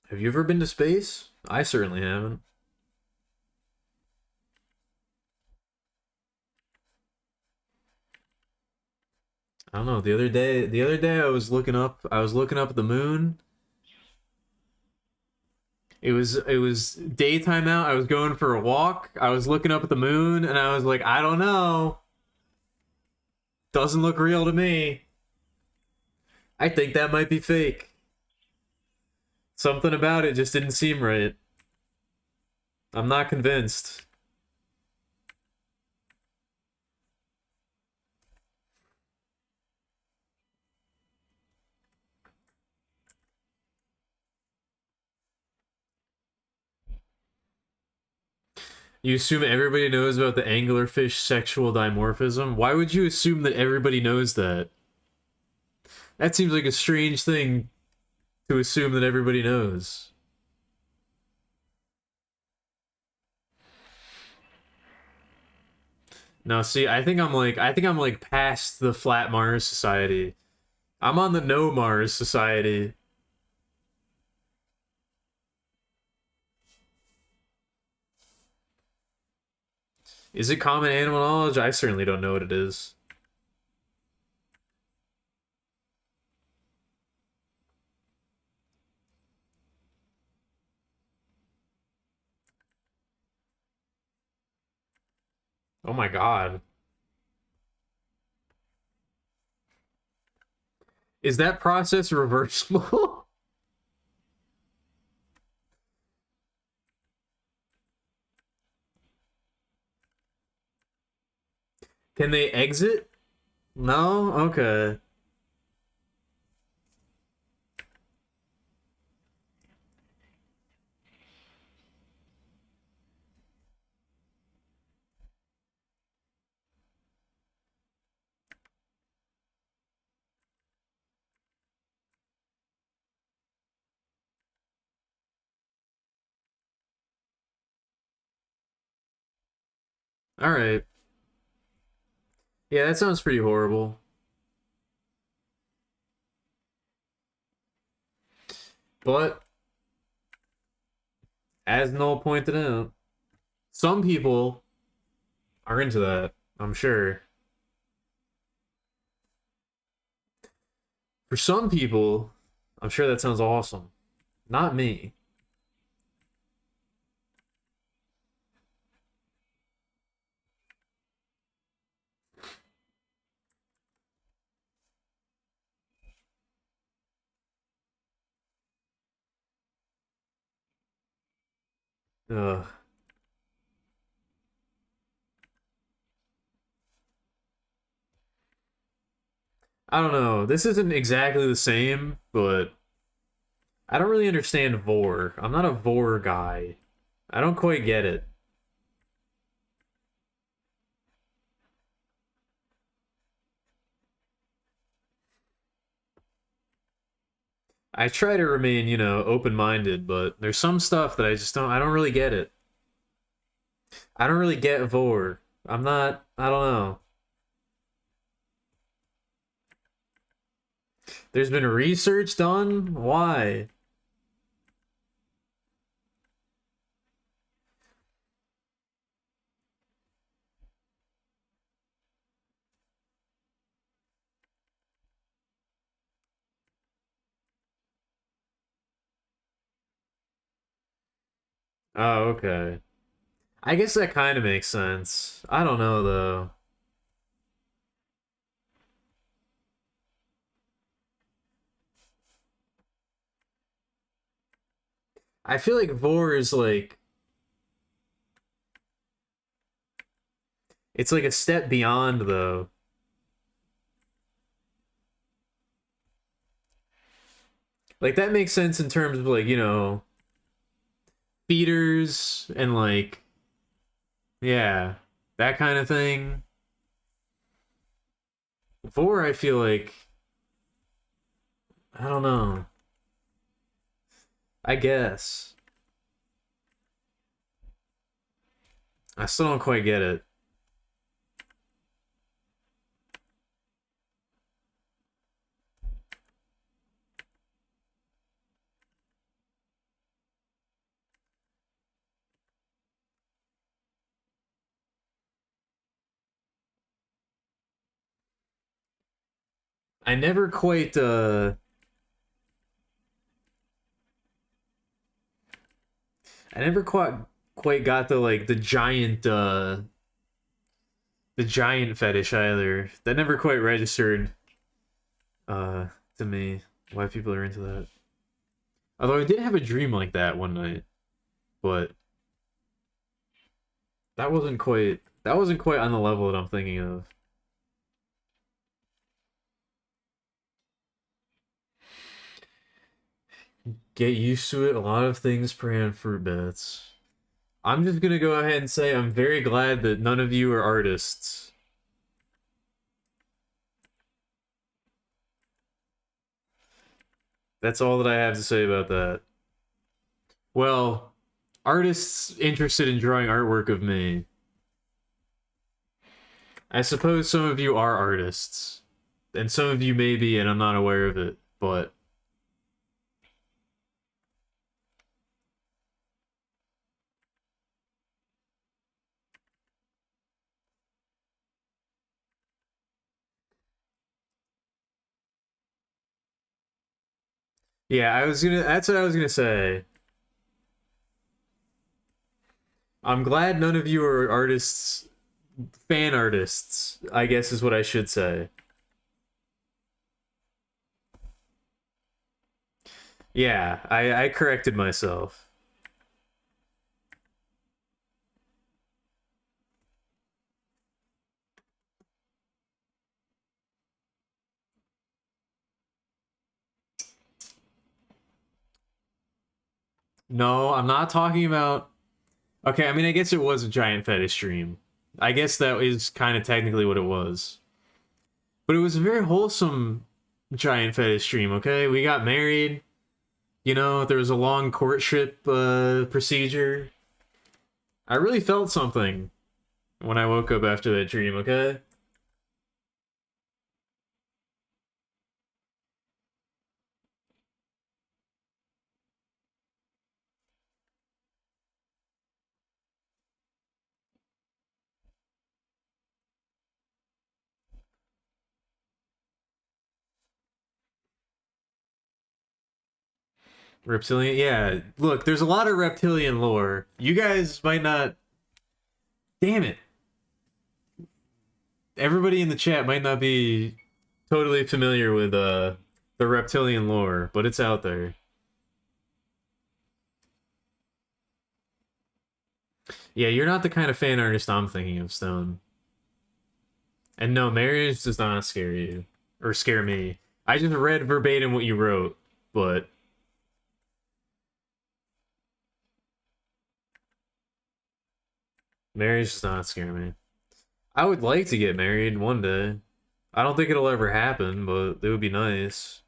Have you ever been to space? I certainly haven't. I don't know. The other day I was looking up at the moon. It was daytime out. I was going for a walk. I was looking up at the moon and I was like, I don't know. Doesn't look real to me. I think that might be fake. Something about it just didn't seem right. I'm not convinced. You assume everybody knows about the anglerfish sexual dimorphism? Why would you assume that everybody knows that? That seems like a strange thing to assume that everybody knows. Now, see, I think I'm like past the flat Mars society. I'm on the no Mars society. Is it common animal knowledge? I certainly don't know what it is. Oh my god. Is that process reversible? Can they exit? No? Okay. Alright. Yeah, that sounds pretty horrible. But, as Noel pointed out, some people are into that, I'm sure. For some people, I'm sure that sounds awesome. Not me. Ugh. I don't know. This isn't exactly the same, but I don't really understand Vor. I'm not a Vor guy. I don't quite get it. I try to remain, open-minded, but there's some stuff that I don't really get it. I don't really get Vor. I don't know. There's been research done? Why? Oh, okay. I guess that kind of makes sense. I don't know, though. I feel like Vor is like, it's like a step beyond, though. Like, that makes sense in terms of, like, feeders and, like, yeah, that kind of thing. Vor, I feel like, I don't know. I guess. I still don't quite get it. I never quite, I never quite got the giant fetish either. That never quite registered uh to me why people are into that. Although I did have a dream like that one night, but that wasn't quite on the level that I'm thinking of. Get used to it. A lot of things praying fruit bats. I'm just gonna go ahead and say I'm very glad that none of you are artists. That's all that I have to say about that. Well, artists interested in drawing artwork of me. I suppose some of you are artists, and some of you may be, and I'm not aware of it, but yeah, that's what I was gonna say. I'm glad none of you are artists, fan artists, I guess is what I should say. Yeah, I corrected myself. No, I'm not talking about. Okay, I mean, I guess it was a giant fetish dream. I guess that is kind of technically what it was. But it was a very wholesome giant fetish dream, okay? We got married. You know, there was a long courtship procedure. I really felt something when I woke up after that dream, okay? Reptilian, yeah. Look, there's a lot of reptilian lore. You guys might not. Damn it. Everybody in the chat might not be totally familiar with the reptilian lore, but it's out there. Yeah, you're not the kind of fan artist I'm thinking of, Stone. And no, marriage does not scare you. Or scare me. I just read verbatim what you wrote, but marriage does not scare me. I would like to get married one day. I don't think it'll ever happen, but it would be nice.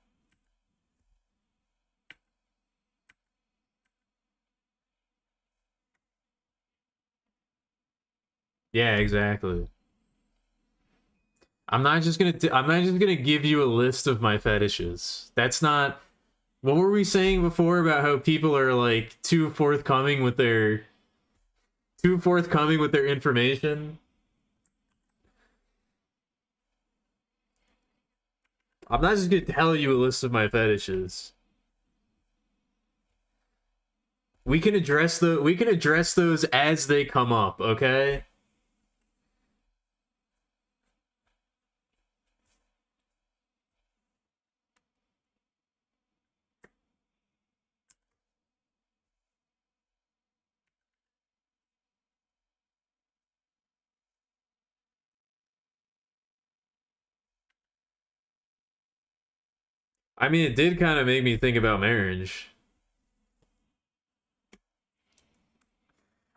Yeah, exactly. I'm not just gonna give you a list of my fetishes. That's not. What were we saying before about how people are like too forthcoming with their information? I'm not just gonna tell you a list of my fetishes. We can address those as they come up, okay? I mean, it did kind of make me think about marriage.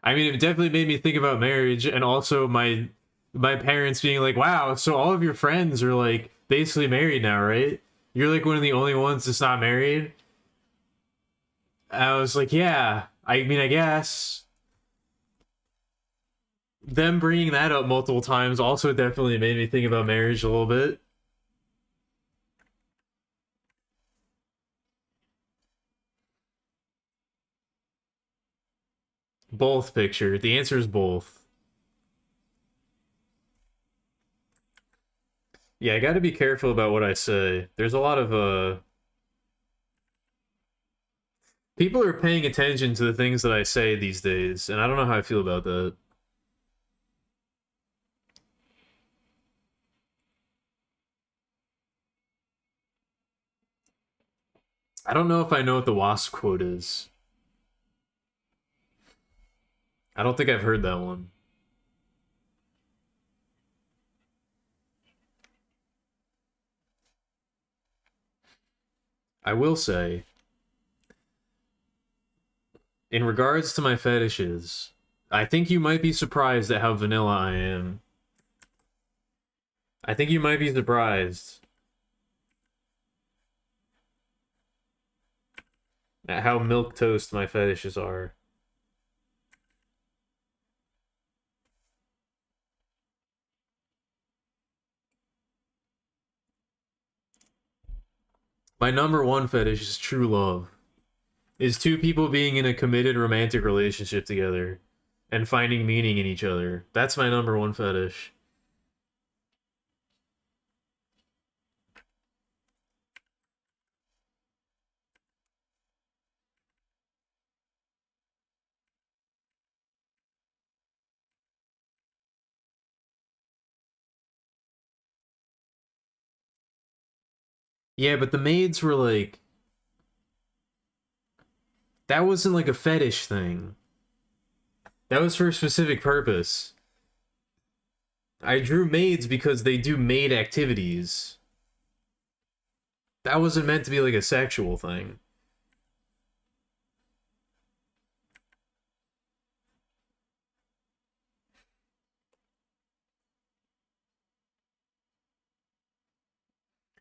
I mean, it definitely made me think about marriage and also my parents being like, "Wow, so all of your friends are like basically married now, right? You're like one of the only ones that's not married." I was like, "Yeah, I mean, I guess." Them bringing that up multiple times also definitely made me think about marriage a little bit. Both picture. The answer is both. Yeah, I got to be careful about what I say. There's a lot of people are paying attention to the things that I say these days, and I don't know how I feel about that. I don't know if I know what the wasp quote is. I don't think I've heard that one. I will say, in regards to my fetishes, I think you might be surprised at how vanilla I am. I think you might be surprised at how milk toast my fetishes are. My number one fetish is true love. Is two people being in a committed romantic relationship together and finding meaning in each other. That's my number one fetish. Yeah, but the maids were like, that wasn't like a fetish thing. That was for a specific purpose. I drew maids because they do maid activities. That wasn't meant to be like a sexual thing.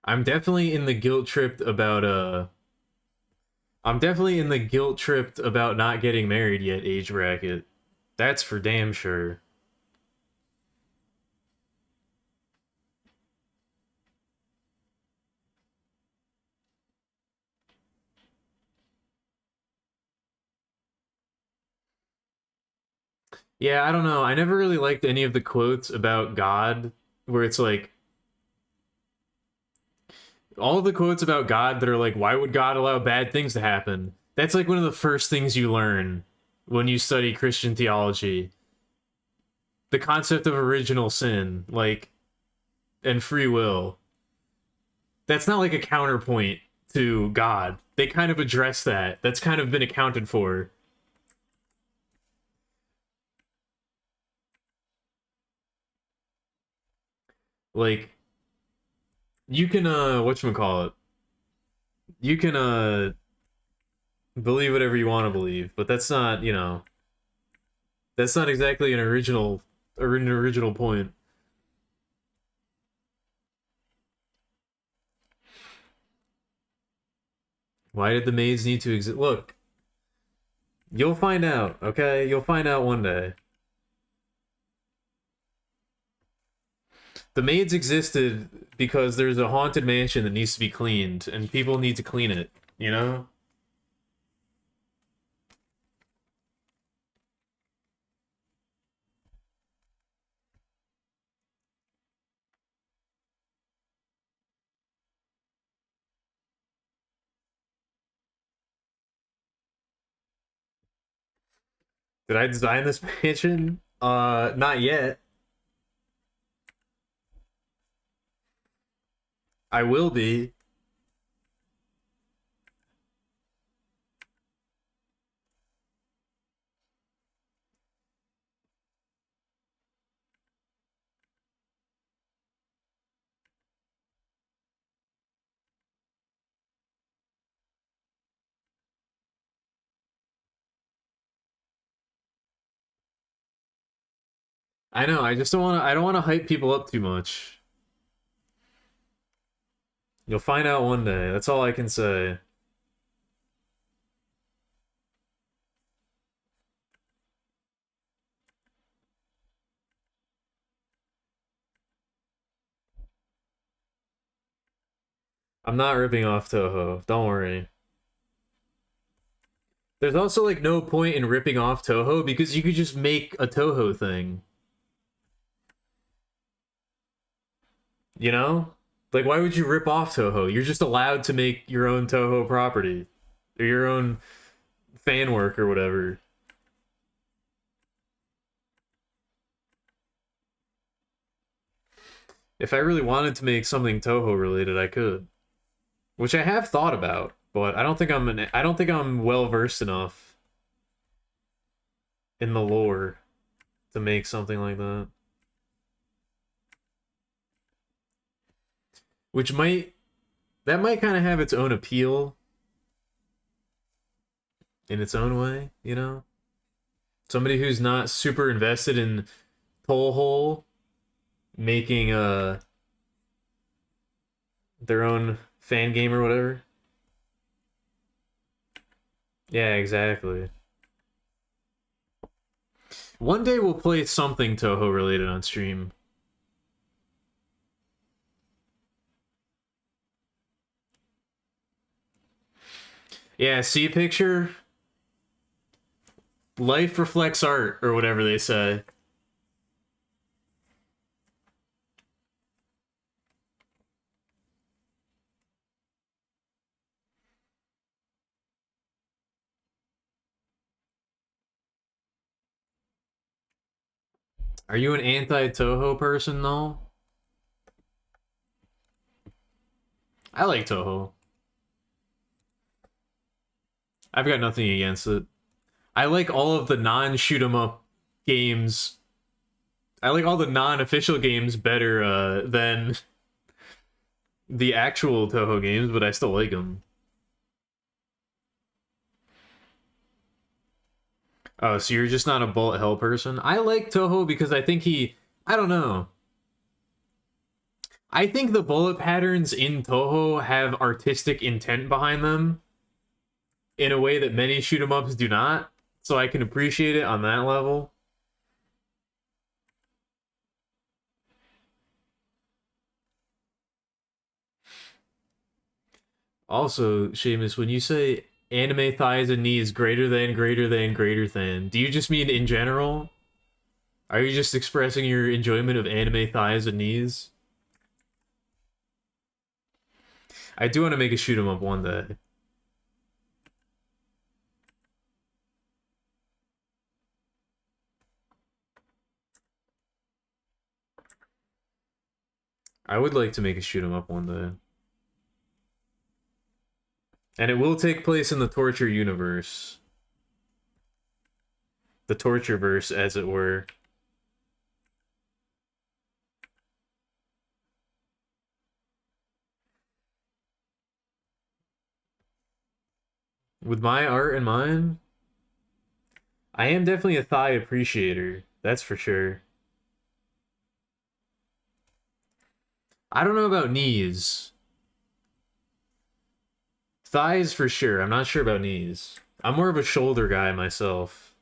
I'm definitely in the guilt tripped about I'm definitely in the guilt tripped about not getting married yet age bracket. That's for damn sure. Yeah, I don't know. I never really liked any of the quotes about God where it's like all of the quotes about God that are like, why would God allow bad things to happen? That's like one of the first things you learn when you study Christian theology. The concept of original sin, like, and free will. That's not like a counterpoint to God. They kind of address that. That's kind of been accounted for. Like, you can whatchamacallit? You can believe whatever you want to believe, but that's not, that's not exactly an original or an original point. Why did the maids need to exist? Look, you'll find out, okay? You'll find out one day. The maids existed because there's a haunted mansion that needs to be cleaned, and people need to clean it, you know? Did I design this mansion? Not yet. I will be. I know, I just don't want to I don't want to hype people up too much. You'll find out one day. That's all I can say. I'm not ripping off Toho. Don't worry. There's also like no point in ripping off Toho because you could just make a Toho thing. You know? Like why would you rip off Toho? You're just allowed to make your own Toho property or your own fan work or whatever. If I really wanted to make something Toho related, I could. Which I have thought about, but I don't think I'm well versed enough in the lore to make something like that. Which might that might kind of have its own appeal in its own way, you know? Somebody who's not super invested in Toll Hole making their own fan game or whatever. Yeah, exactly. One day we'll play something Toho related on stream. Yeah, see a picture? Life reflects art, or whatever they say. Are you an anti-Toho person, though? I like Toho. I've got nothing against it. I like all of the non-shoot 'em up games. I like all the non-official games better than the actual Toho games, but I still like them. Oh, so you're just not a bullet hell person? I like Toho because I think I don't know. I think the bullet patterns in Toho have artistic intent behind them in a way that many shoot 'em ups do not. So I can appreciate it on that level. Also, Seamus, when you say anime thighs and knees greater than, do you just mean in general? Are you just expressing your enjoyment of anime thighs and knees? I do want to make a shoot 'em up one day. I would like to make a shoot 'em up one day. And it will take place in the Torture universe. The Torture verse, as it were. With my art in mind, I am definitely a thigh appreciator. That's for sure. I don't know about knees. Thighs for sure. I'm not sure about knees. I'm more of a shoulder guy myself.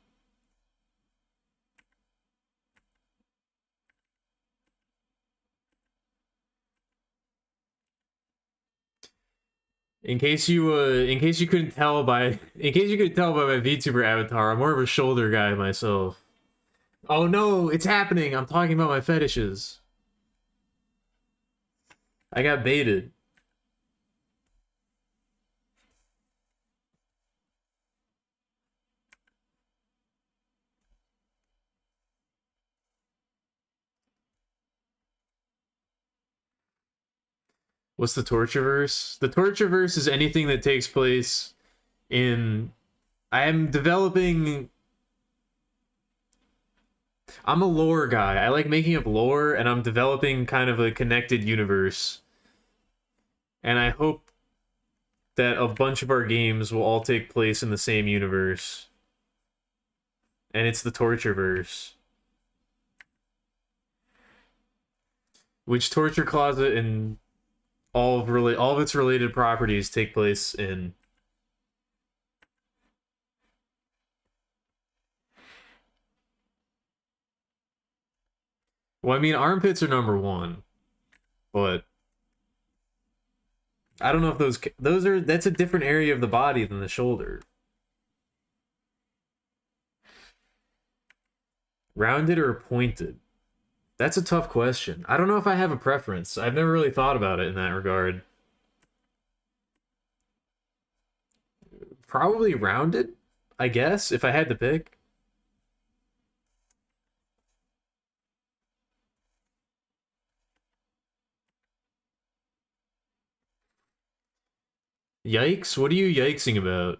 In case you couldn't tell by in case you couldn't tell by my VTuber avatar, I'm more of a shoulder guy myself. Oh no, it's happening. I'm talking about my fetishes. I got baited. What's the Tortureverse? The Tortureverse is anything that takes place in. I am developing. I'm a lore guy. I like making up lore, and I'm developing kind of a connected universe. And I hope that a bunch of our games will all take place in the same universe. And it's the Tortureverse. Which Torture Closet and all of its related properties take place in. Well, I mean, armpits are number one, but I don't know if that's a different area of the body than the shoulder. Rounded or pointed? That's a tough question. I don't know if I have a preference. I've never really thought about it in that regard. Probably rounded, I guess, if I had to pick. Yikes? What are you yikesing about?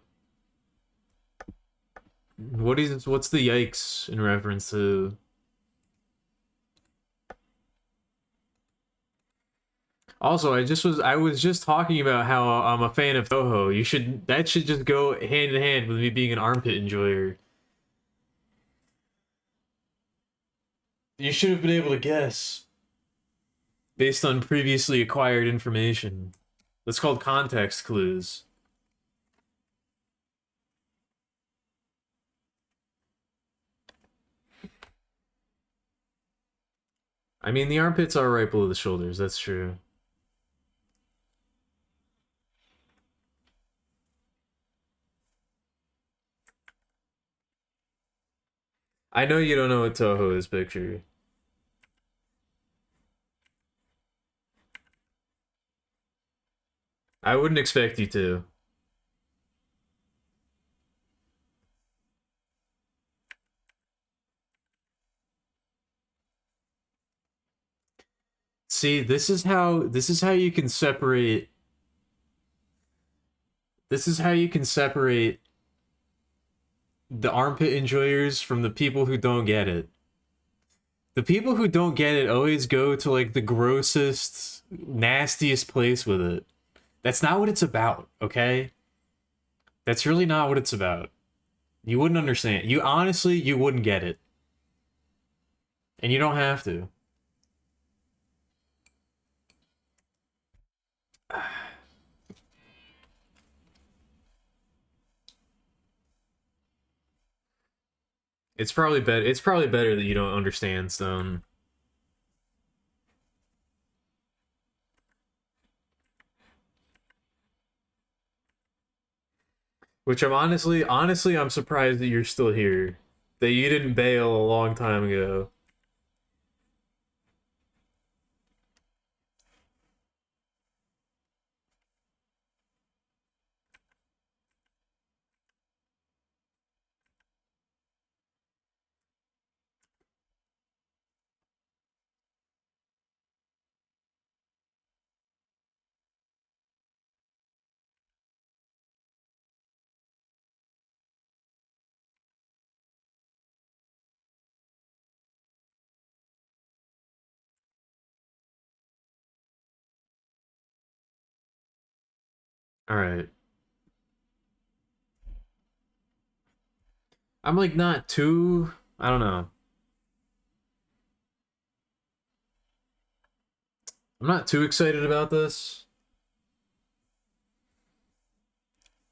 What's the yikes in reference to? Also, I was just talking about how I'm a fan of Toho. That should just go hand in hand with me being an armpit enjoyer. You should have been able to guess based on previously acquired information. That's called context clues. I mean, the armpits are right below the shoulders, that's true. I know you don't know what Toho is, picture. I wouldn't expect you to. See, this is how you can separate this is how you can separate the armpit enjoyers from the people who don't get it. The people who don't get it always go to like the grossest, nastiest place with it. That's not what it's about, okay? That's really not what it's about. You wouldn't understand. You wouldn't get it. And you don't have to. It's probably better. It's probably better that you don't understand stone. Which I'm honestly, I'm surprised that you're still here. That you didn't bail a long time ago. All right. I'm like not too. I don't know. I'm not too excited about this.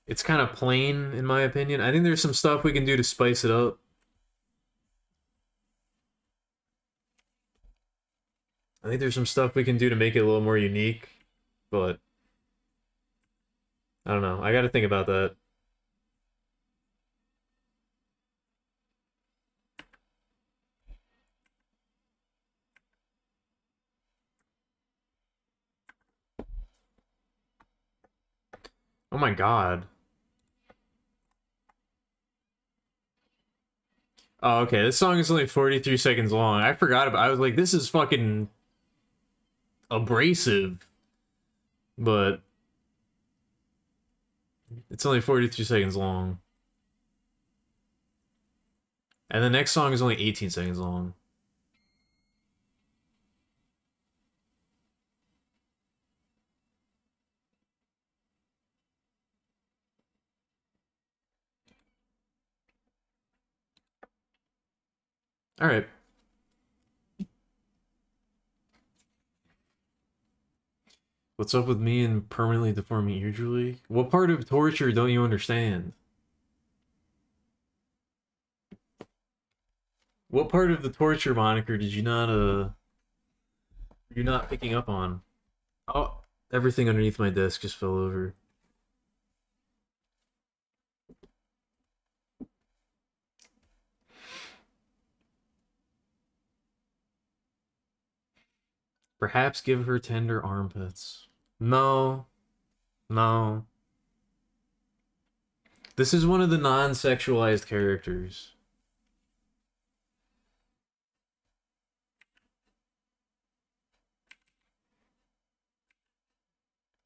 It's kind of plain, in my opinion. I think there's some stuff we can do to spice it up. I think there's some stuff we can do to make it a little more unique, but I don't know. I got to think about that. Oh my god. Oh, okay. This song is only 43 seconds long. I forgot about. I was like, this is fucking abrasive, but it's only 43 seconds long. And the next song is only 18 seconds long. All right. What's up with me and permanently deforming eardrally? What part of torture don't you understand? What part of the torture moniker did you're not picking up on? Oh, everything underneath my desk just fell over. Perhaps give her tender armpits. No, no. This is one of the non-sexualized characters.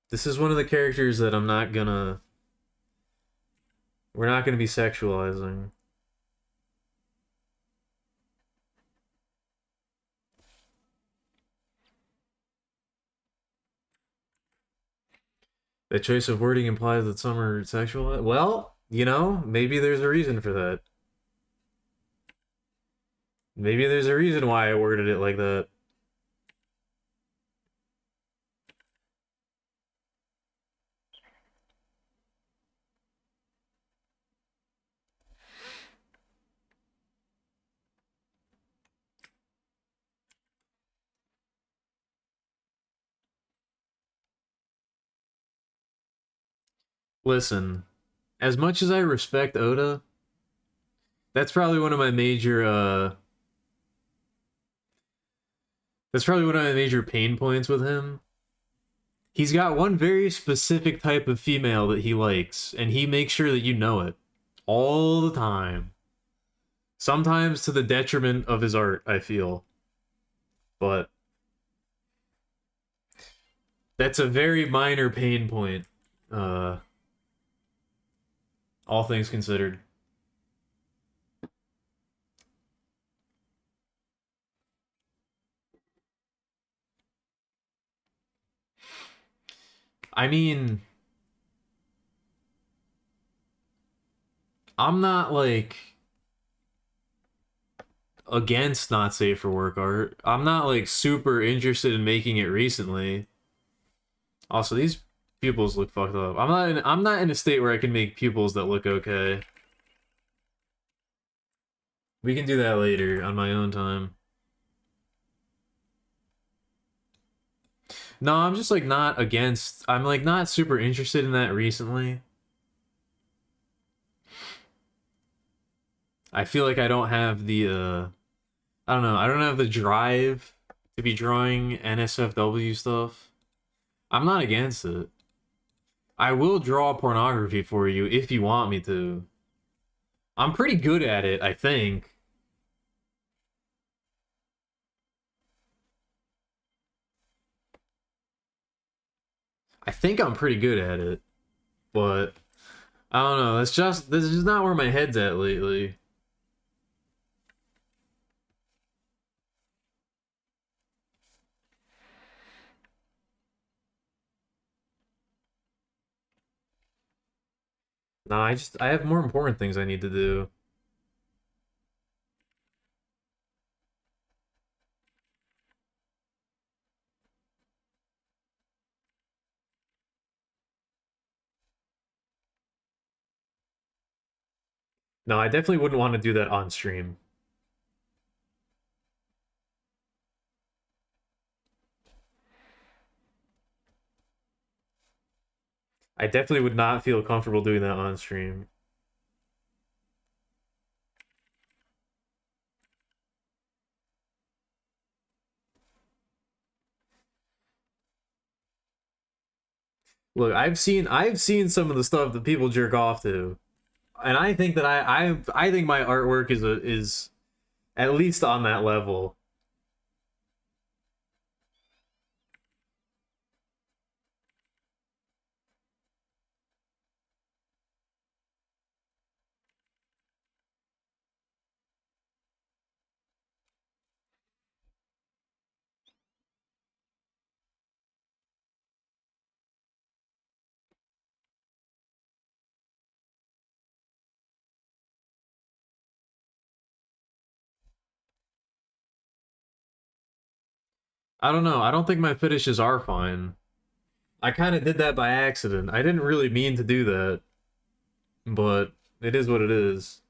This is one of the characters that we're not gonna be sexualizing. The choice of wording implies that some are sexual. Well, maybe there's a reason for that. Maybe there's a reason why I worded it like that. Listen, as much as I respect Oda, that's probably one of my major that's probably one of my major pain points with him. He's got one very specific type of female that he likes, and he makes sure that you know it all the time. Sometimes to the detriment of his art, I feel. But that's a very minor pain point. Uh all things considered. I mean, I'm not like against not safe for work art. I'm not like super interested in making it recently. Also, these pupils look fucked up. I'm not in a state where I can make pupils that look okay. We can do that later on my own time. No, I'm just like not against. I'm like not super interested in that recently. I feel like I don't have the I don't know, I don't have the drive to be drawing NSFW stuff. I'm not against it. I will draw pornography for you if you want me to. I'm pretty good at it, I think. I think I'm pretty good at it, but I don't know. This is just not where my head's at lately. No, I have more important things I need to do. No, I definitely wouldn't want to do that on stream. I definitely would not feel comfortable doing that on stream. Look, I've seen some of the stuff that people jerk off to, and I think that I think my artwork is at least on that level. I don't know. I don't think my fetishes are fine. I kind of did that by accident. I didn't really mean to do that, but it is what it is.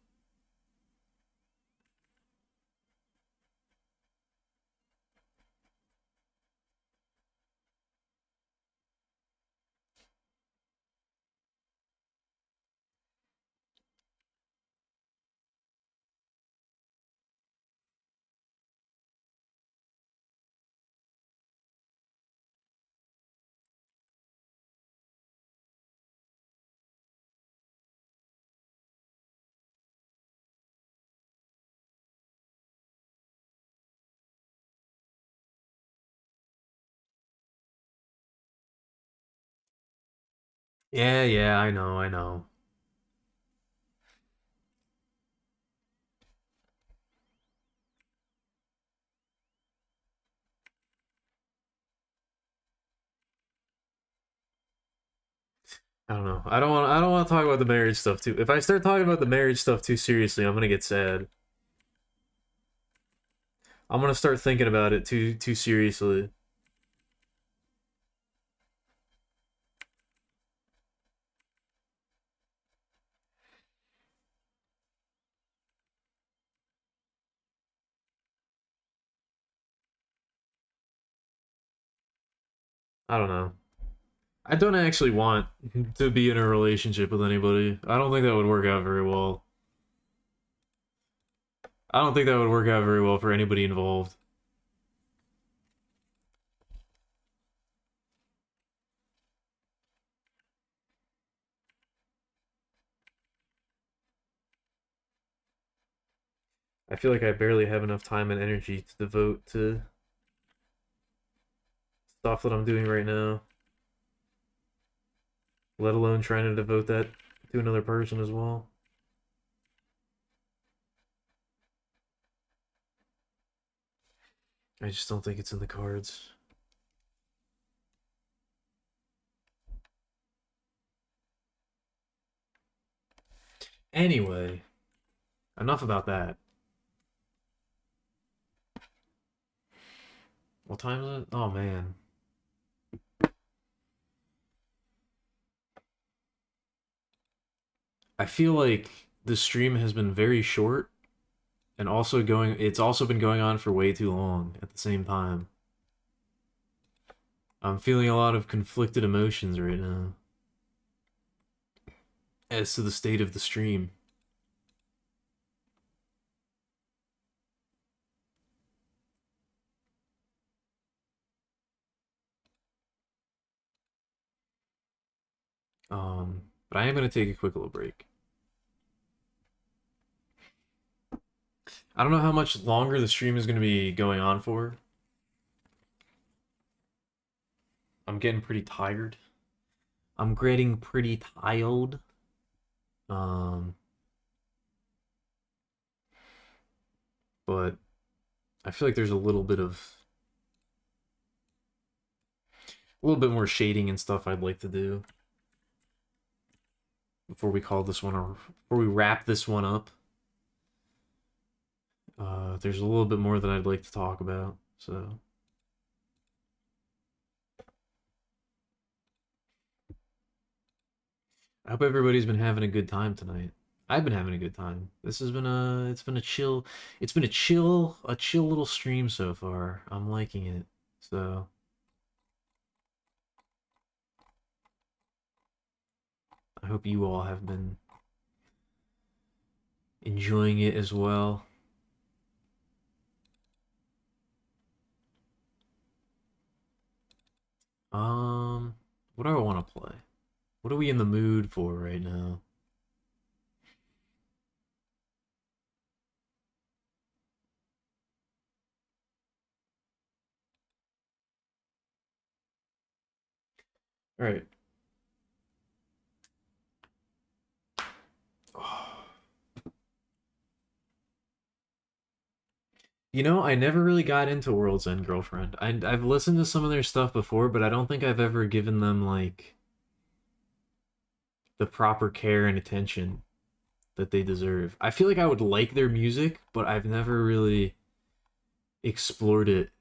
Yeah, yeah, I know, I know. I don't know. I don't want to talk about the marriage stuff too. If I start talking about the marriage stuff too seriously, I'm gonna get sad. I'm gonna start thinking about it too seriously. I don't know. I don't actually want to be in a relationship with anybody. I don't think that would work out very well. I don't think that would work out very well for anybody involved. I feel like I barely have enough time and energy to devote to stuff that I'm doing right now, let alone trying to devote that to another person as well. I just don't think it's in the cards. Anyway, enough about that. What time is it? Oh man. I feel like the stream has been very short, and also going. It's also been going on for way too long at the same time. I'm feeling a lot of conflicted emotions right now as to the state of the stream. But I am gonna take a quick little break. I don't know how much longer the stream is gonna be going on for. I'm getting pretty tired. I'm getting pretty tired. Um, but I feel like there's a little bit more shading and stuff I'd like to do before we call this one or before we wrap this one up. There's a little bit more that I'd like to talk about. So I hope everybody's been having a good time tonight. I've been having a good time. This has been a chill little stream so far. I'm liking it. So I hope you all have been enjoying it as well. What do I want to play? What are we in the mood for right now? All right. You know, I never really got into World's End Girlfriend. I've listened to some of their stuff before, but I don't think I've ever given them like the proper care and attention that they deserve. I feel like I would like their music, but I've never really explored it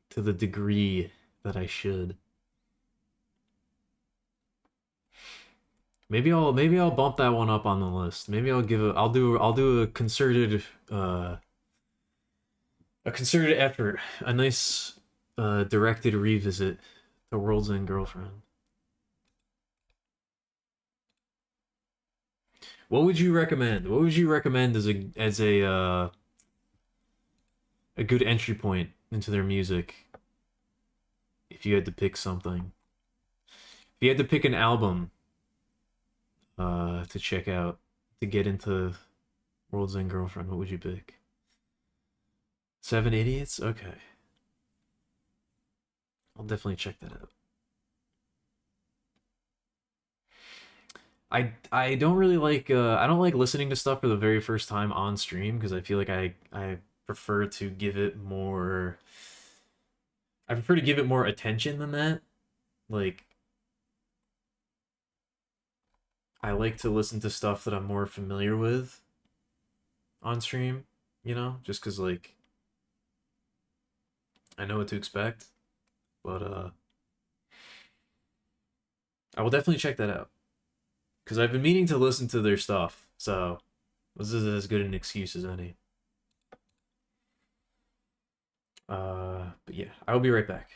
to the degree that I should. Maybe I'll bump that one up on the list. Maybe I'll do uh a concerted effort, a nice directed revisit to World's End Girlfriend. What would you recommend? What would you recommend as a good entry point into their music if you had to pick something? If you had to pick an album to check out to get into World's End Girlfriend, what would you pick? Seven Idiots? Okay. I'll definitely check that out. I don't really like I don't like listening to stuff for the very first time on stream because I feel like I prefer to give it more I prefer to give it more attention than that. Like I like to listen to stuff that I'm more familiar with on stream, you know, just cuz like I know what to expect, but I will definitely check that out cuz I've been meaning to listen to their stuff. So, this is as good an excuse as any. But yeah, I will be right back.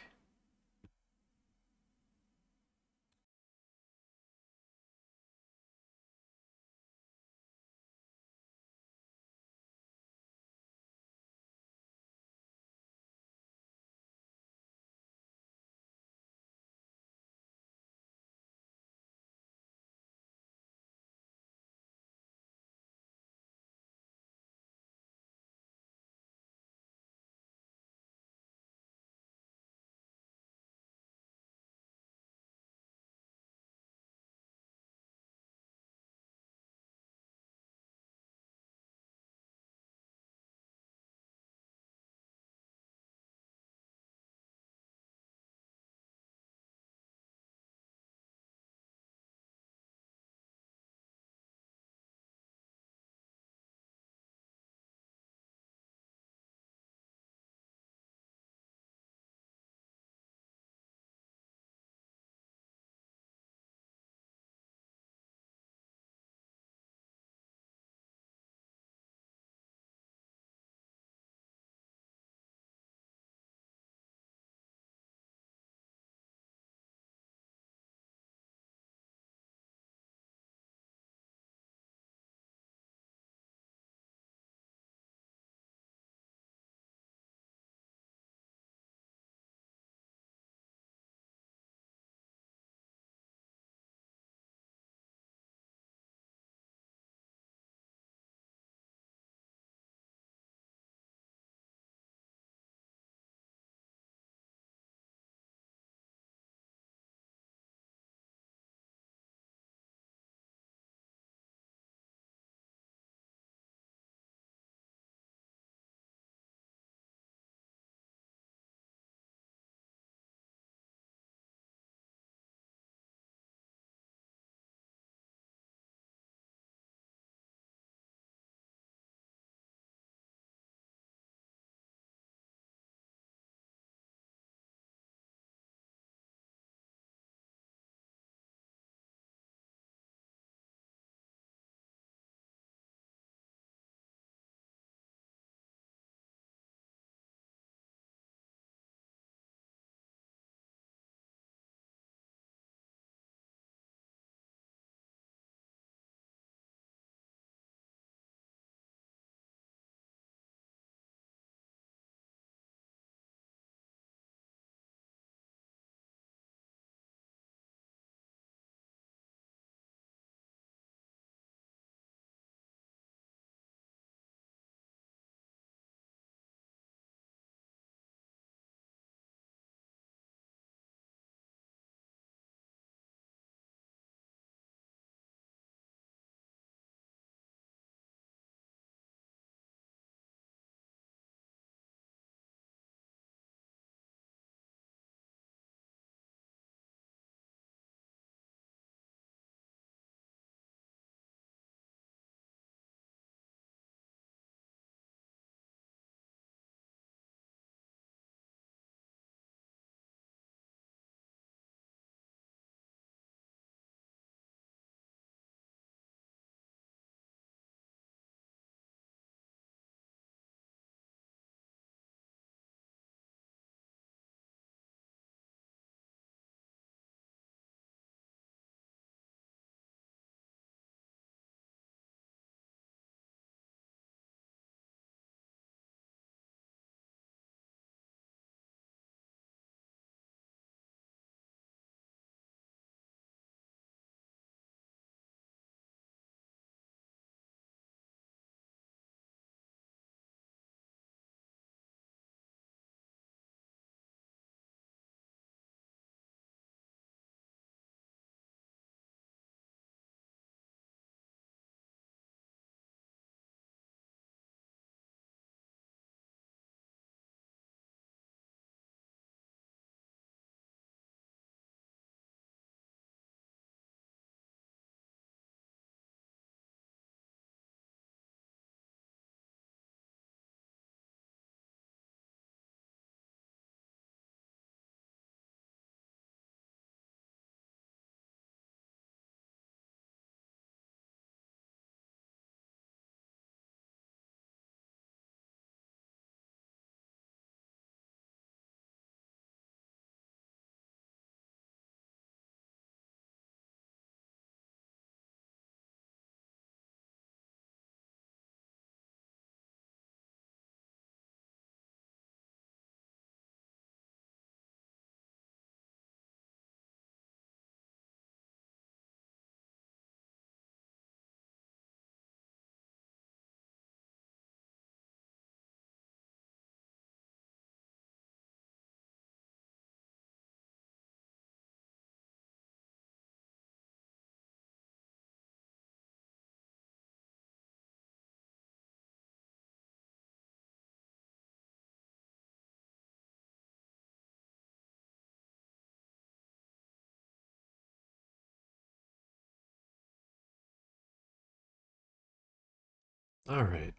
All right.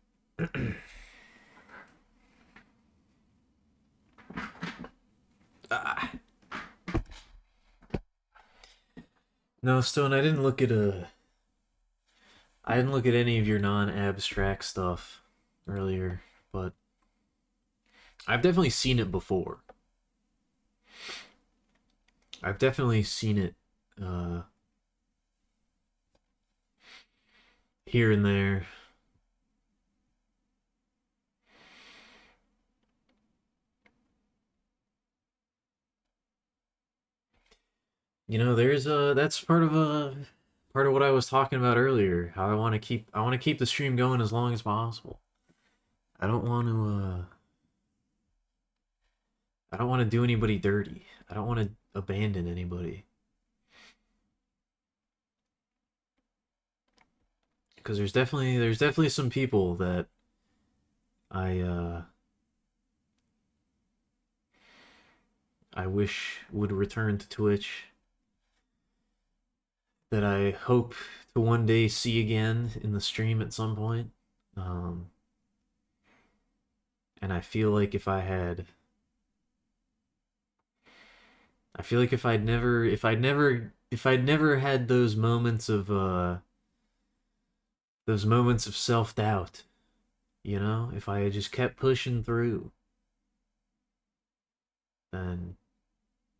Ah. No, Stone, I didn't look at any of your non-abstract stuff earlier, but I've definitely seen it before. I've definitely seen it uh, here and there. You know, there's that's part of what I was talking about earlier. How I want to keep the stream going as long as possible. I don't want to I don't want to do anybody dirty. I don't want to abandon anybody because there's definitely some people that I I wish would return to Twitch that I hope to one day see again in the stream at some point. Um, and I feel like if I'd never had those moments of self doubt, you know, if I had just kept pushing through, then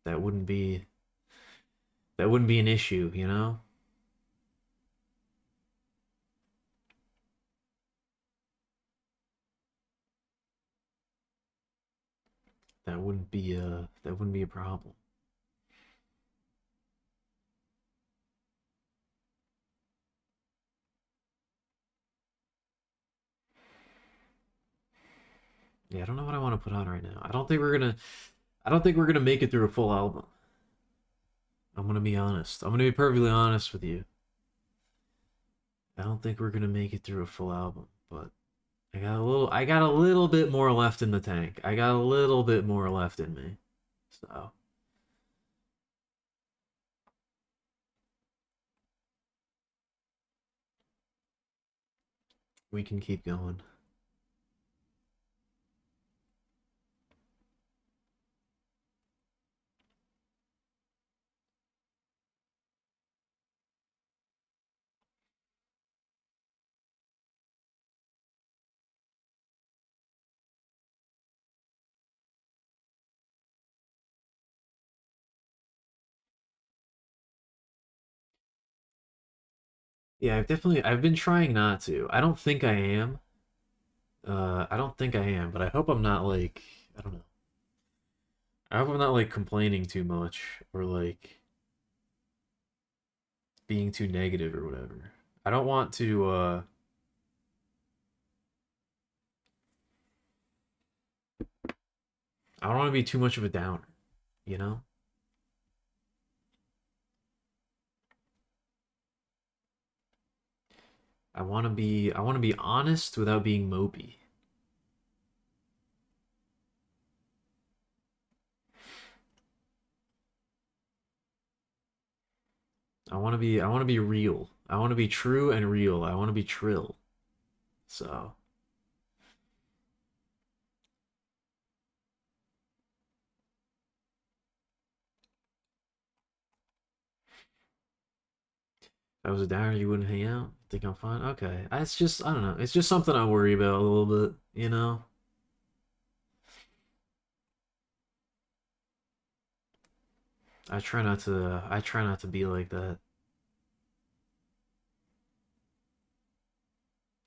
that wouldn't be that wouldn't be an issue, you know. That wouldn't be a problem. Yeah, I don't know what I want to put on right now. I don't think we're gonna make it through a full album. I'm gonna be honest. I'm gonna be perfectly honest with you. I don't think we're gonna make it through a full album, but I got a little bit more left in the tank. I got a little bit more left in me. So we can keep going. Yeah, I've been trying not to. I don't think I am. I don't think I am, but I hope I'm not like I don't know. I hope I'm not like complaining too much or like being too negative or whatever. I don't want to I don't want to be too much of a downer, you know? I want to be honest without being mopey. I want to be real. I want to be true and real. I want to be trill. So, if I was a downer, you wouldn't hang out? Think I'm fine? Okay. It's just I don't know. It's just something I worry about a little bit, you know? I try not to be like that.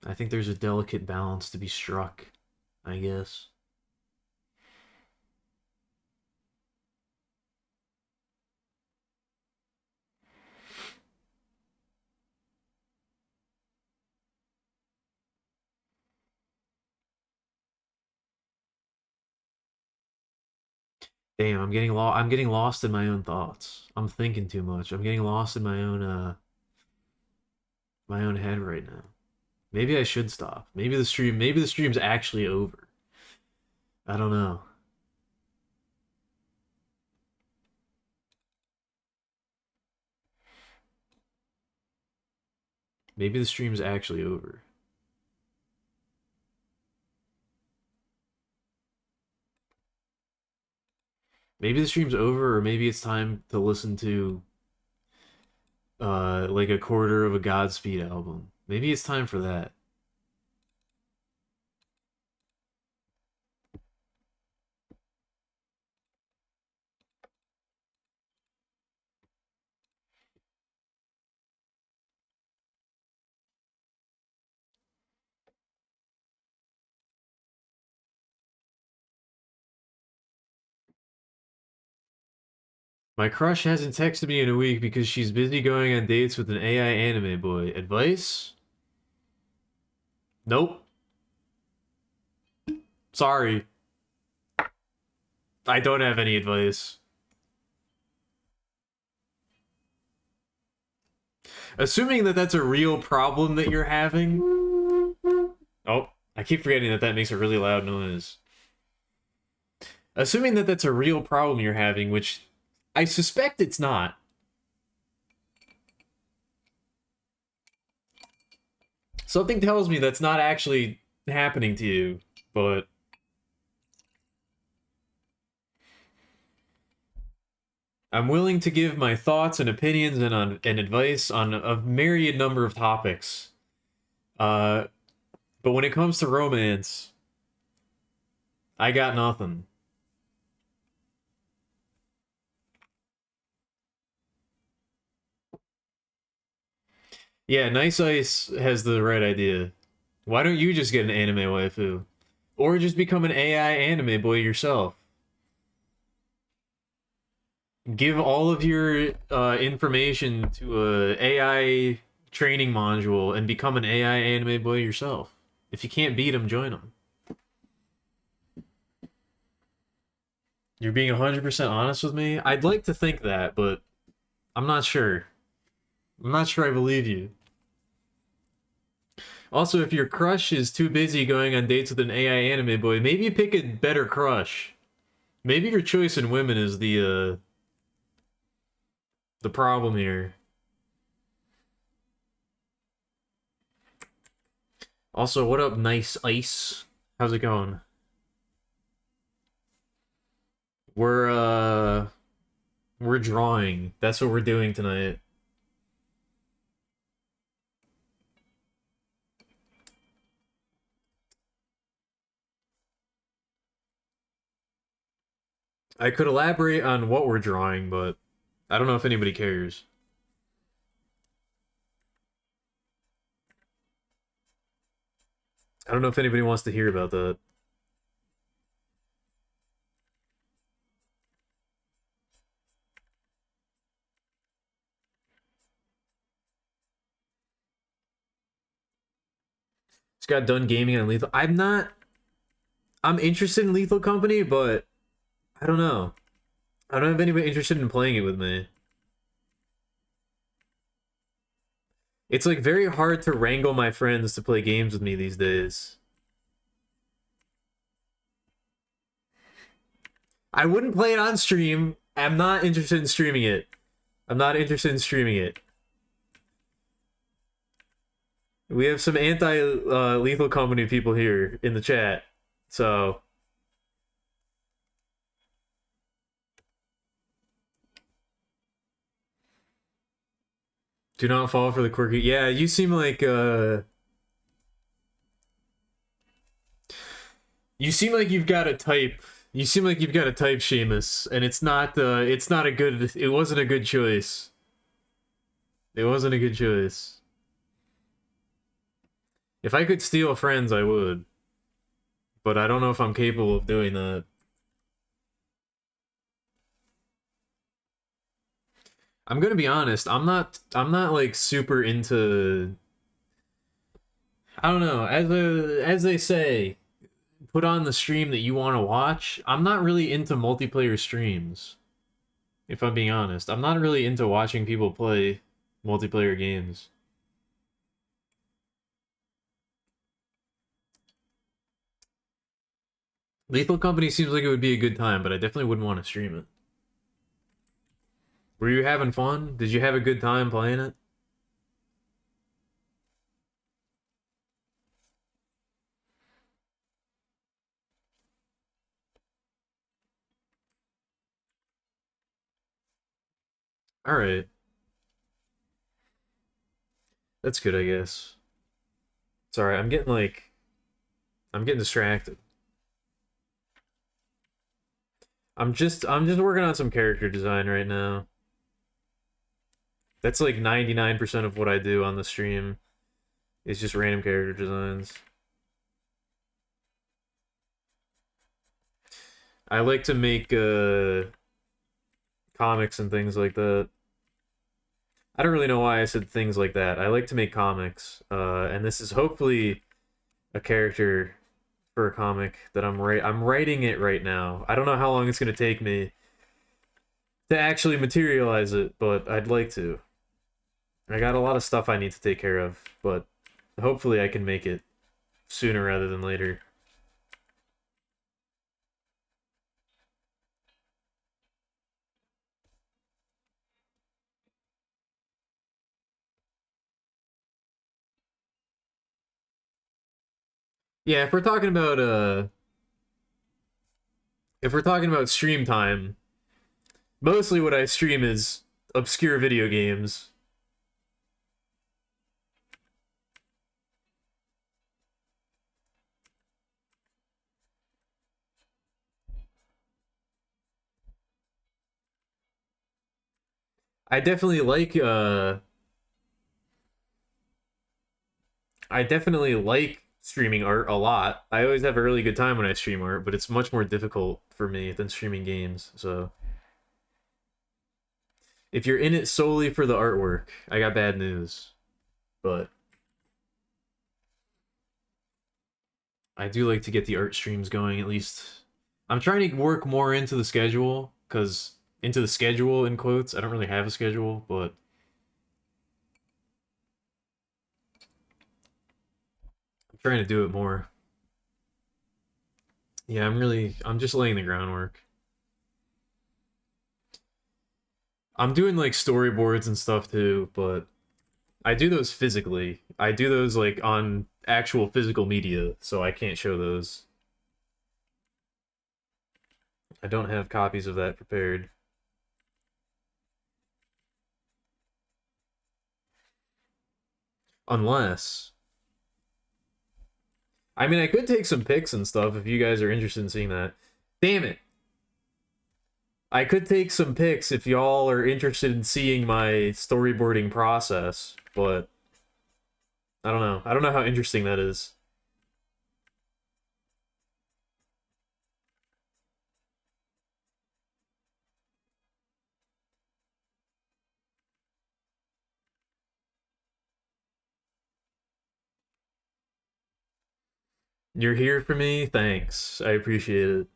I think there's a delicate balance to be struck, I guess. Damn, I'm getting lost in my own thoughts. I'm thinking too much. I'm getting lost in my own head right now. Maybe I should stop. Maybe the stream's actually over. I don't know. Maybe the stream's actually over. Maybe the stream's over, or maybe it's time to listen to like a quarter of a Godspeed album. Maybe it's time for that. My crush hasn't texted me in a week because she's busy going on dates with an AI anime boy. Advice? Nope. Sorry. I don't have any advice. Assuming that that's a real problem that you're having. Oh, I keep forgetting that that makes a really loud noise. Assuming that that's a real problem you're having, which I suspect it's not. Something tells me that's not actually happening to you, but I'm willing to give my thoughts and opinions and advice on a myriad number of topics. Uh, but when it comes to romance, I got nothing. Yeah, Nice Ice has the right idea. Why don't you just get an anime waifu? Or just become an AI anime boy yourself? Give all of your information to a AI training module and become an AI anime boy yourself. If you can't beat them, join them. You're being 100% honest with me? I'd like to think that, but I'm not sure. I'm not sure I believe you. Also, if your crush is too busy going on dates with an AI anime boy, maybe you pick a better crush. Maybe your choice in women is the problem here. Also, what up, Nice Ice? How's it going? We're we're drawing. That's what we're doing tonight. I could elaborate on what we're drawing, but I don't know if anybody cares. I don't know if anybody wants to hear about that. Just got done gaming on Lethal. I'm not. I'm interested in Lethal Company, but I don't know. I don't have anybody interested in playing it with me. It's like very hard to wrangle my friends to play games with me these days. I wouldn't play it on stream. I'm not interested in streaming it. I'm not interested in streaming it. We have some anti Lethal Company people here in the chat, so do not fall for the quirky. Yeah, you seem like you seem like you've got a type. You seem like you've got a type, Seamus, and it's not a good. It wasn't a good choice. It wasn't a good choice. If I could steal friends, I would, but I don't know if I'm capable of doing that. I'm gonna be honest. I'm not like super into. I don't know. As they say, put on the stream that you want to watch. I'm not really into multiplayer streams. If I'm being honest, I'm not really into watching people play multiplayer games. Lethal Company seems like it would be a good time, but I definitely wouldn't want to stream it. Were you having fun? Did you have a good time playing it? Alright. That's good, I guess. Sorry, I'm getting distracted. I'm just working on some character design right now. That's like 99% of what I do on the stream is just random character designs. I like to make comics and things like that. I don't really know why I said things like that. I like to make comics, and this is hopefully a character for a comic that I'm writing it right now. I don't know how long it's gonna take me to actually materialize it, but I'd like to. I got a lot of stuff I need to take care of, but hopefully I can make it sooner rather than later. Yeah, if we're talking about stream time, mostly what I stream is obscure video games. I definitely like I definitely like streaming art a lot. I always have a really good time when I stream art, but it's much more difficult for me than streaming games. So if you're in it solely for the artwork, I got bad news. But I do like to get the art streams going at least. I'm trying to work more into the schedule, because into the schedule in quotes. I don't really have a schedule, but I'm trying to do it more. Yeah, I'm just laying the groundwork. I'm doing like storyboards and stuff too, but I do those physically. I do those like on actual physical media, so I can't show those. I don't have copies of that prepared. Unless, I mean, I could take some pics and stuff if you guys are interested in seeing that. Damn it. I could take some pics if y'all are interested in seeing my storyboarding process, but I don't know. I don't know how interesting that is. You're here for me? Thanks. I appreciate it.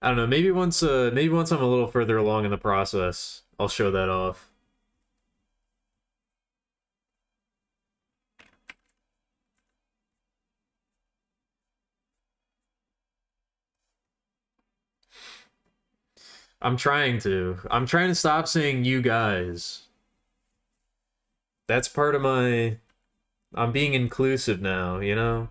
I don't know. Maybe once I'm a little further along in the process, I'll show that off. I'm trying to. I'm trying to stop saying you guys. That's part of my. I'm being inclusive now, you know?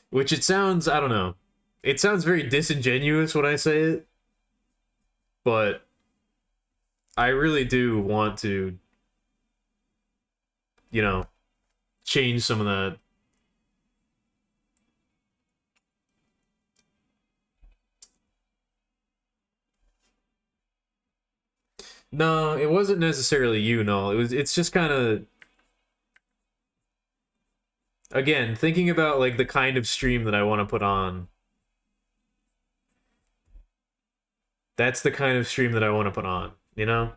Which it sounds, I don't know. It sounds very disingenuous when I say it, but I really do want to, you know, change some of that. No, it wasn't necessarily you, no. It's just kind of, again, thinking about like the kind of stream that I want to put on. That's the kind of stream that I want to put on, you know?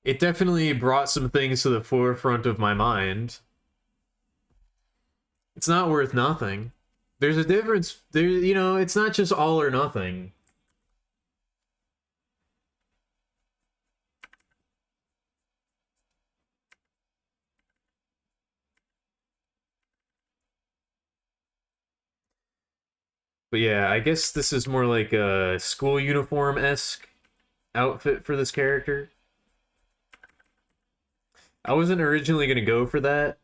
It definitely brought some things to the forefront of my mind. It's not worth nothing. There's a difference. There, you know, it's not just all or nothing. But yeah, I guess this is more like a school uniform-esque outfit for this character. I wasn't originally going to go for that,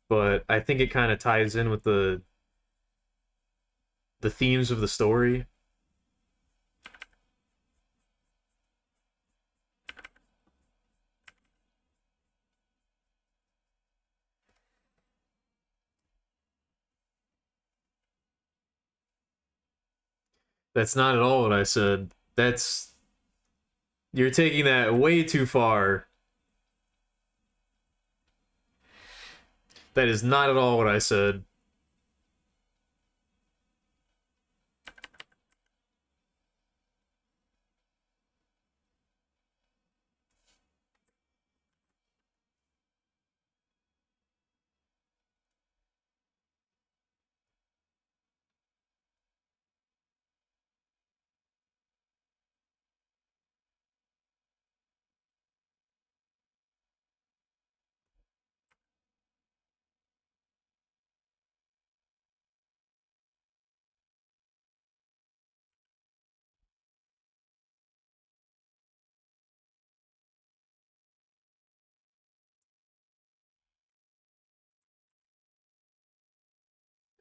but I think it kind of ties in with the themes of the story. That's not at all what I said. That's You're taking that way too far. That is not at all what I said.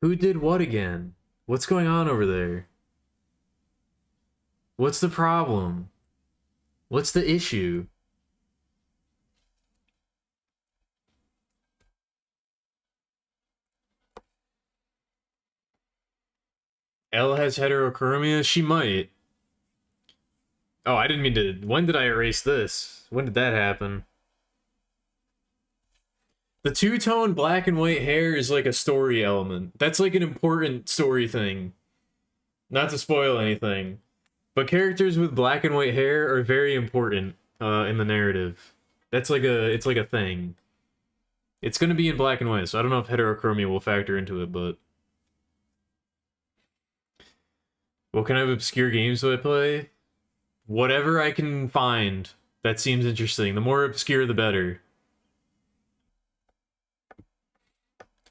Who did what again? What's going on over there? What's the problem? What's the issue? Elle has heterochromia? She might. Oh, I didn't mean to. When did I erase this? When did that happen? The two-tone black and white hair is like a story element. That's like an important story thing. Not to spoil anything, but characters with black and white hair are very important in the narrative. It's like a thing. It's gonna be in black and white, so I don't know if heterochromia will factor into it, but what kind of obscure games do I play? Whatever I can find that seems interesting. The more obscure, the better.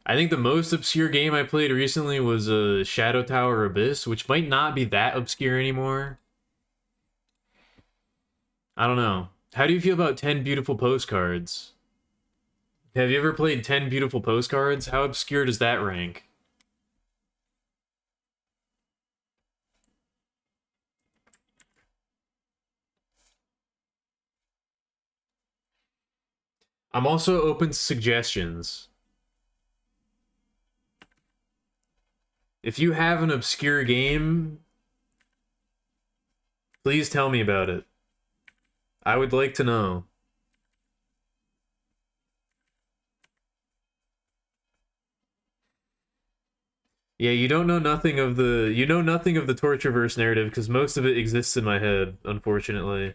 I think the most obscure game I played recently was Shadow Tower Abyss, which might not be that obscure anymore. I don't know. How do you feel about 10 Beautiful Postcards? Have you ever played 10 Beautiful Postcards? How obscure does that rank? I'm also open to suggestions. If you have an obscure game, please tell me about it. I would like to know. Yeah, you don't know nothing of the Tortureverse narrative because most of it exists in my head, unfortunately.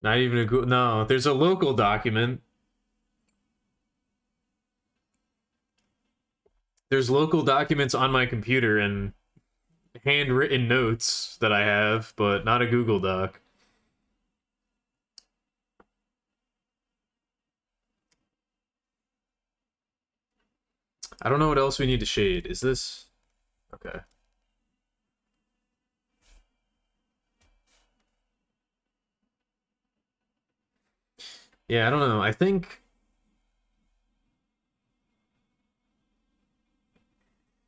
Not even a no, there's a local document. There's local documents on my computer and handwritten notes that I have, but not a Google Doc. I don't know what else we need to shade. Is this... Okay. Yeah, I don't know. I think...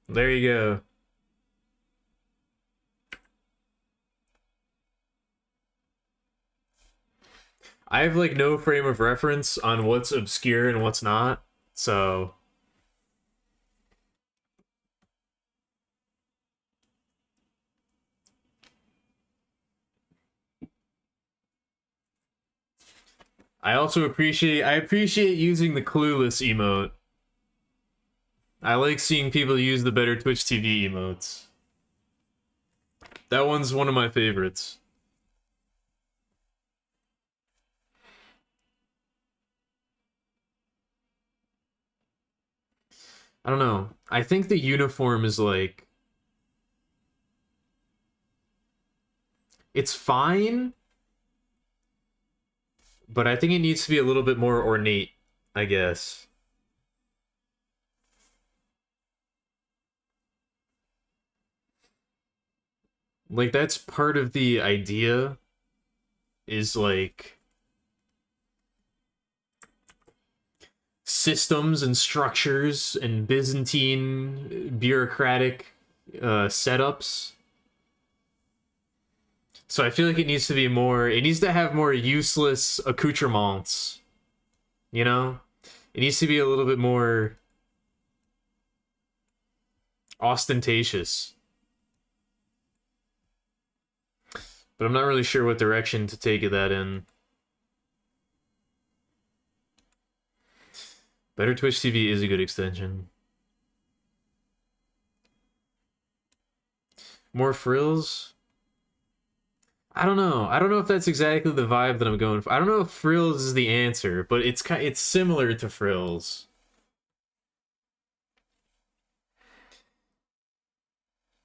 There you go. I have, like, no frame of reference on what's obscure and what's not, so... I appreciate using the clueless emote. I like seeing people use the better Twitch TV emotes. That one's one of my favorites. I don't know. I think the uniform is like it's fine, but I think it needs to be a little bit more ornate, I guess. Like that's part of the idea is like systems and structures and Byzantine bureaucratic setups. So I feel like it needs to be more. It needs to have more useless accoutrements. You know, it needs to be a little bit more ostentatious. But I'm not really sure what direction to take that in. Better Twitch TV is a good extension. More frills? I don't know. I don't know if that's exactly the vibe that I'm going for. I don't know if frills is the answer, but it's similar to frills.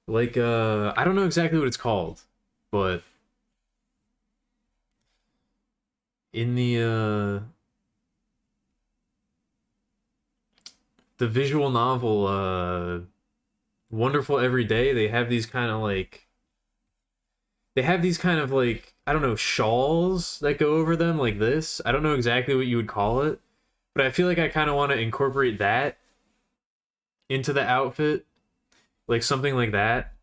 Like I don't know exactly what it's called, but in the visual novel Wonderful Every Day, they have these kind of like I don't know, shawls that go over them like this. I don't know exactly what you would call it, but I feel like I kind of want to incorporate that into the outfit, like something like that.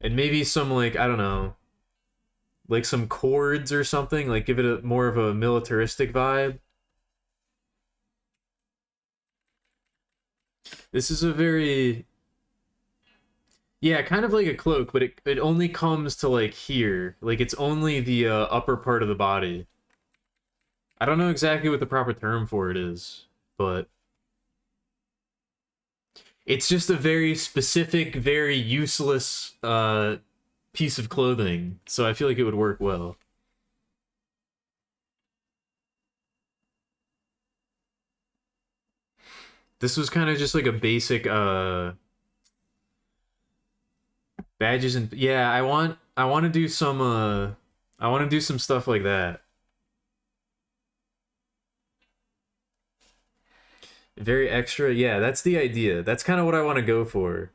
And maybe some like, I don't know, like some cords or something, like give it a more of a militaristic vibe. This is a very, yeah, kind of like a cloak, but it only comes to like here. Like it's only the upper part of the body. I don't know exactly what the proper term for it is, but it's just a very specific, very useless piece of clothing. So I feel like it would work well. This was kind of just like a basic badges and yeah, I want to do some I want to do some stuff like that. Very extra. Yeah, that's the idea. That's kind of what I want to go for.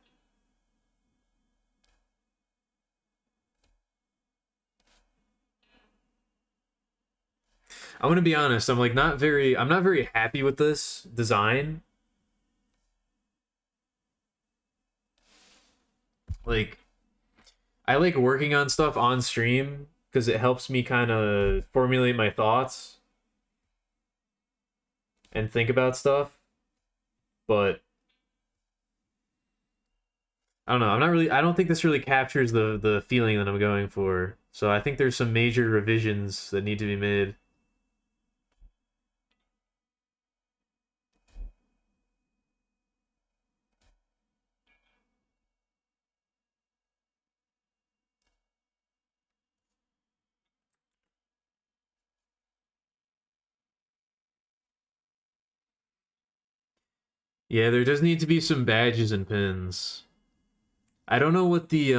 I'm gonna be honest. I'm not very happy with this design. Like, I like working on stuff on stream because it helps me kind of formulate my thoughts and think about stuff. But I don't know. I don't think this really captures the feeling that I'm going for. So I think there's some major revisions that need to be made. Yeah, there does need to be some badges and pins. I don't know what the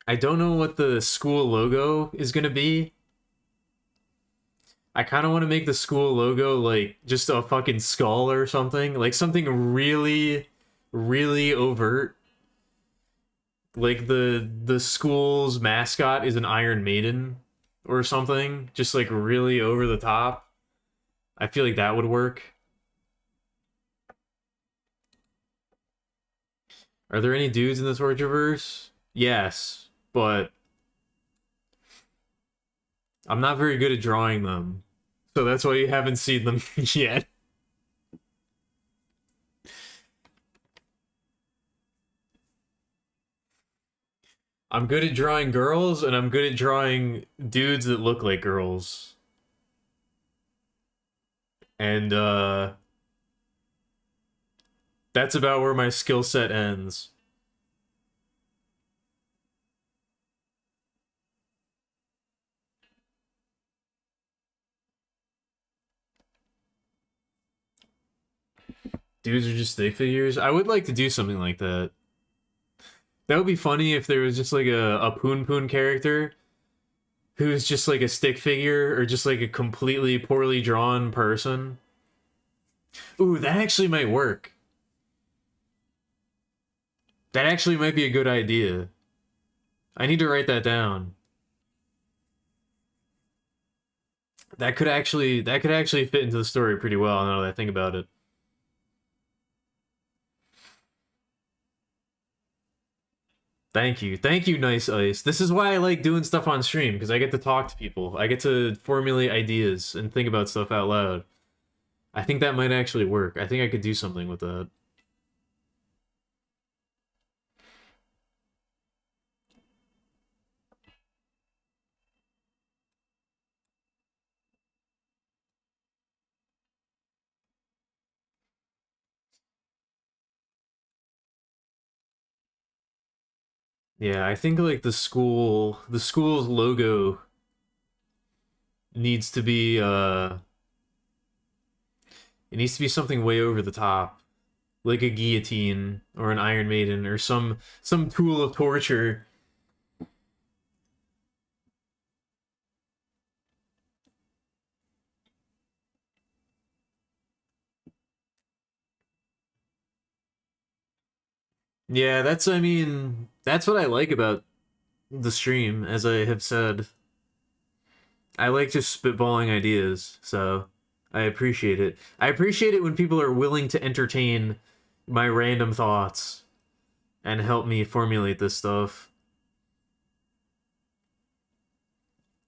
I don't know what the school logo is gonna be. I kind of want to make the school logo like just a fucking skull or something, like something really, really overt. Like the school's mascot is an Iron Maiden or something, just like really over the top. I feel like that would work. Are there any dudes in the Torchiverse? Yes, but I'm not very good at drawing them. So that's why you haven't seen them yet. I'm good at drawing girls, and I'm good at drawing dudes that look like girls. And that's about where my skill set ends. Dudes are just stick figures. I would like to do something like that. That would be funny if there was just like a Poon Poon character who's just like a stick figure or just like a completely poorly drawn person. Ooh, that actually might work. That actually might be a good idea. I need to write that down. That could actually fit into the story pretty well now that I think about it. Thank you, Nice Ice. This is why I like doing stuff on stream because I get to talk to people. I get to formulate ideas and think about stuff out loud. I think that might actually work. I think I could do something with that. Yeah, I think like the school's logo needs to be it needs to be something way over the top, like a guillotine or an Iron Maiden or some tool of torture. Yeah, that's I mean, that's what I like about the stream, as I have said. I like just spitballing ideas, so I appreciate it. I appreciate it when people are willing to entertain my random thoughts and help me formulate this stuff.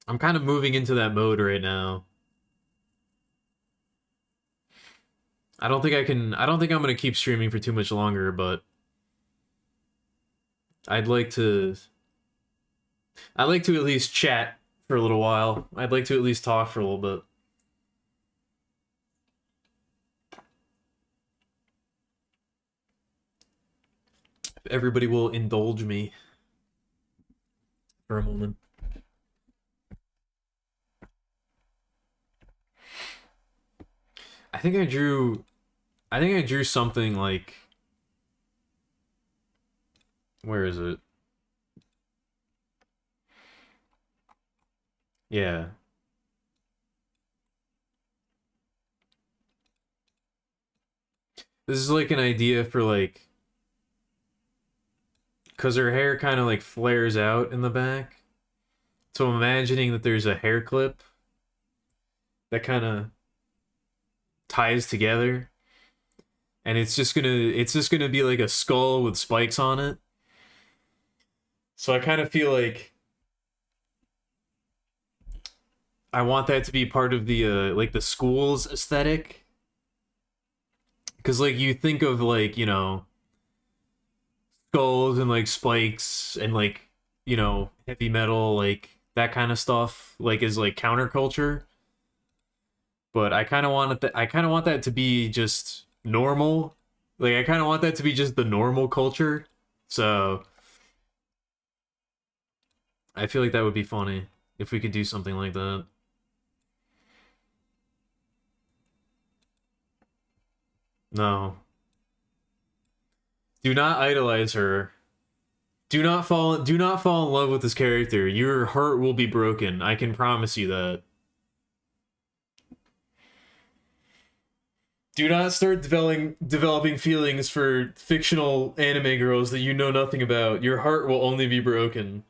I'm kind of moving into that mode right now. I don't think I'm going to keep streaming for too much longer, but I'd like to I'd like to at least chat for a little while. I'd like to at least talk for a little bit. If everybody will indulge me for a moment. I think I drew something like, where is it? Yeah. This is like an idea for like, cuz her hair kind of like flares out in the back. So I'm imagining that there's a hair clip that kind of ties together, and it's just going to be like a skull with spikes on it. So I kind of feel like I want that to be part of the like the school's aesthetic, cuz like you think of like, you know, skulls and like spikes and like, you know, heavy metal, like that kind of stuff, like is like counterculture. But I kind of want that to be just normal. Like I kind of want that to be just the normal culture. So I feel like that would be funny if we could do something like that. No. Do not idolize her. Do not fall in love with this character. Your heart will be broken. I can promise you that. Do not start developing feelings for fictional anime girls that you know nothing about. Your heart will only be broken.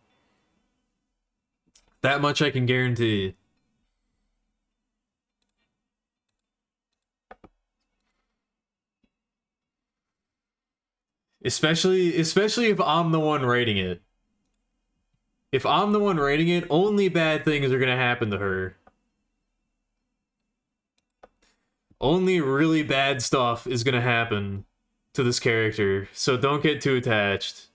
That much I can guarantee. Especially if I'm the one writing it. If I'm the one writing it, only bad things are gonna happen to her. Only really bad stuff is gonna happen to this character, so don't get too attached.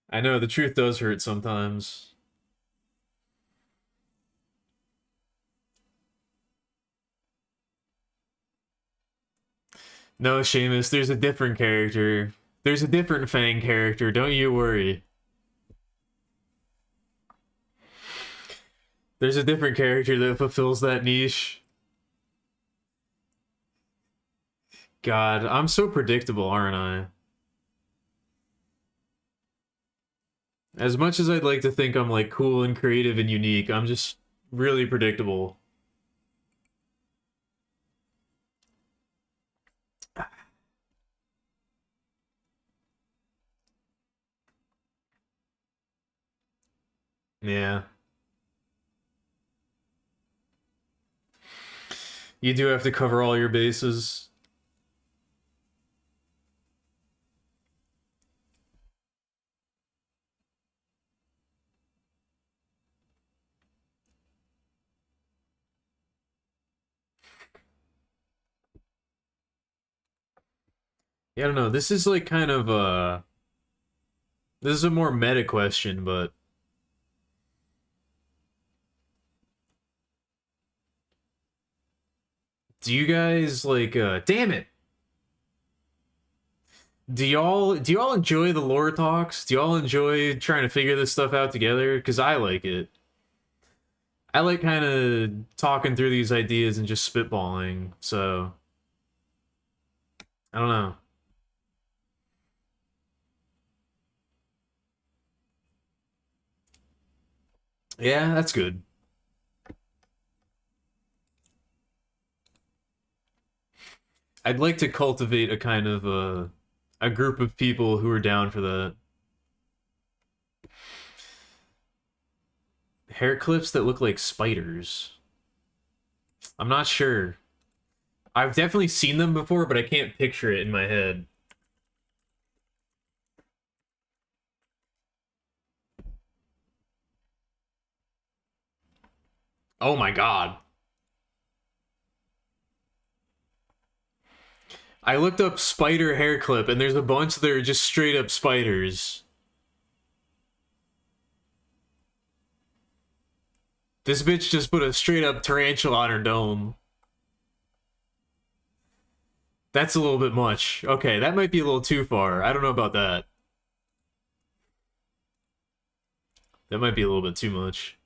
I know, the truth does hurt sometimes. No, Seamus, there's a different character. There's a different Fang character, don't you worry. There's a different character that fulfills that niche. God, I'm so predictable, aren't I? As much as I'd like to think I'm like cool and creative and unique, I'm just really predictable. Yeah. You do have to cover all your bases. Yeah, I don't know. This is like kind of this is a more meta question, but do you guys like damn it. Do y'all enjoy the lore talks? Do y'all enjoy trying to figure this stuff out together? Cuz I like it. I like kind of talking through these ideas and just spitballing. So, I don't know. Yeah, that's good. I'd like to cultivate a kind of a group of people who are down for that. Hair clips that look like spiders. I'm not sure. I've definitely seen them before, but I can't picture it in my head. Oh my god. I looked up spider hair clip and there's a bunch that are just straight up spiders. This bitch just put a straight up tarantula on her dome. That's a little bit much. Okay, that might be a little too far. I don't know about that. That might be a little bit too much.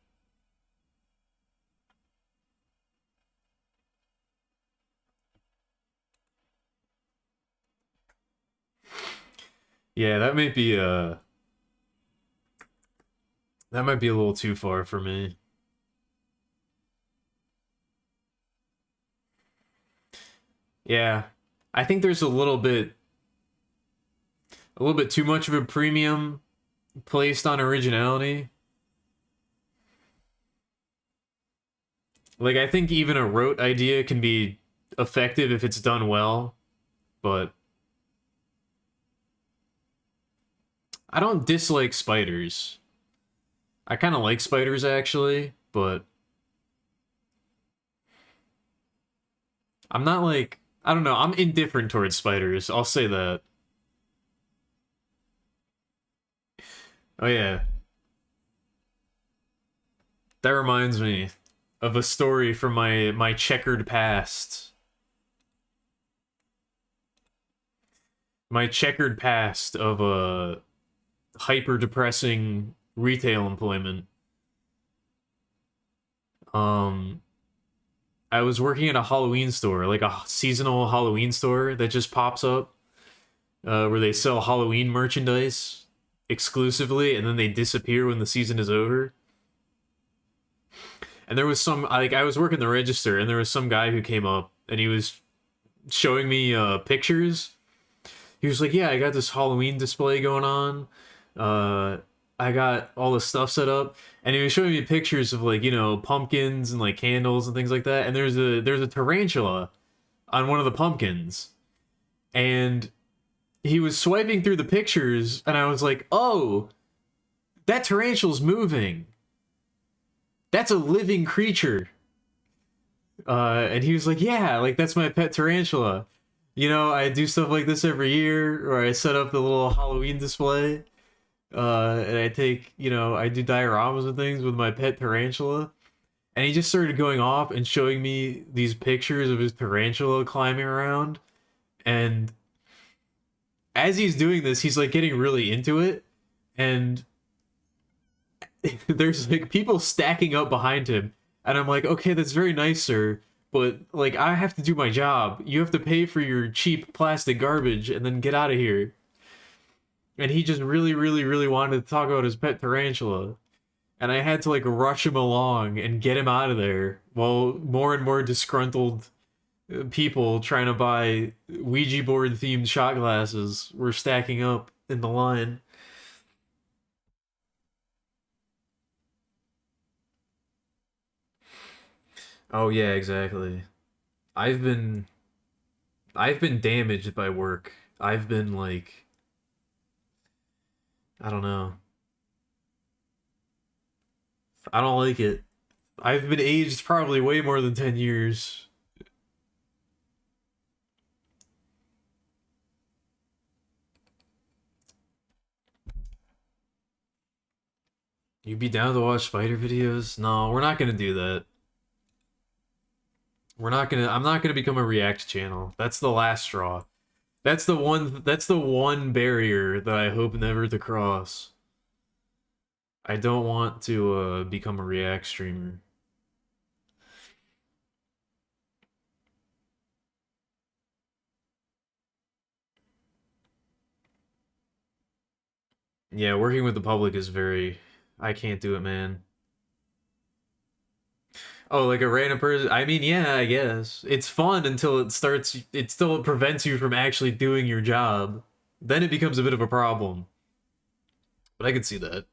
Yeah, that might be a little too far for me. Yeah. I think there's a little bit too much of a premium placed on originality. Like I think even a rote idea can be effective if it's done well, but I don't dislike spiders. I kind of like spiders actually, but I'm not like I don't know, I'm indifferent towards spiders. I'll say that. Oh yeah, that reminds me of a story from my checkered past. My checkered past of a hyper depressing retail employment. Um, I was working at a Halloween store, like a seasonal Halloween store that just pops up, where they sell Halloween merchandise exclusively, and then they disappear when the season is over. And there was some like I was working the register, and there was some guy who came up, and he was showing me pictures. He was like, "Yeah, I got this Halloween display going on. Uh, I got all the stuff set up." And he was showing me pictures of like pumpkins and like candles and things like that. And there's a tarantula on one of the pumpkins, and he was swiping through the pictures, and I was like, "Oh, that tarantula's moving. That's a living creature." And he was like, "Yeah, like that's my pet tarantula. I do stuff like this every year, or I set up the little Halloween display." And I take, I do dioramas and things with my pet tarantula. And he just started going off and showing me these pictures of his tarantula climbing around. And as he's doing this, he's like getting really into it. And there's like people stacking up behind him. And I'm like, okay, that's very nice, sir. But like, I have to do my job. You have to pay for your cheap plastic garbage and then get out of here. And he just really, really, really wanted to talk about his pet tarantula. And I had to like rush him along and get him out of there while more and more disgruntled people trying to buy Ouija board themed shot glasses were stacking up in the line. Oh yeah, exactly. I've been I've been damaged by work. I've been like, I don't know. I don't like it. I've been aged probably way more than 10 years. You'd be down to watch spider videos? No, we're not gonna do that. I'm not gonna become a react channel. That's the last straw. That's the one barrier that I hope never to cross. I don't want to become a react streamer. Yeah, working with the public is very I can't do it, man. Oh, like a random person. I mean, yeah, I guess. It's fun until it still prevents you from actually doing your job. Then it becomes a bit of a problem. But I can see that.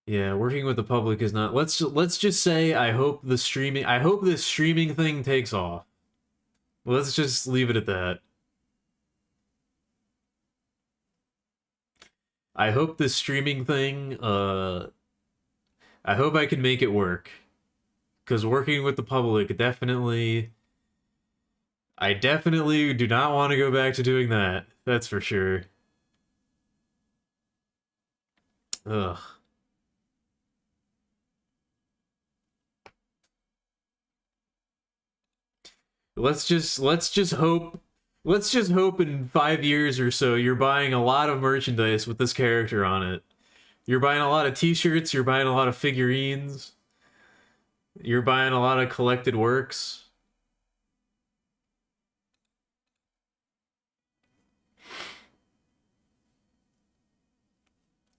Yeah, working with the public is not. Let's just say I hope this streaming thing takes off. Let's just leave it at that. I hope this streaming thing I hope I can make it work. Cuz working with the public definitely I definitely do not want to go back to doing that. That's for sure. Ugh. Let's just hope in 5 years or so you're buying a lot of merchandise with this character on it. You're buying a lot of t-shirts, you're buying a lot of figurines, you're buying a lot of collected works.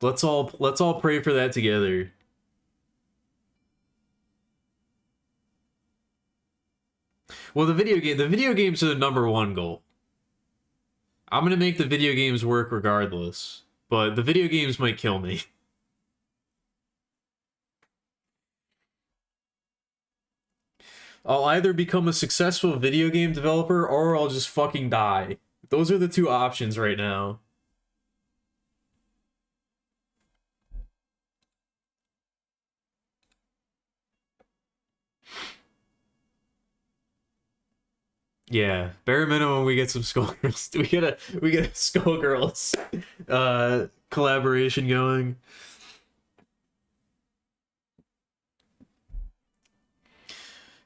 Let's all pray for that together. Well, the video games are the number one goal. I'm gonna make the video games work regardless, but the video games might kill me. I'll either become a successful video game developer or I'll just fucking die. Those are the two options right now. Yeah, bare minimum we get some Skullgirls. We get a Skullgirls collaboration going.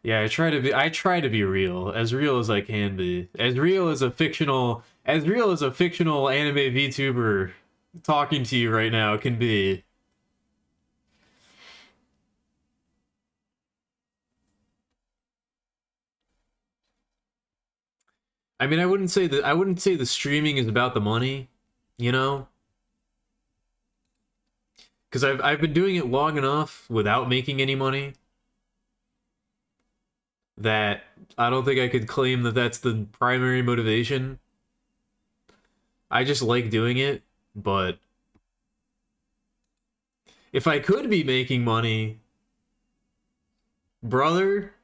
Yeah, I try to be real as I can be. As real as a fictional anime VTuber talking to you right now can be. I mean, I wouldn't say the streaming is about the money, you know? Cuz I've been doing it long enough without making any money that I don't think I could claim that that's the primary motivation. I just like doing it, but if I could be making money, brother,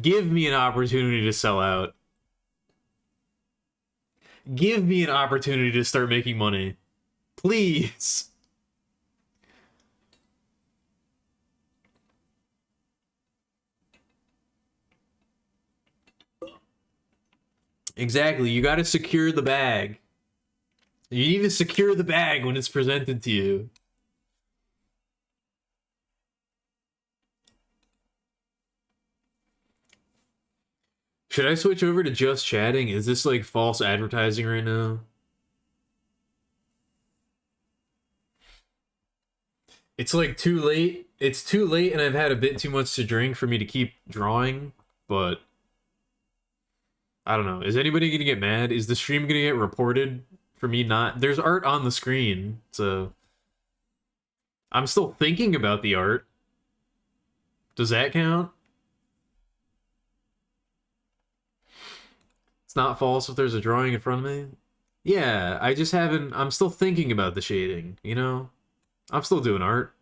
give me an opportunity to sell out. Give me an opportunity to start making money. Please. Exactly. You got to secure the bag. You need to secure the bag when it's presented to you. Should I switch over to just chatting? Is this like false advertising right now? It's like too late. It's too late, and I've had a bit too much to drink for me to keep drawing, but I don't know. Is anybody gonna get mad? Is the stream gonna get reported for me not? There's art on the screen, so I'm still thinking about the art. Does that count? It's not false if there's a drawing in front of me? Yeah, I just haven't. I'm still thinking about the shading, you know? I'm still doing art.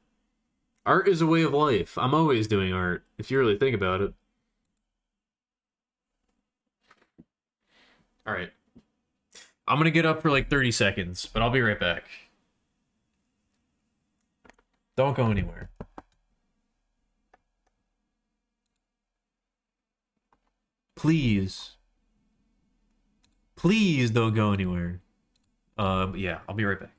Art is a way of life. I'm always doing art, if you really think about it. Alright. I'm gonna get up for like 30 seconds, but I'll be right back. Don't go anywhere. Please. Please don't go anywhere. Yeah, I'll be right back.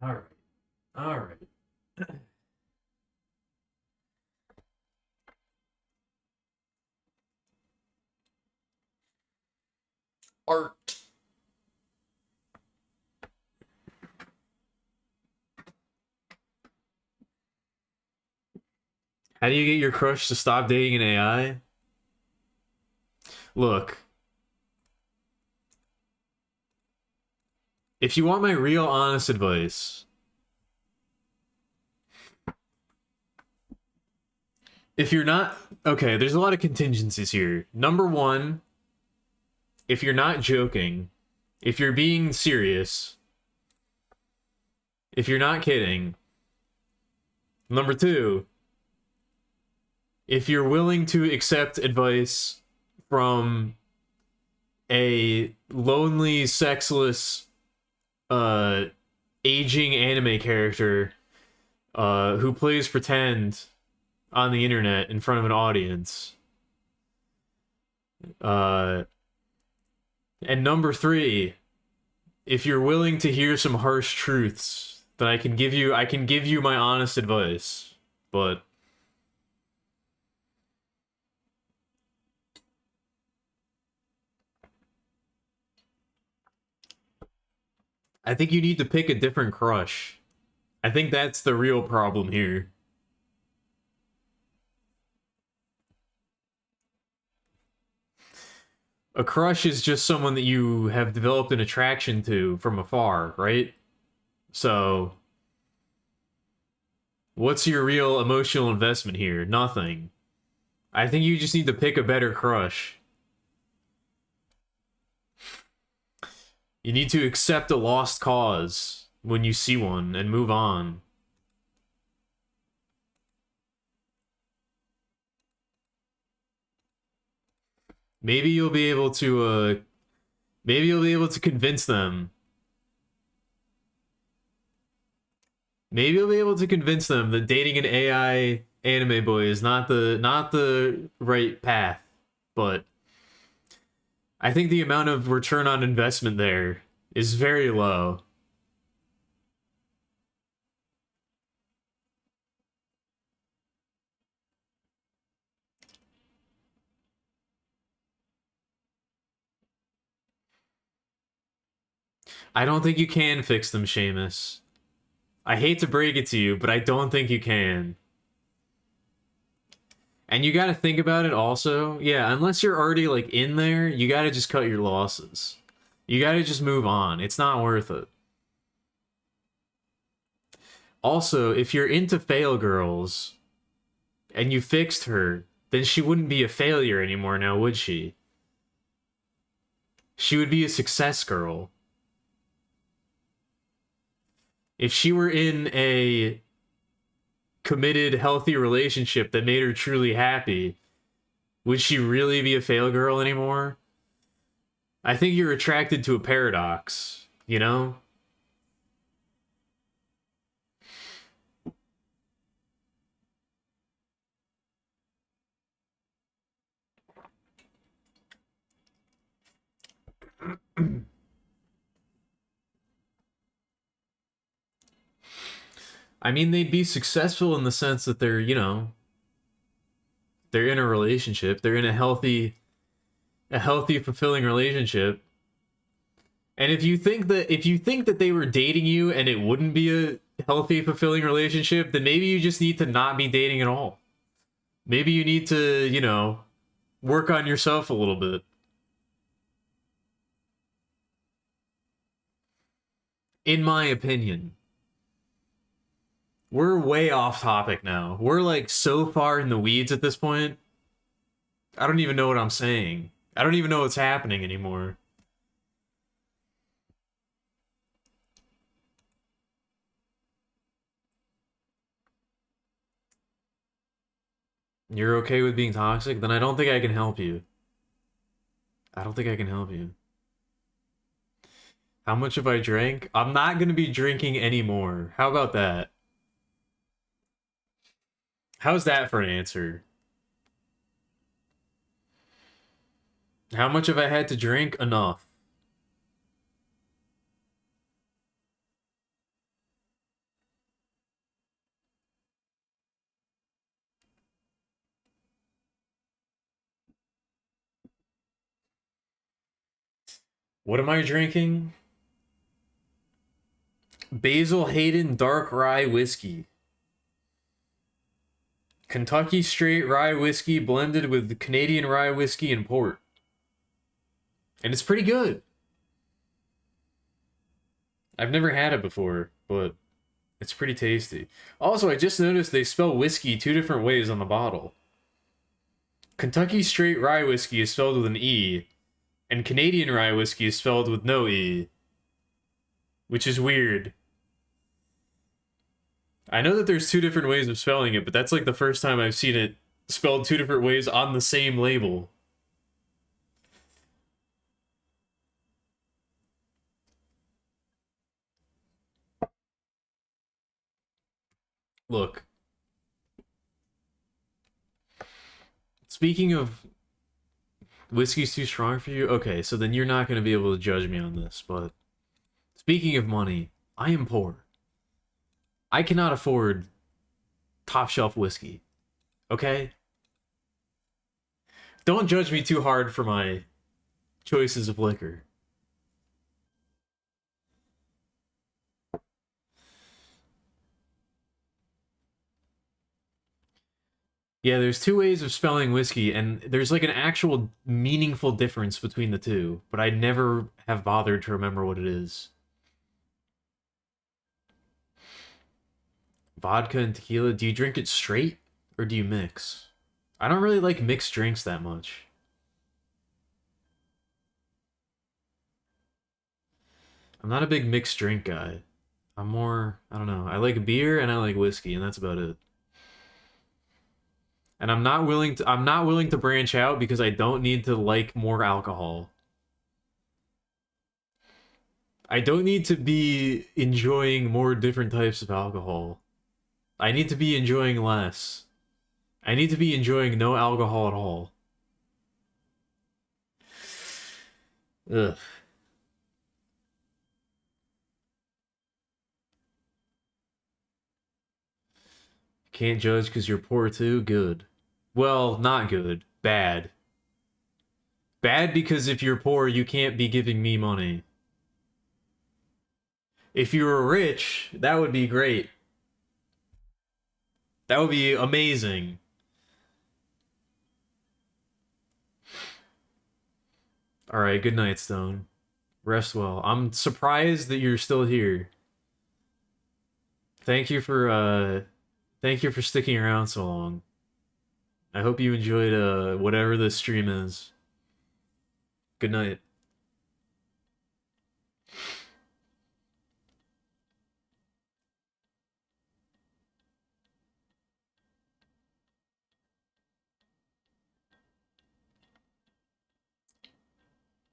Alright. Alright. Art. How do you get your crush to stop dating an AI? Look, if you want my real honest advice, if you're not okay, there's a lot of contingencies here. Number one, if you're not joking, if you're being serious, if you're not kidding. Number two, if you're willing to accept advice from a lonely, sexless, uh, aging anime character, who plays pretend on the internet in front of an audience. And number three, if you're willing to hear some harsh truths, then I can give you my honest advice. But I think you need to pick a different crush. I think that's the real problem here. A crush is just someone that you have developed an attraction to from afar, right? So, what's your real emotional investment here? Nothing. I think you just need to pick a better crush. You need to accept a lost cause when you see one and move on. Maybe you'll be able to maybe you'll be able to convince them. Maybe you'll be able to convince them that dating an AI anime boy is not the right path. But I think the amount of return on investment there is very low. I don't think you can fix them, Seamus. I hate to break it to you, but I don't think you can. And you gotta think about it also. Yeah, unless you're already, like, in there, you gotta just cut your losses. You gotta just move on. It's not worth it. Also, if you're into fail girls, and you fixed her, then she wouldn't be a failure anymore now, would she? She would be a success girl. If she were in a committed, healthy relationship that made her truly happy, would she really be a fail girl anymore? I think you're attracted to a paradox, you know? I mean, they'd be successful in the sense that they're, you know, they're in a relationship, they're in a healthy, fulfilling relationship. And if you think that they were dating you and it wouldn't be a healthy, fulfilling relationship, then maybe you just need to not be dating at all. Maybe you need to, you know, work on yourself a little bit. In my opinion. We're way off topic now. We're like so far in the weeds at this point. I don't even know what I'm saying. I don't even know what's happening anymore. You're okay with being toxic? Then I don't think I can help you. I don't think I can help you. How much have I drank? I'm not gonna be drinking anymore. How about that? How's that for an answer? How much have I had to drink? Enough. What am I drinking? Basil Hayden Dark Rye Whiskey. Kentucky Straight Rye Whiskey blended with Canadian Rye Whiskey and port. And it's pretty good. I've never had it before, but it's pretty tasty. Also, I just noticed they spell whiskey two different ways on the bottle. Kentucky Straight Rye Whiskey is spelled with an E, and Canadian Rye Whiskey is spelled with no E. Which is weird. I know that there's two different ways of spelling it, but that's like the first time I've seen it spelled two different ways on the same label. Look. Speaking of whiskey's too strong for you, okay, so then you're not going to be able to judge me on this, but speaking of money, I am poor. I cannot afford top shelf whiskey. Okay? Don't judge me too hard for my choices of liquor. Yeah, there's two ways of spelling whiskey, and there's like an actual meaningful difference between the two, but I never have bothered to remember what it is. Vodka and tequila, do you drink it straight or do you mix? I don't really like mixed drinks that much. I'm not a big mixed drink guy. I'm more, I don't know. I like beer and I like whiskey, and that's about it. And I'm not willing to branch out because I don't need to like more alcohol. I don't need to be enjoying more different types of alcohol. I need to be enjoying less. I need to be enjoying no alcohol at all. Ugh. Can't judge because you're poor too? Good. Well, not good. Bad. Bad because if you're poor, you can't be giving me money. If you were rich, that would be great. That would be amazing. All right, good night, Stone. Rest well. I'm surprised that you're still here. Thank you for sticking around so long. I hope you enjoyed whatever this stream is. Good night.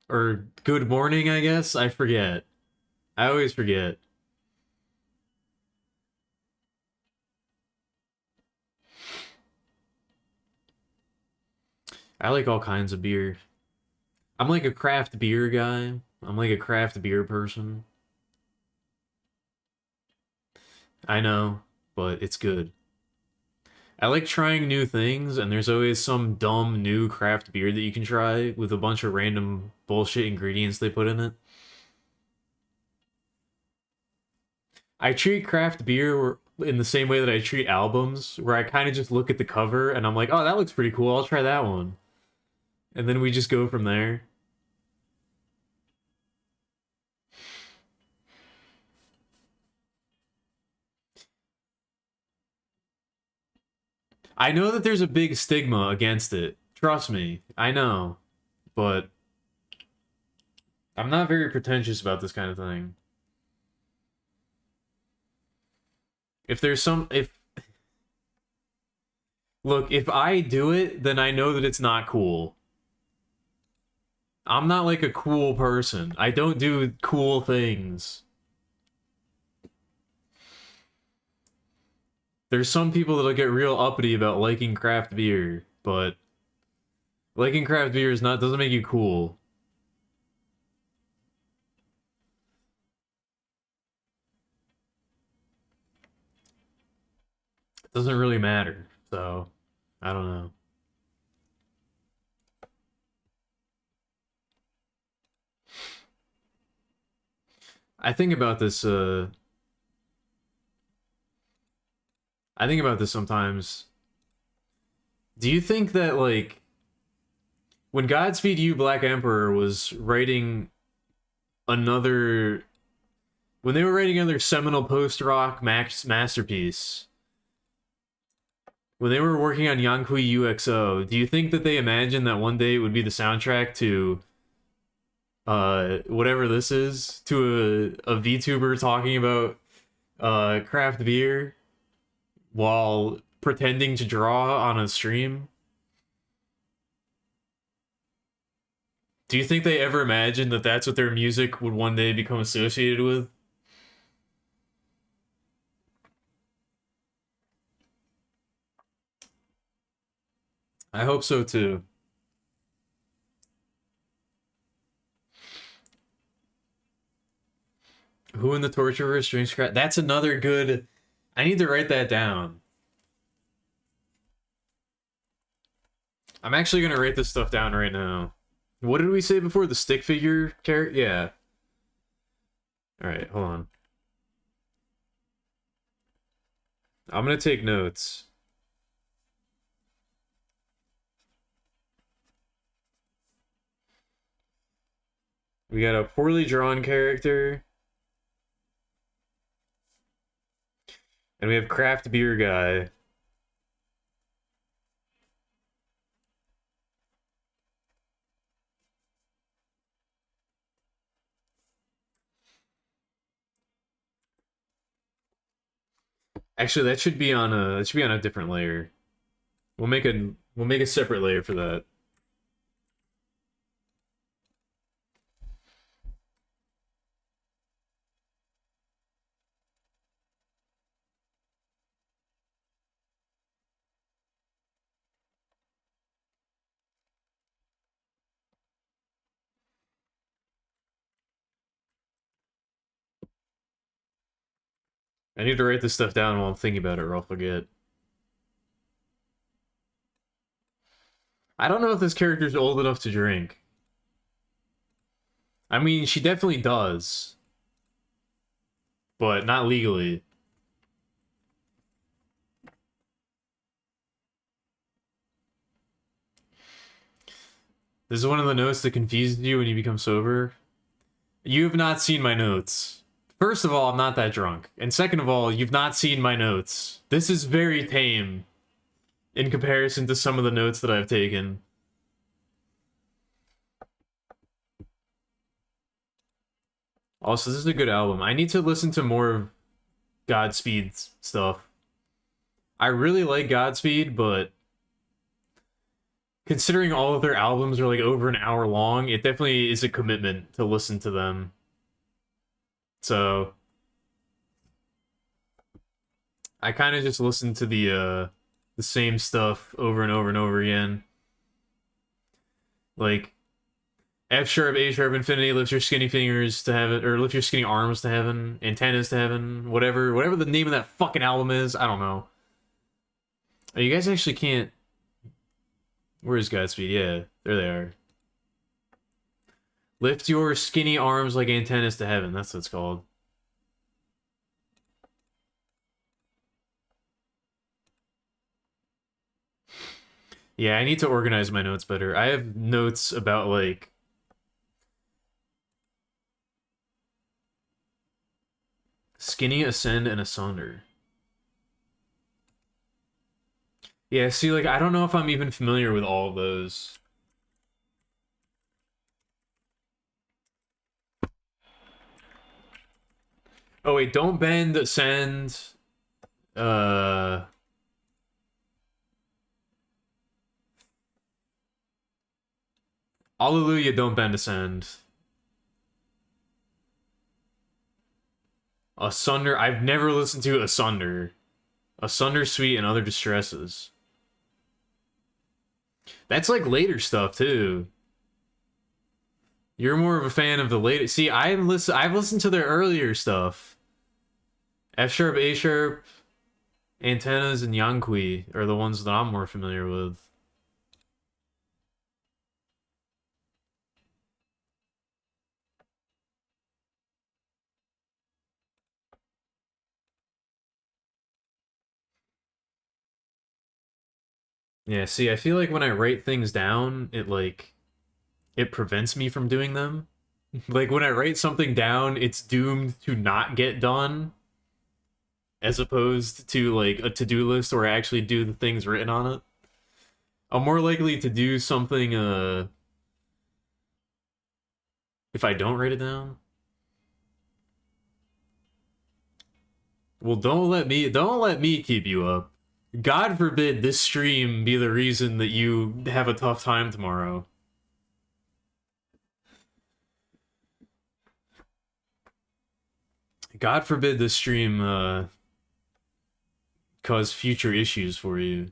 Or good morning, I guess. I forget. I always forget. I like all kinds of beer. I'm like a craft beer guy. I'm like a craft beer person. I know, but it's good. I like trying new things, and there's always some dumb new craft beer that you can try with a bunch of random bullshit ingredients they put in it. I treat craft beer in the same way that I treat albums, where I kind of just look at the cover and I'm like, oh, that looks pretty cool. I'll try that one. And then we just go from there. I know that there's a big stigma against it. Trust me. I know. But I'm not very pretentious about this kind of thing. If there's some if look, if I do it, then I know that it's not cool. I'm not like a cool person. I don't do cool things. There's some people that'll get real uppity about liking craft beer, but liking craft beer is not doesn't make you cool. It doesn't really matter. So, I don't know. I think about this I think about this sometimes. Do you think that like when Godspeed You Black Emperor was writing another when they were writing another seminal post-rock masterpiece, when they were working on Yankee UXO, do you think that they imagined that one day it would be the soundtrack to whatever this is, to a VTuber talking about craft beer while pretending to draw on a stream? Do you think they ever imagined that that's what their music would one day become associated with? I hope so too. Who in the Torturer Strings Craft? That's another good. I need to write that down. I'm actually gonna write this stuff down right now. What did we say before? The stick figure character? Yeah. Alright, hold on. I'm gonna take notes. We got a poorly drawn character. And we have craft beer guy. Actually, that should be on a different layer. We'll make a separate layer for that. I need to write this stuff down while I'm thinking about it or I'll forget. I don't know if this character's old enough to drink. I mean, she definitely does. but not legally. This is one of the notes that confuses you when you become sober. You have not seen my notes. First of all, I'm not that drunk. And second of all, you've not seen my notes. This is very tame in comparison to some of the notes that I've taken. Also, this is a good album. I need to listen to more of Godspeed stuff. I really like Godspeed, but considering all of their albums are like over an hour long, it definitely is a commitment to listen to them. So I kind of just listen to the same stuff over and over and over again. Like F sharp, A sharp, infinity, lift your skinny fingers to heaven, or lift your skinny arms to heaven, antennas to heaven, whatever the name of that fucking album is, I don't know. Oh, you guys actually can't. Where is Godspeed? Yeah, there they are. Lift your skinny arms like antennas to heaven. That's what it's called. Yeah, I need to organize my notes better. I have notes about, like... Skinny, ascend, and asunder. Yeah, see, like, I don't know if I'm even familiar with all of those. Oh, wait, don't bend, ascend... Hallelujah, don't bend, ascend. Asunder, I've never listened to Asunder. Asunder, Sweet, and Other Distresses. That's like later stuff too. You're more of a fan of the later. See, I've listened to their earlier stuff. F sharp, A sharp, antennas, and Yankui are the ones that I'm more familiar with. Yeah, see, I feel like when I write things down, it prevents me from doing them. Like when I write something down, it's doomed to not get done, as opposed to like a to-do list where I actually do the things written on it. I'm more likely to do something if I don't write it down. Well, don't let me keep you up. God forbid this stream be the reason that you have a tough time tomorrow. God forbid this stream cause future issues for you.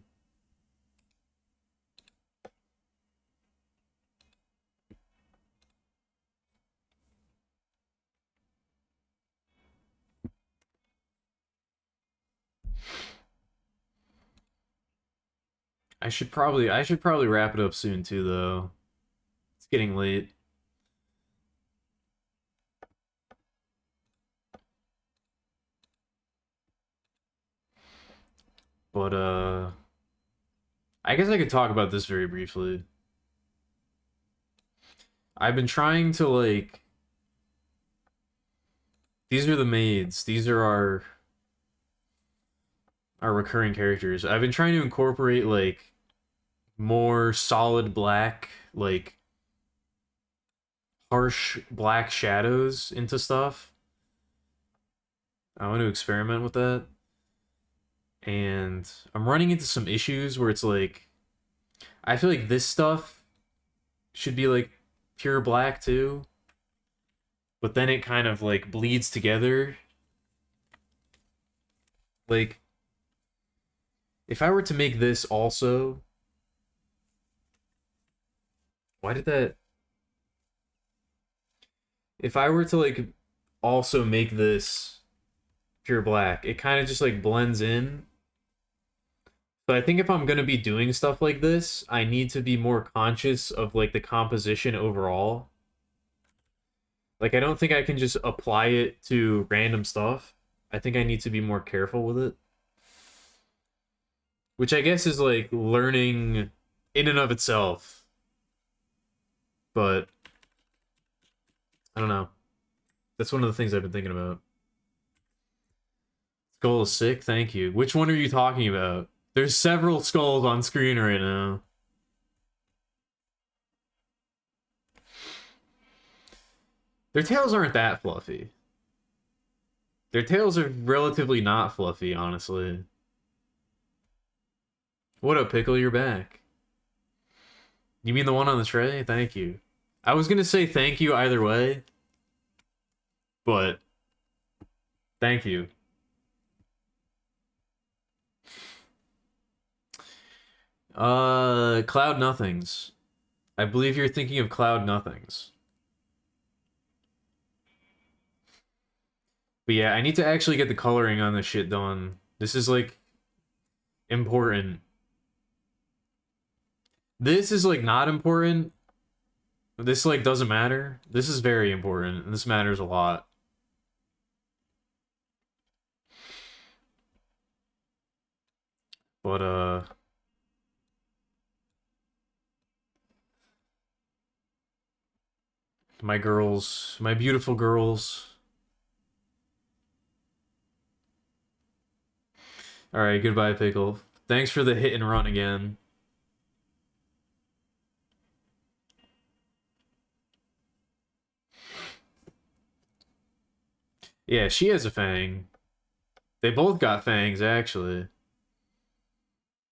I should probably wrap it up soon too though. It's getting late. But I guess I could talk about this very briefly. I've been trying to like these are the maids. These are our recurring characters. I've been trying to incorporate like more solid black, like harsh black shadows into stuff. I want to experiment with that. And I'm running into some issues where it's like I feel like this stuff should be like pure black too. But then it kind of like bleeds together. Like if I were to make this also, why did that if I were to like also make this pure black, it kind of just like blends in. But I think if I'm gonna be doing stuff like this, I need to be more conscious of like the composition overall. Like I don't think I can just apply it to random stuff. I think I need to be more careful with it. Which I guess is like learning in and of itself. But I don't know. That's one of the things I've been thinking about. Skull is sick, thank you. Which one are you talking about? There's several skulls on screen right now. Their tails aren't that fluffy. Their tails are relatively not fluffy, honestly. What up, Pickle? You're back. You mean the one on the tray? Thank you. I was gonna say thank you either way, but thank you. Cloud Nothings. I believe you're thinking of Cloud Nothings. But yeah, I need to actually get the coloring on this shit done. This is like important. This is like not important. This like doesn't matter. This is very important, and this matters a lot. But my girls, my beautiful girls. All right, goodbye, Pickle. Thanks for the hit and run again. Yeah, she has a fang. They both got fangs, actually.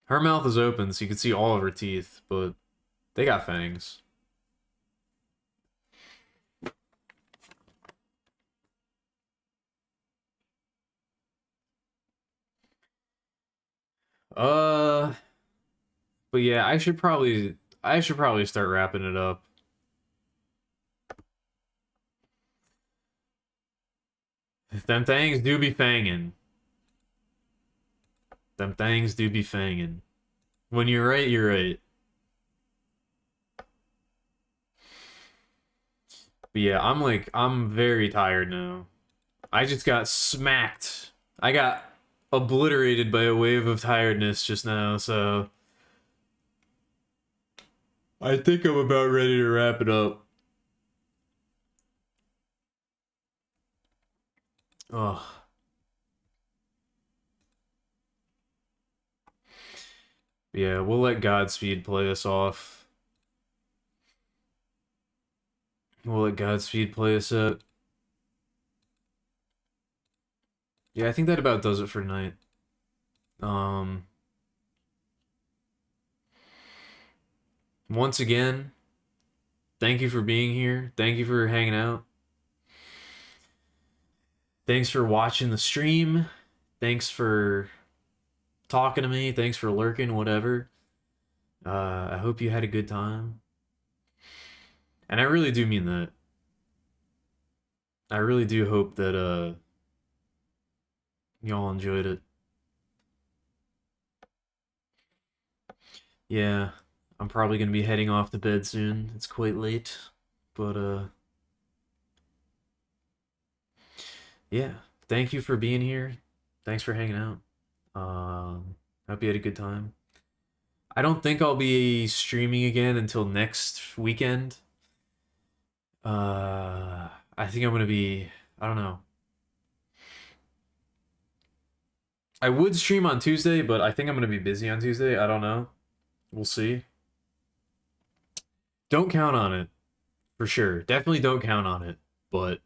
Her mouth is open, so you can see all of her teeth, but they got fangs. Uh, but yeah, I should probably start wrapping it up. Them things do be fangin'. Them things do be fangin'. When you're right, you're right. But yeah, I'm very tired now. I just got smacked. I got obliterated by a wave of tiredness just now, so I think I'm about ready to wrap it up. Oh. Yeah, we'll let Godspeed play us off. We'll let Godspeed play us out. Yeah, I think that about does it for tonight. Um, Once again, thank you for being here. Thank you for hanging out. Thanks for watching the stream. Thanks for talking to me. Thanks for lurking, whatever. I hope you had a good time. And I really do mean that. I really do hope that y'all enjoyed it. Yeah, I'm probably gonna be heading off to bed soon. It's quite late, but yeah. Thank you for being here. Thanks for hanging out. Hope you had a good time. I don't think I'll be streaming again until next weekend. I think I'm gonna be. I don't know. I would stream on Tuesday, but I think I'm gonna be busy on Tuesday. I don't know. We'll see. Don't count on it, for sure. Definitely don't count on it. But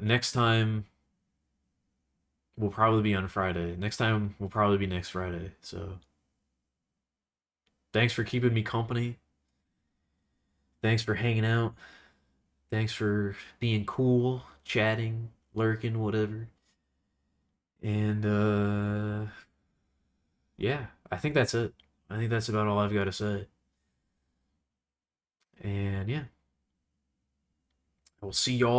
next time will probably be on Friday. Next time will probably be next Friday. So thanks for keeping me company. Thanks for hanging out. Thanks for being cool, chatting, lurking, whatever. And yeah, I think that's it. I think that's about all I've got to say. And yeah, I will see y'all.